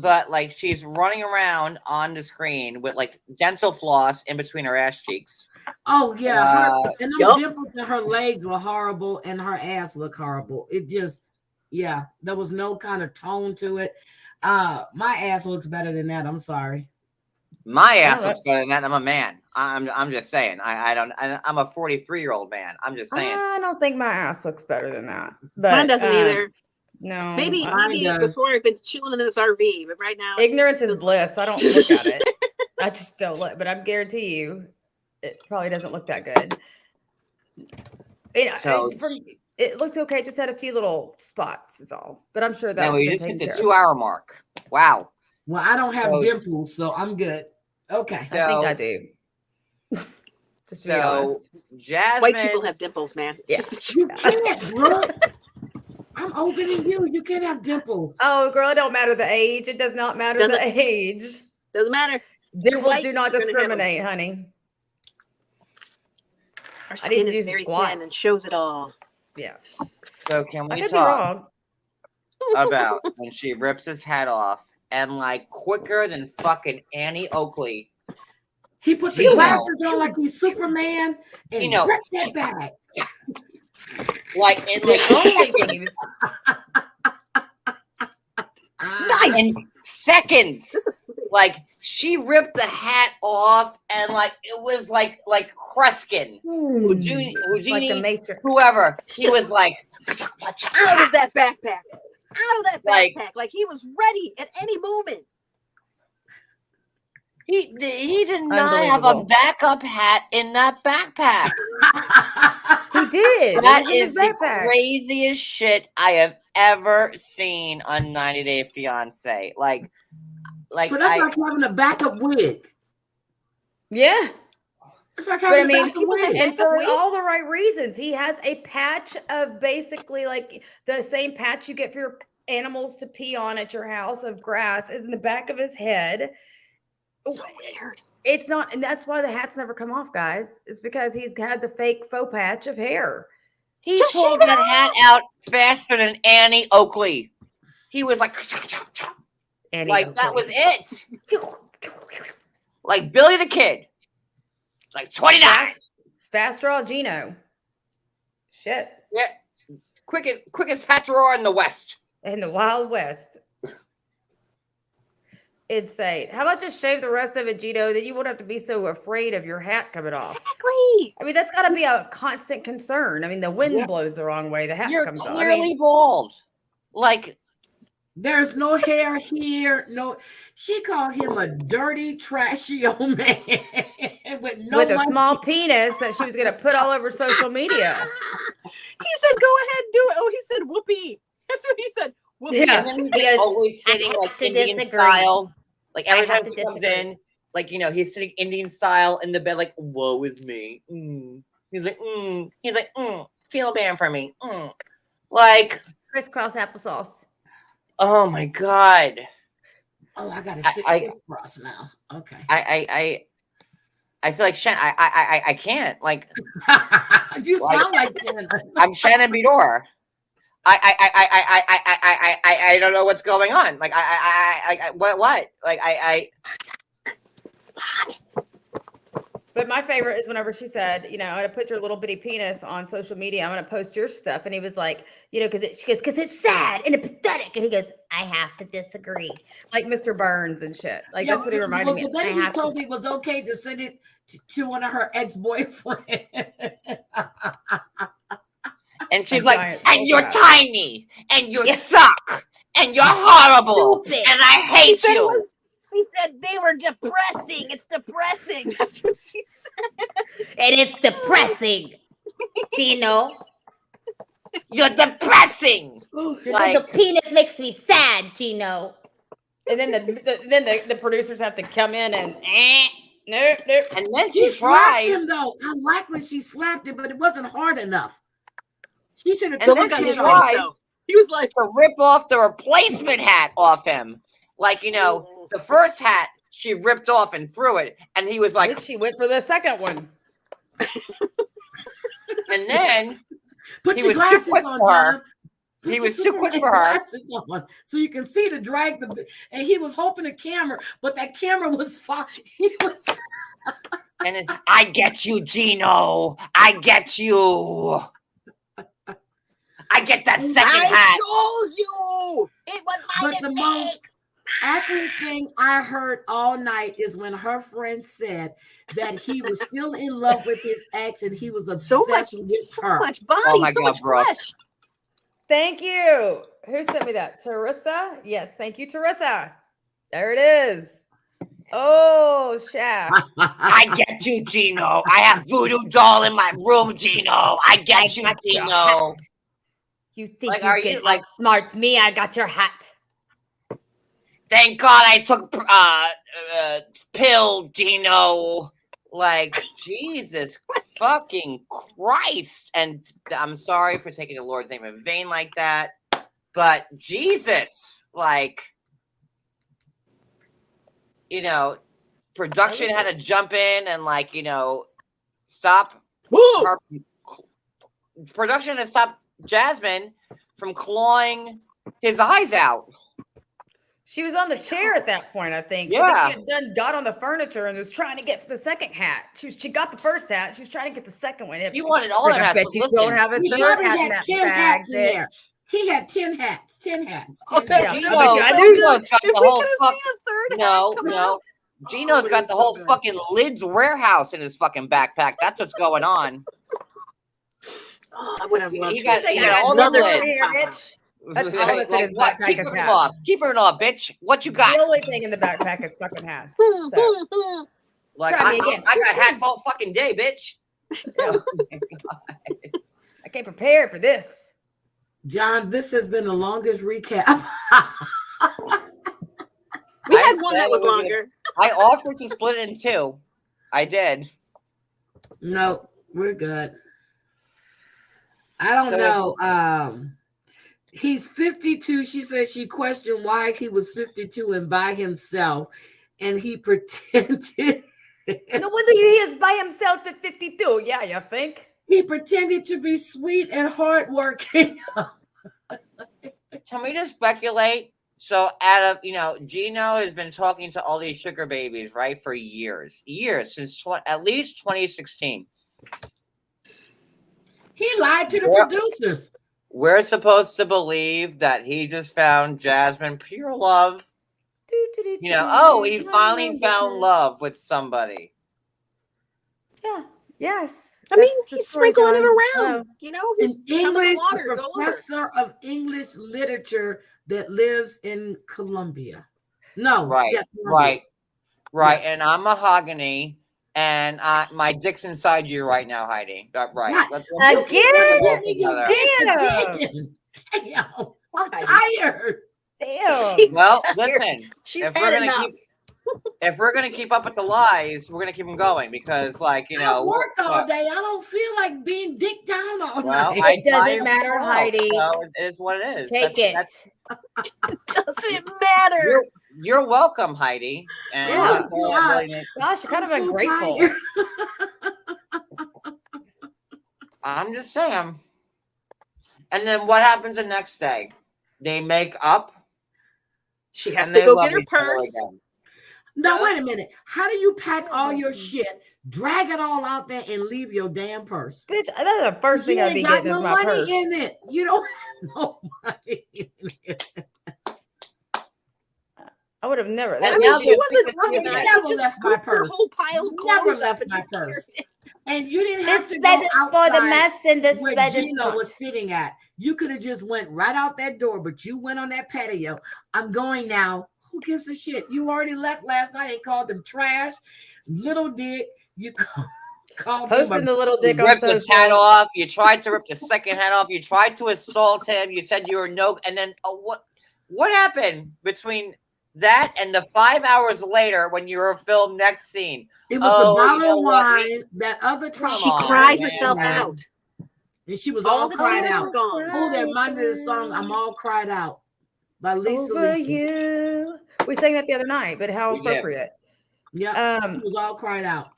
But like she's running around on the screen with like dental floss in between her ass cheeks. Oh yeah, and them Yup. dimples in her legs were horrible, and her ass looked horrible. It just, yeah, there was no kind of tone to it. My ass looks better than that. I'm sorry. My ass looks better than that. I'm a man. I'm just saying. I'm a 43-year-old man. I'm just saying. I don't think my ass looks better than that. But Mine doesn't either. No. Maybe does. before I've been chilling in this RV, but right now Ignorance is bliss. I don't look at it. I just don't look, but I guarantee you it probably doesn't look that good. It looked okay, just had a few little spots is all. But I'm sure that No, we just hit the 2-hour mark. Wow. Well, I don't have dimples, so I'm good. Okay. I think I do. Just to be honest. Jasmine. white people have dimples, man. It's just the truth. You can't, bro. I'm older than you. You can't have dimples. Oh, girl, it don't matter the age. It does not matter the age. Doesn't matter. Dimples do not discriminate, honey. Our skin is very thin and shows it all. Yes. So can we I could talk about when she rips his head off and like quicker than fucking Annie Oakley? He put the glasses on like he's Superman and ripped that bag. Like in like nice. in seconds. Like she ripped the hat off and like it was like Kreskin, Houdini, like the Matrix. whoever. He was like out of that backpack. Out of that backpack. Like he was ready at any moment. He did not have a backup hat in that backpack. He did. That is the craziest shit I have ever seen on 90 Day Fiance. Like so that's like having a backup wig. Yeah. It's like having a backup wig. And for all the right reasons. He has a patch of basically like the same patch you get for your animals to pee on at your house of grass is in the back of his head. So weird. It's not, and that's why the hats never come off, guys. It's because he's had the fake faux patch of hair. He pulled that hat out faster than Annie Oakley. He was like, that was it. Like Billy the Kid. Like 29. Fast draw Gino. Shit. Yeah. Quickest hat drawer in the West. In the Wild West. Insane. How about just shave the rest of it, Gino? Then you won't have to be so afraid of your hat coming off. Exactly. I mean, that's got to be a constant concern. I mean, the wind blows the wrong way. The hat comes off. You're clearly bald. Like, there's no hair here. No, she called him a dirty, trashy old man with a small penis that she was going to put all over social media. He said, "Go ahead, do it." Oh, he said, "Whoopee." That's what he said. Whoopee. Yeah. And then he's always sitting like Indian style. Like every time he comes in, like he's sitting Indian style in the bed, like "Woe is me." He's like, feel bad for me. Like crisscross applesauce. Oh my god. Oh, I gotta sit crisscross now. Okay. I feel like I can't like. You sound like I'm Shannon Bedore. I don't know what's going on. Like what? Like But my favorite is whenever she said, I'm going to put your little bitty penis on social media. I'm going to post your stuff. And he was like, because it's sad and pathetic. And he goes, I have to disagree. Like Mr. Burns and shit. Like that's what he reminded me of. Then he told me it was okay to send it to one of her ex-boyfriends. And she's like, and you're tiny and you suck and you're horrible and I hate you. She said they were depressing. It's depressing. That's what she said. And it's depressing, Gino. You're depressing. The penis makes me sad, Gino. And then the producers have to come in and nope. And then she slapped him though. I like when she slapped him, but it wasn't hard enough. She should have took his face. He was like to rip off the replacement hat off him. Like, the first hat she ripped off and threw it, and he was like, then she went for the second one. And then put your glasses on, John. He Put was your too quick Superman for her. glasses on so you can see the drag. And he was hoping the camera, but that camera was fine. He was. And it's, I get you, Gino. I get you. I get that second hat. chose you. It was my But the mistake. most accurate thing I heard all night is when her friend said that he was still in love with his ex and he was obsessed with her. So much body, Oh my so God, much bro. flesh. Thank you. Who sent me that? Teresa? Yes, thank you, Teresa. There it is. Oh, Shaft. I get you, Gino. I have voodoo doll in my room, Gino. I get you, Gino. You think Like, are you you, can like- outsmart me? I got your hat. Thank God I took pill, Gino. Like, Jesus fucking Christ. And I'm sorry for taking the Lord's name in vain like that. But Jesus, like, you know, production had to jump in and, like, you know, stop. Her, production had to stop Jasmine from clawing his eyes out. She was on the chair at that point, I think. Yeah. She had got on the furniture and was trying to get the second hat. She got the first hat. She was trying to get the second one. He wanted all Like, of I hats. bet but you listen, don't have a He third probably hat in had that 10 bag, hats in there. bitch. He had 10 hats. 10 hats. Oh, 10 that hats. would Gino, have been so Gino's good got if the we whole could have fuck- seen a third No, hat come no. out. Gino's Oh, got it's the so whole good. fucking Lid's warehouse in his fucking backpack. That's what's going on. Oh, I would have loved He to got- have he seen got all another the one Lids. pop out. That's all that's in his what? backpack Keep is it hats. off. Keep it off, bitch. What you The got? only thing in the backpack is fucking hats. So, Like, Try me I again. got hats all fucking day, bitch. yeah. I came prepared for this. John, this has been the longest recap. We I had one said that was it was gonna- longer. I offered to split it in two. I did. No, we're good. I don't So know. He's 52. She said she questioned why he was 52 and by himself, and he pretended. No wonder he is by himself at 52. Yeah, you think? He pretended to be sweet and hardworking. Can we just speculate? So, out of, you know, Gino has been talking to all these sugar babies, right, for years, since at least 2016. He lied to the Yeah. producers. We're supposed to believe that he just found Jasmine pure love. You know, oh, he finally found love with somebody. Yeah. Yes. I mean, That's the he's story, sprinkling it John. around. You know, he's An chumming the English waters all over. professor of English literature that lives in Colombia. No, Right, yeah, Colombia. right. Yes. And I'm Mahogany, and my dick's inside you right now, Heidi. Right. What? Let's Again? put it You together. did Damn. again. Damn, I'm tired. Damn. She's Well, tired. listen. She's if we're had gonna enough. If we're gonna keep up with the lies, we're gonna keep them going because, like, you I know, worked all day. I don't feel like being dicked down all well, night. It doesn't matter, Heidi. So it is what it is. Take it. Doesn't matter. You're welcome, Heidi. And Yeah, that's all I really need. Gosh, you're kind I'm of so ungrateful. tired. I'm just saying. And then what happens the next day? They make up. She has and to they go love get her each other purse. again. Now, wait a minute. How do you pack all your shit, drag it all out there, and leave your damn purse? Bitch, that's the first thing You I'd be ain't got getting is no my money purse. in it. You don't have no money in it. I would have never. And I now mean, she they're wasn't thinking running it's that. never She just left my scooped her purse. whole pile of Never clothes left up and my just purse. carried it. And you didn't have This to bed go is for the outside mess and this where bed is Gino not. was sitting at. You could have just went right out that door, but you went on that patio. I'm going now. Who gives a shit? You already left last night and called them trash, little dick. You called him Posting the little dick You on ripped his hat social. off. You tried to rip the second hat off. You tried to assault him. You said you were no. And then what happened between that and the 5 hours later when you were filmed next scene? It was Oh, the bottle you know of what? wine, that other Come She on, cried man. herself out. and she was All all the cried tears out. were gone. Oh, that reminded me of the song "I'm All Cried Out" by Lisa. Over Lisa. you. We sang that the other night, but how We did. appropriate. Yeah, Um, she was all cried out.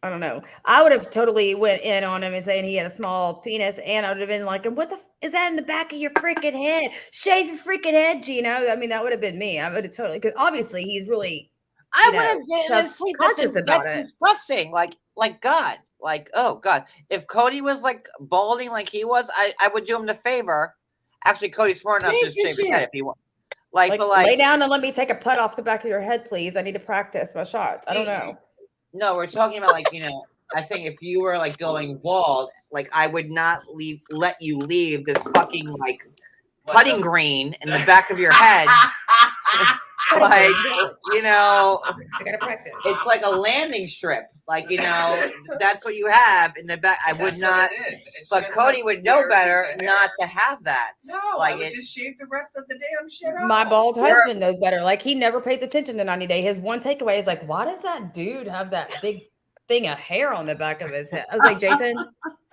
I don't know. I would have totally went in on him and saying he had a small penis, and I would have been like, "And what the is that in the back of your freaking head? Shave your freaking head, Gino." I mean, that would have been me. I would have totally, because obviously he's really, I wouldn't say this. conscious about That's it. disgusting. Like God. Like, oh God. If Cody was like balding like he was, I would do him the favor. Actually, Cody's smart enough to just shave his head if he wants. Like, but lay down and let me take a putt off the back of your head, please. I need to practice my shots. I don't know. No, we're talking about like, I think if you were like going bald, like I would not let you leave this fucking like putting green in the back of your head. Like, I gotta practice. It's like a landing strip. Like, that's what you have in the back. I would not, but Cody would know better not to have that. No, like I would just shave the rest of the damn shit off. My bald husband knows better. Like, he never pays attention to 90 Day. His one takeaway is like, why does that dude have that big thing of hair on the back of his head? I was like, Jason,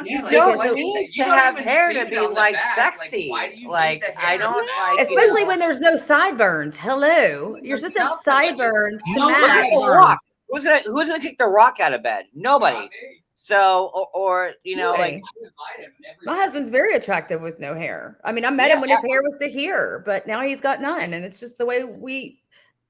you don't need to have hair to be like sexy. Like, I don't like, especially when there's no sideburns. Hello, you're supposed to have sideburns to match. Who's gonna kick the Rock out of bed? Nobody. So, or like, my husband's very attractive with no hair. I mean, I met him when his hair was to here, but now he's got none, and it's just the way we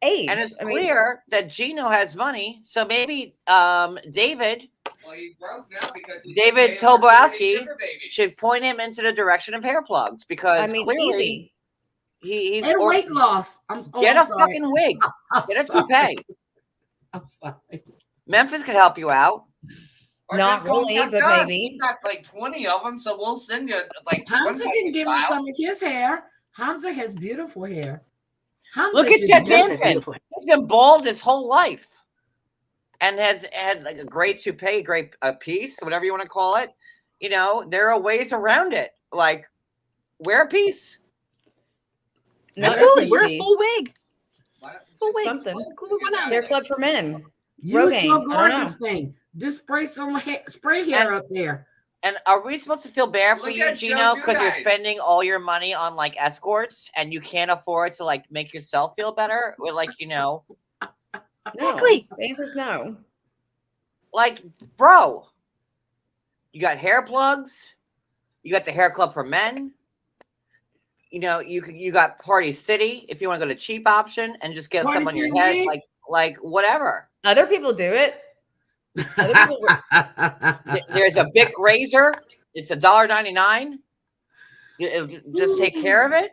age. And it's clear that Gino has money, so maybe David. Well, he's broke now because David Tobolowsky should point him into the direction of hair plugs, because clearly he's and weight loss. Get a fucking wig. Get a toupee. I'm sorry. Memphis could help you out. Not really, but maybe. He's got like 20 of them, so we'll send you like. Hamza can give him some of his hair. Hamza has beautiful hair. Hamza Look at Ted Danson. He's been bald his whole life, and has had like a great toupee, great piece, whatever you want to call it. There are ways around it. Like, wear a piece. Absolutely, wear a full wig. Full wig. Something. Hair club for men. Use your gorgeous thing. Just spray some spray hair up there. And are we supposed to feel bad for you, Gino, because you're spending all your money on like escorts and you can't afford to like make yourself feel better? Or like, Exactly. The answer's no. Like, bro, you got hair plugs, you got the hair club for men. You got Party City if you want to go to cheap option and just get some on your head, like whatever. Other people do it. There's a big razor. It's $1.99. Just take care of it.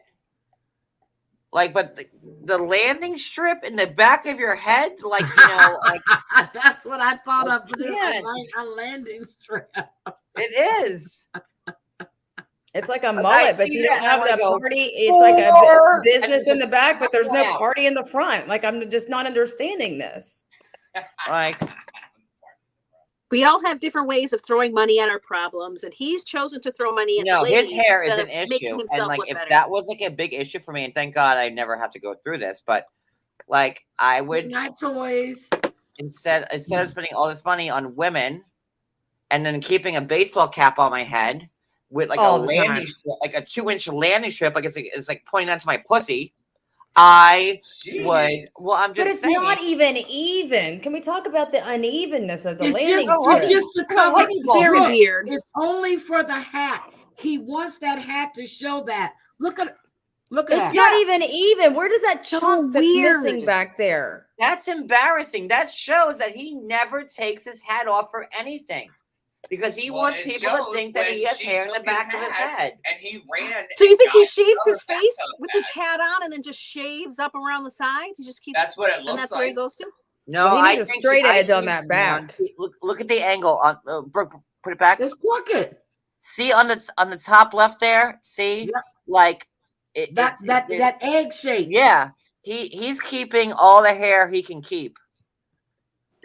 Like, but the landing strip in the back of your head, like, like that's what I thought of. A landing strip. It is. It's like a mullet, but you don't have the party. It's like a business in the back, but there's no party in the front. Like, I'm just not understanding this. Like, we all have different ways of throwing money at our problems, and he's chosen to throw money at the ladies. His hair is an issue, and like if that was like a big issue for me, and thank God I never have to go through this, but like I would not toys instead of spending all this money on women, and then keeping a baseball cap on my head with like a landing strip, like a 2-inch landing strip, like it's like pointing out to my pussy. I would. Well, I'm just. But it's saying. not even. Can we talk about the unevenness of the landing strip? It's just to cover. Very weird. It's only for the hat. He wants that hat to show that. Look at It's not even. Where does that chunk that's missing back there? That's embarrassing. That shows that he never takes his hat off for anything. Because he wants people to think that he has hair in the back of his head. And he ran. So you think he shaves his face with his hat on and then just shaves up around the sides? He just keeps. That's what it looks like. And that's where he goes to? No, he needs a straight edge on that back. Look at the angle. Brooke, put it back. Let's look it. See on the top left there? See? Yep. Like that egg shape. Yeah. He's keeping all the hair he can keep.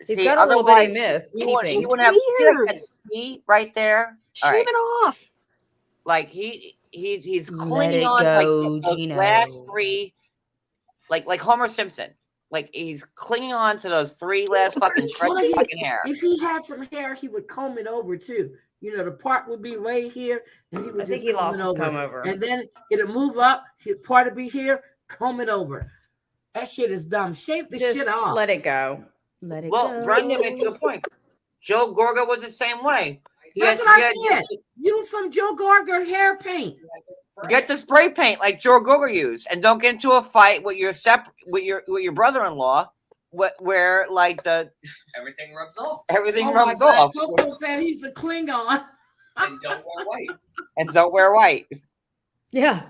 He's got a little bitty miss. You want to have that C right there. Shave it off. Like he's clinging on to like those last 3, like Homer Simpson. Like he's clinging on to those 3 last fucking shreds of fucking hair. If he had some hair, he would comb it over too. The part would be right here, and he would comb over. And then it'll move up. His part would be here, comb it over. That shit is dumb. Shave the shit off. Let it go. Let it go. Well, Brenda makes a good point. Joe Gorga was the same way. That's what I said. Use some Joe Gorga hair paint. Get the spray paint like Joe Gorga used, and don't get into a fight with your brother-in-law, where like everything rubs off. Everything rubs off. Coco said he's a Klingon. And don't wear white. And don't wear white. Yeah.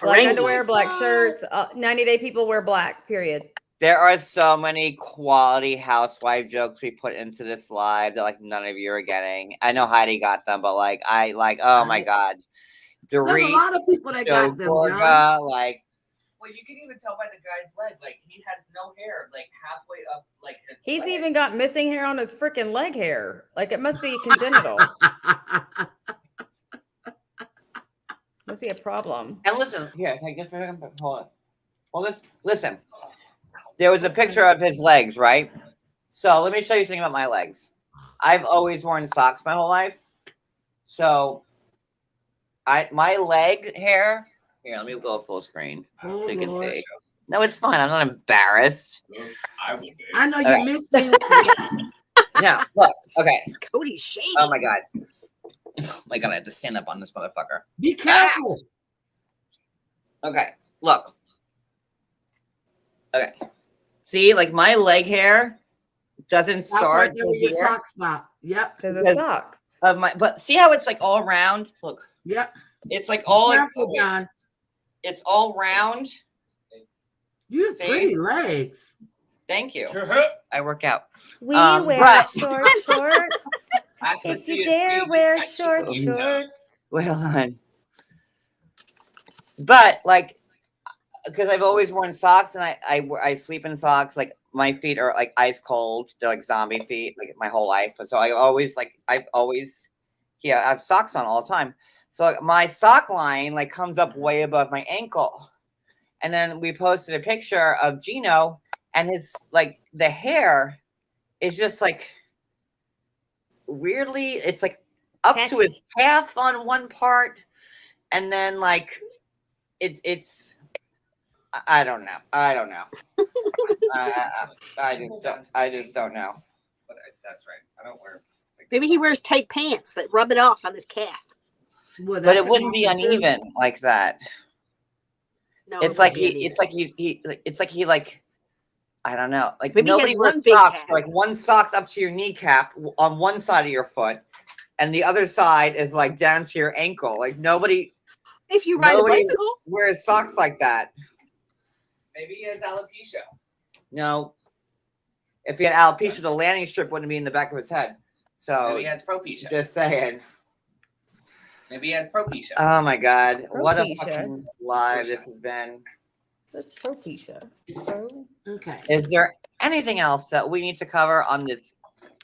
Black underwear, black shirts. 90-day people wear black, period. There are so many quality housewife jokes we put into this live that like none of you are getting. I know Heidi got them, but like oh my god. There's a lot of people that got them. Gorga, like, well, you can even tell by the guy's leg. Like he has no hair, like halfway up, like he's even got missing hair on his freaking leg hair. Like it must be congenital. Must be a problem. And listen, here, hold on. Well, listen. There was a picture of his legs, right? So let me show you something about my legs. I've always worn socks my whole life. So my leg hair. Here, let me go full screen so you can see. No, it's fine. I'm not embarrassed. I know you're missing. Now, look. Okay. Cody's shady. Oh my god. Oh my god, I have to stand up on this motherfucker. Be careful. Okay, look. Okay. See, like my leg hair doesn't start where your socks stop. Yep. Because of socks. But see how it's like all around? Look. Yep. It's like all careful, John. It's all round. You have pretty legs. Thank you. I work out. We wear short shorts. If you dare wear short shorts. Well on. But like, because I've always worn socks and I sleep in socks. Like my feet are like ice cold. They're like zombie feet, like my whole life. So I have socks on all the time. So my sock line like comes up way above my ankle. And then we posted a picture of Gino and his like the hair is just like weirdly, it's like up to his calf on one part, and then like it's I don't know. I just don't know. But that's right. I don't wear. Maybe he wears tight pants that rub it off on his calf. Well, but it wouldn't be uneven like that. No, it's like he I don't know. Like maybe nobody wears socks. Like one sock's up to your kneecap on one side of your foot, and the other side is like down to your ankle. Like nobody. If you ride a bicycle, wears socks like that. Maybe he has alopecia. No. If he had alopecia, the landing strip wouldn't be in the back of his head. So maybe he has propecia. Just saying. Maybe he has propecia. Oh my god. Propecia. What a fucking live this has been. That's propecia. Okay. Is there anything else that we need to cover on this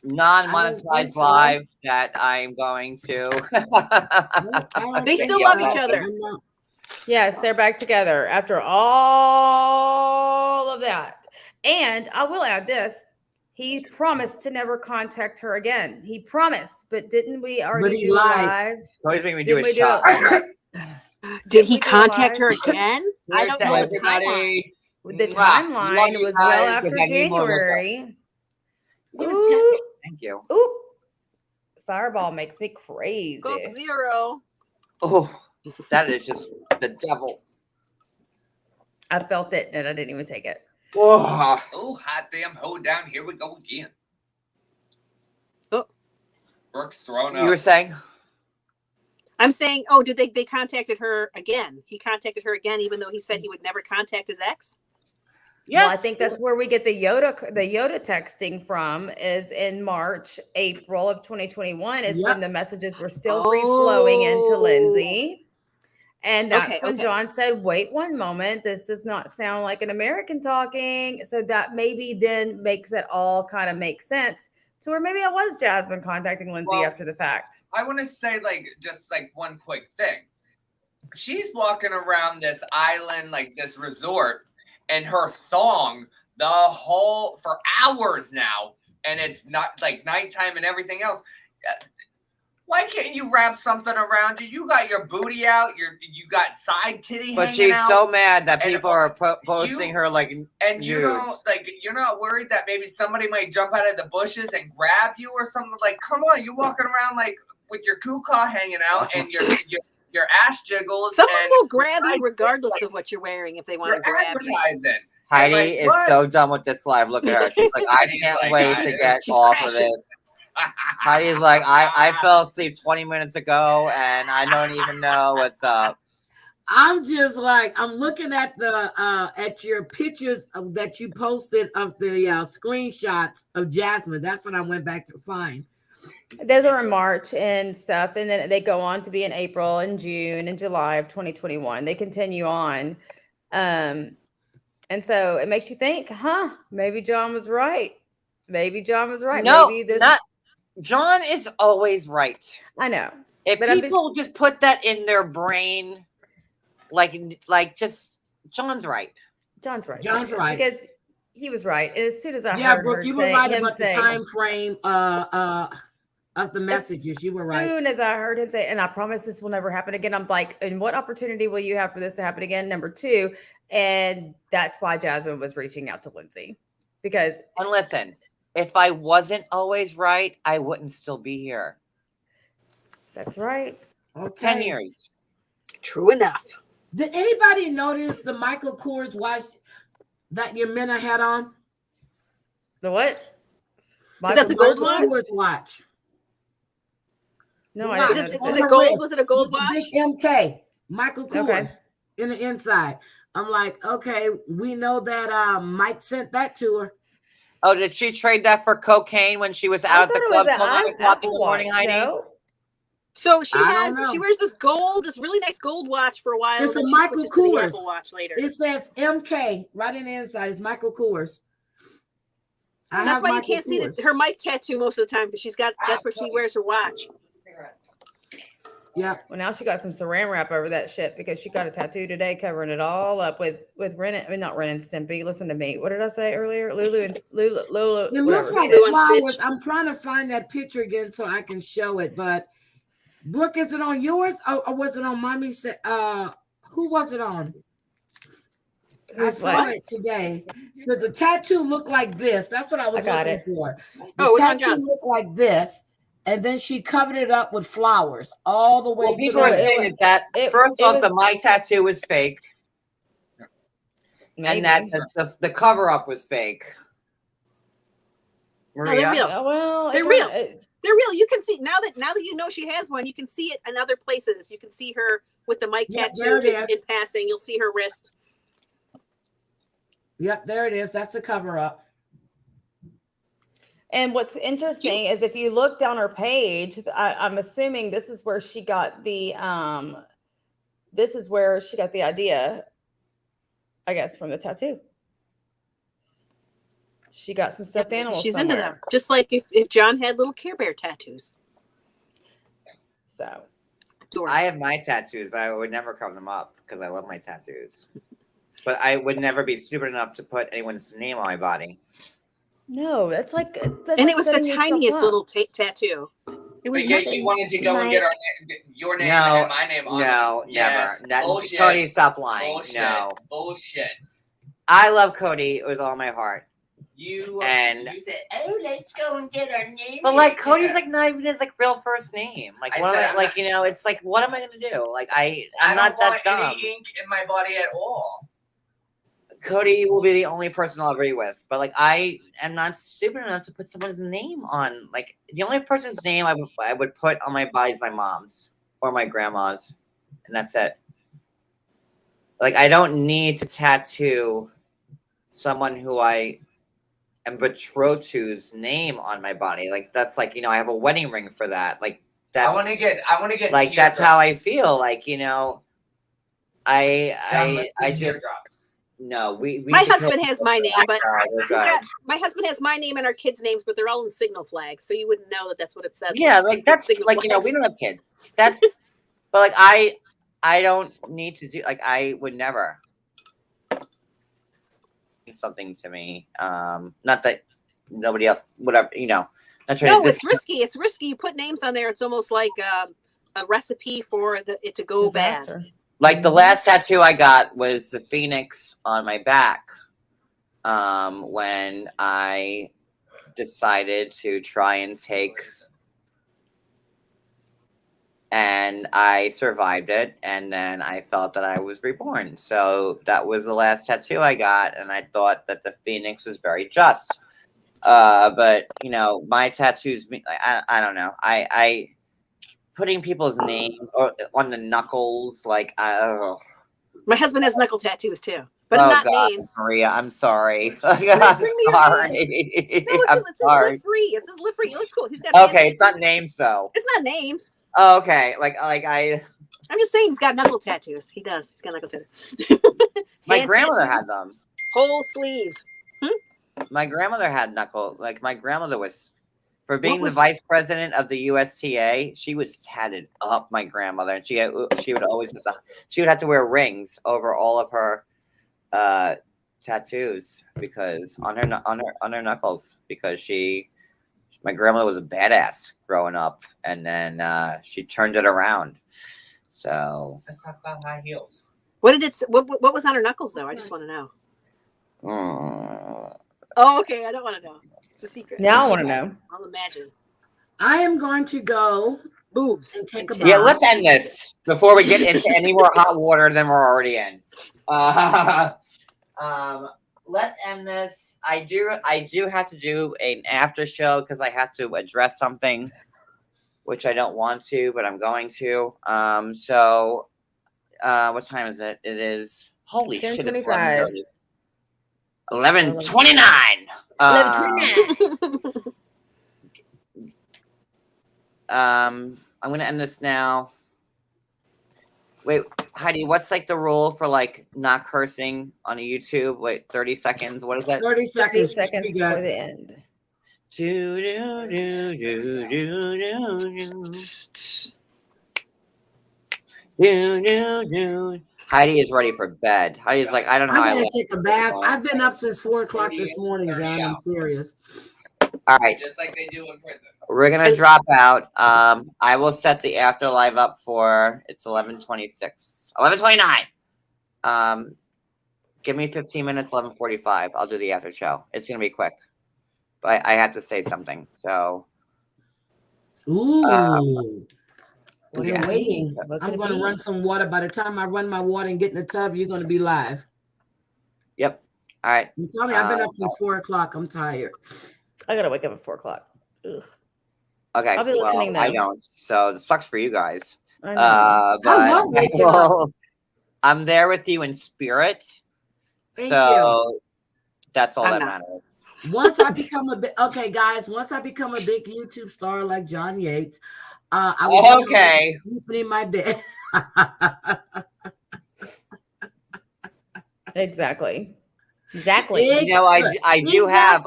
non-monetized live that I'm going to? They still love each other. Yes, they're back together after all of that. And I will add this. He promised to never contact her again. He promised, but didn't we already do live? Always make me do a shot. Did he contact her again? I don't know the timeline. The timeline was well after January. Ooh. Thank you. Ooh. Fireball makes me crazy. Go 0. Oh, that is just the devil. I felt it and I didn't even take it. Oh, hot damn, hold down. Here we go again. Oh. Brooke's throwing up. You were saying? I'm saying, did they contacted her again? He contacted her again, even though he said he would never contact his ex? Yes. Well, I think that's where we get the Yoda texting from is in March, April of 2021 is when the messages were still free flowing into Lindsay. And that's when John said, wait one moment, this does not sound like an American talking. So that maybe then makes it all kind of make sense to where maybe I was Jasmine contacting Lindsay after the fact. I want to say just one quick thing. She's walking around this island, like this resort, and her thong for hours now. And it's not like nighttime and everything else. Why can't you wrap something around you? You got your booty out. You got side titty But hanging she's out. so mad that And people are posting her like and you don't nudes. like. You're not worried that maybe somebody might jump out of the bushes and grab you or something. Like, come on, you walking around like with your kuka hanging out and your ass jiggles. Someone and will grab you regardless of what you're wearing if they want to you're grab you. advertising. Heidi like, is what? so done with this live. Look at her. She's like, I Heidi's can't like, wait to get She's off crashing. of this. Heidi's like, I fell asleep 20 minutes ago and I don't even know what's up. I'm just like, I'm looking at the at your pictures that you posted of the screenshots of Jasmine. That's what I went back to find. Those are in March and stuff, and then they go on to be in April and June and July of 2021. They continue on, and so it makes you think, maybe John was right. Maybe John was right. No, maybe this. not John is always right. I know. If But I'm people just put that in their brain, like just John's right. John's right. John's right. Because he was right. And as soon as I Yeah, heard her Brooke, you were say, right him about the say, time frame of the messages. You were right. As soon as I heard him say, and I promise this will never happen again, I'm like, and what opportunity will you have for this to happen again? Number 2. And that's why Jasmine was reaching out to Lindsay. Because And listen, if I wasn't always right, I wouldn't still be here. that's right. Okay. 10 years. True enough. Did anybody notice the Michael Kors watch that your Minna had on? The what? Is that the gold Michael one? Kors watch. No, Watch. I Is didn't it, notice is that. it gold? Was it a gold With the watch? big MK, Michael Kors Okay. in the inside. I'm like, okay, we know that Mike sent that to her. Oh, did she trade that for cocaine when she was I out at thought the it club was till 9 an o'clock in Apple the morning, Watch, Heidi? no? So she I don't know. she wears this really nice gold watch for a while, It's and a then she Michael switches to the Kors. Apple Watch later. It says MK right in the inside. It's Michael Kors. That's why you can't see her Mike tattoo most of the time, because that's where she wears her watch. Yeah. Well, now she got some saran wrap over that shit because she got a tattoo today covering it all up with Ren. I mean, not Ren and Stimpy. Listen to me. What did I say earlier? Lulu. It Whatever. looks like Lilo and flowers. Stitch. I'm trying to find that picture again so I can show it. But Brooke, is it on yours or was it on Mommy's? Who was it on? I saw it today. So the tattoo looked like this. That's what I was looking for. The Oh, it was on tattoo John's. looked like this, and then she covered it up with flowers all the way Well, to people are the saying that first off, the My Tattoo was fake. Maybe. And that the cover up was fake. No, Maria? they're real. Well, They're real. They're real. You can see now that you know she has one. You can see it in other places. You can see her with the Mike Yep, tattoo there it just is. in passing. You'll see her wrist. Yep, there it is. That's the cover up. And what's interesting is if you look down her page, I'm assuming this is where she got the idea, I guess, from the tattoo. She got some stuffed animals. She's somewhere. into them. Just like if John had little Care Bear tattoos. So I have my tattoos, but I would never cover them up because I love my tattoos. But I would never be stupid enough to put anyone's name on my body. no, that's like And it was the tiniest little tattoo. It was But yeah, nothing. you wanted to go and get your name No, and my name on No, it. Yes. never. Bullshit. Cody, stop lying. Bullshit. No. Bullshit. I love Cody with all my heart. You said, oh, let's go and get our name. But like in Cody's there. like not even his like real first name. Like I what said, am I I'm like not- you know, it's like what am I gonna do? Like I'm I not don't that want dumb. any ink in my body at all. Cody will be the only person I'll agree with. But like I am not stupid enough to put someone's name on. Like the only person's name I would put on my body is my mom's or my grandma's. And that's it. Like I don't need to tattoo someone who I am betrothed to's name on my body. Like that's like, you know, I have a wedding ring for that. Like that's I want to get like that's how I teardrops. feel. Like, you know, John, I let's get just teardrops. no, we My should husband go- has my name, but we're he's good. my husband has my name and our kids' names, but they're all in signal flags, so you wouldn't know that that's what it says. Yeah, like that's signal like, you know, we flags. don't have kids. That's but like I don't need to do like I would never something to me. Not that nobody else, whatever, you know. That's right. No, This, it's risky. It's risky. You put names on there. It's almost like a recipe for it to go Disaster. like the last tattoo I got was the phoenix on my back. When I decided to try and take, and I survived it, and then I felt that I was reborn. So that was the last tattoo I got, and I thought that the phoenix was very just. But you know, my tattoos, I don't know. I putting people's names on the knuckles, like, bad. My husband has knuckle tattoos too, but oh not God, names. Maria, I'm sorry. Bring me your I'm names. sorry. No, it I'm says sorry. live free. It says live free. It looks cool. He's got. Okay, it's handprints. not names though. It's not names. Oh, okay, like I. I'm just saying he's got knuckle tattoos. He does. He's got knuckle tattoos. My Hand grandmother tattoos, had them. whole sleeves. My grandmother had knuckle. Like my grandmother was, for being was- the vice president of the USTA, she was tatted up. My grandmother, and she would always she would have to wear rings over all of her tattoos because on her knuckles, because my grandmother was a badass growing up, and then she turned it around. So Let's talk about high heels. What did it? What was on her knuckles though? I just want to know. mm, Oh, okay. I don't want to know. It's a secret. Now I want to know. I'll imagine. I am going to go Boobs. and take a and yeah, bath. let's end this before we get into any more hot water than we're already in. Let's end this. I do have to do an after show because I have to address something, which I don't want to, but I'm going to. So, what time is it? It is holy shit! It's 10:25. 11:29. 11:29. I'm gonna end this now. Wait, Heidi, what's like the rule for like not cursing on a YouTube? Wait, 30 seconds. What is that? 30 30 seconds. seconds You got before it. the end. Do, do, do, do, do, do, do, do, do. Heidi is ready for bed. Heidi's like, I don't know how I I'm gonna left. take a bath. I've been up since 4 o'clock this morning, John. I'm serious. All right, Just like they do in prison. we're gonna drop out. I will set the afterlife up for it's 11:26, 11:29. Give me 15 minutes, 11:45. I'll do the after show. It's gonna be quick, but I have to say something. So, Ooh. We're yeah. waiting. What could I'm it going to be? run some water. By the time I run my water and get in the tub, you're going to be live. Yep. All right. I'm telling you, I've been up since 4 o'clock. I'm tired. I gotta wake up at 4 o'clock. Ugh. Okay. I'll be listening, well, I though. don't. So it sucks for you guys. I know. I But love waking up. I'm there with you in spirit. Thank So that's all I'm that not. matters. Once I become a big, okay, guys, once I become a big YouTube star like John Yates, I will Okay. be sleeping in my bed. Exactly. Exactly. Big- You know, I do have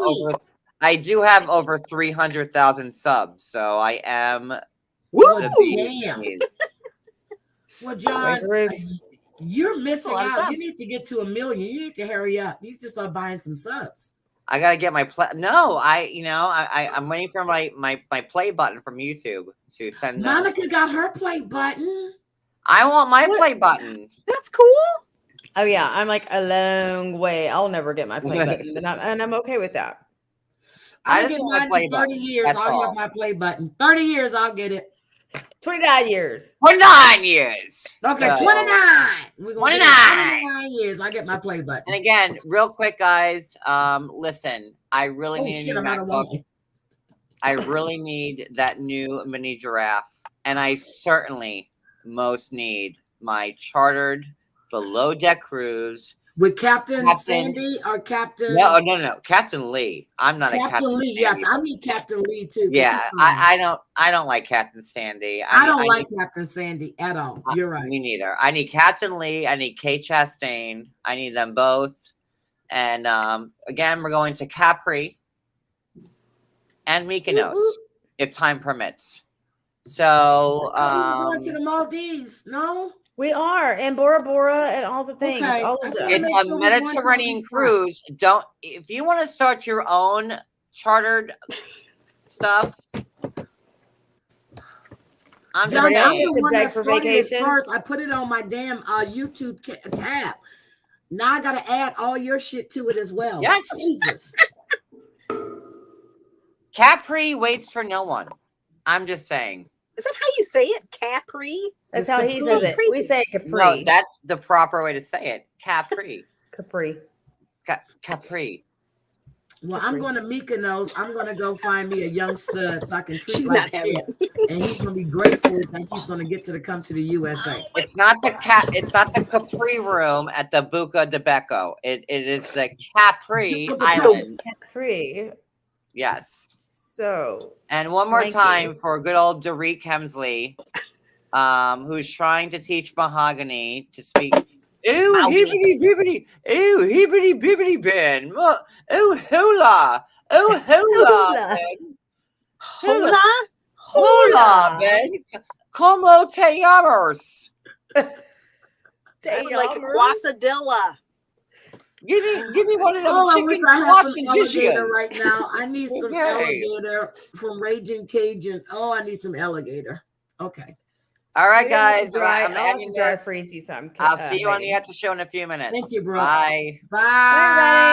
Exactly. over 300,000 subs, so I am Woo! the Damn. beast. Well, John, Raise the roof. you're missing A lot of out. You subs. need to get to 1 million. You need to hurry up. You need to start buying some subs. I gotta get my No, I'm waiting for my play button from YouTube to send them. Monica got her play button. I want my What? play button. That's cool. Oh yeah, I'm like a long way. I'll never get my play button, and I'm okay with that. I I'm just gonna want my get mine play in 30 button. years. That's I'll all. have my play button. 30 years, I'll get it. 29 years. For 9 years. Okay, So- 29. We're gonna get 29. 29 years. I get my play button. And again, real quick, guys. Listen, I really Oh need a shit, new I'm out of MacBook. wine. I really need that new mini giraffe, and I certainly most need my chartered below deck cruise. With Captain Captain- Sandy or Captain? No, Captain Lee. I'm not a Captain Captain Lee. Yes, Sandy. I need Captain Lee too. 'cause Yeah, he's fine. I don't like Captain Sandy. I don't like Captain Sandy at all. You're right. Me neither. I need Captain Lee. I need Kate Chastain. I need them both. And again, we're going to Capri and Mykonos if time permits. So We're going to the Maldives. No. We are, and Bora Bora and all the things. Okay. All I of see. them. Make it's sure a we want some of Mediterranean these cruise. Don't if you want to start your own chartered stuff. I'm just Johnny, I'm saying. the one beg that for started it vacation. first. I put it on my damn YouTube tab. Now I gotta add all your shit to it as well. Yes. Jesus. Capri waits for no one. I'm just saying. Is that how you say it? Capri? That's It's how he Capri. says it. Crazy. We say Capri. No, that's the proper way to say it. Capri. Capri. Capri. Well, I'm going to Mykonos. I'm going to go find me a young stud so I can treat She's like not having shit. And he's going to be grateful that he's going to get to come to the USA. It's not the Capri room at the Buca de Becco. It is the Capri Island. Capri. Yes. So. And one more Swanky. time for good old Derek Hemsley, who's trying to teach Mahogany to speak. Ooh, hibbity bibbity. Ooh, hibbity bibbity ben. Ooh, hula. Ooh, hula. Ben. Hola? Hula, Ben. Como te llamas? I would like a quesadilla. Give me one of those Oh, I wish chicken I had some watching alligator dishes. right now. I need some Okay. alligator from Raging Cajun. Oh, I need some alligator. Okay. All right, Maybe I'll have guys. to dry- I'm I'll have ending to dry this. freeze you some. I'll see you on the Megan. after show in a few minutes. Thank you, bro. Bye. Bye. Bye, everybody.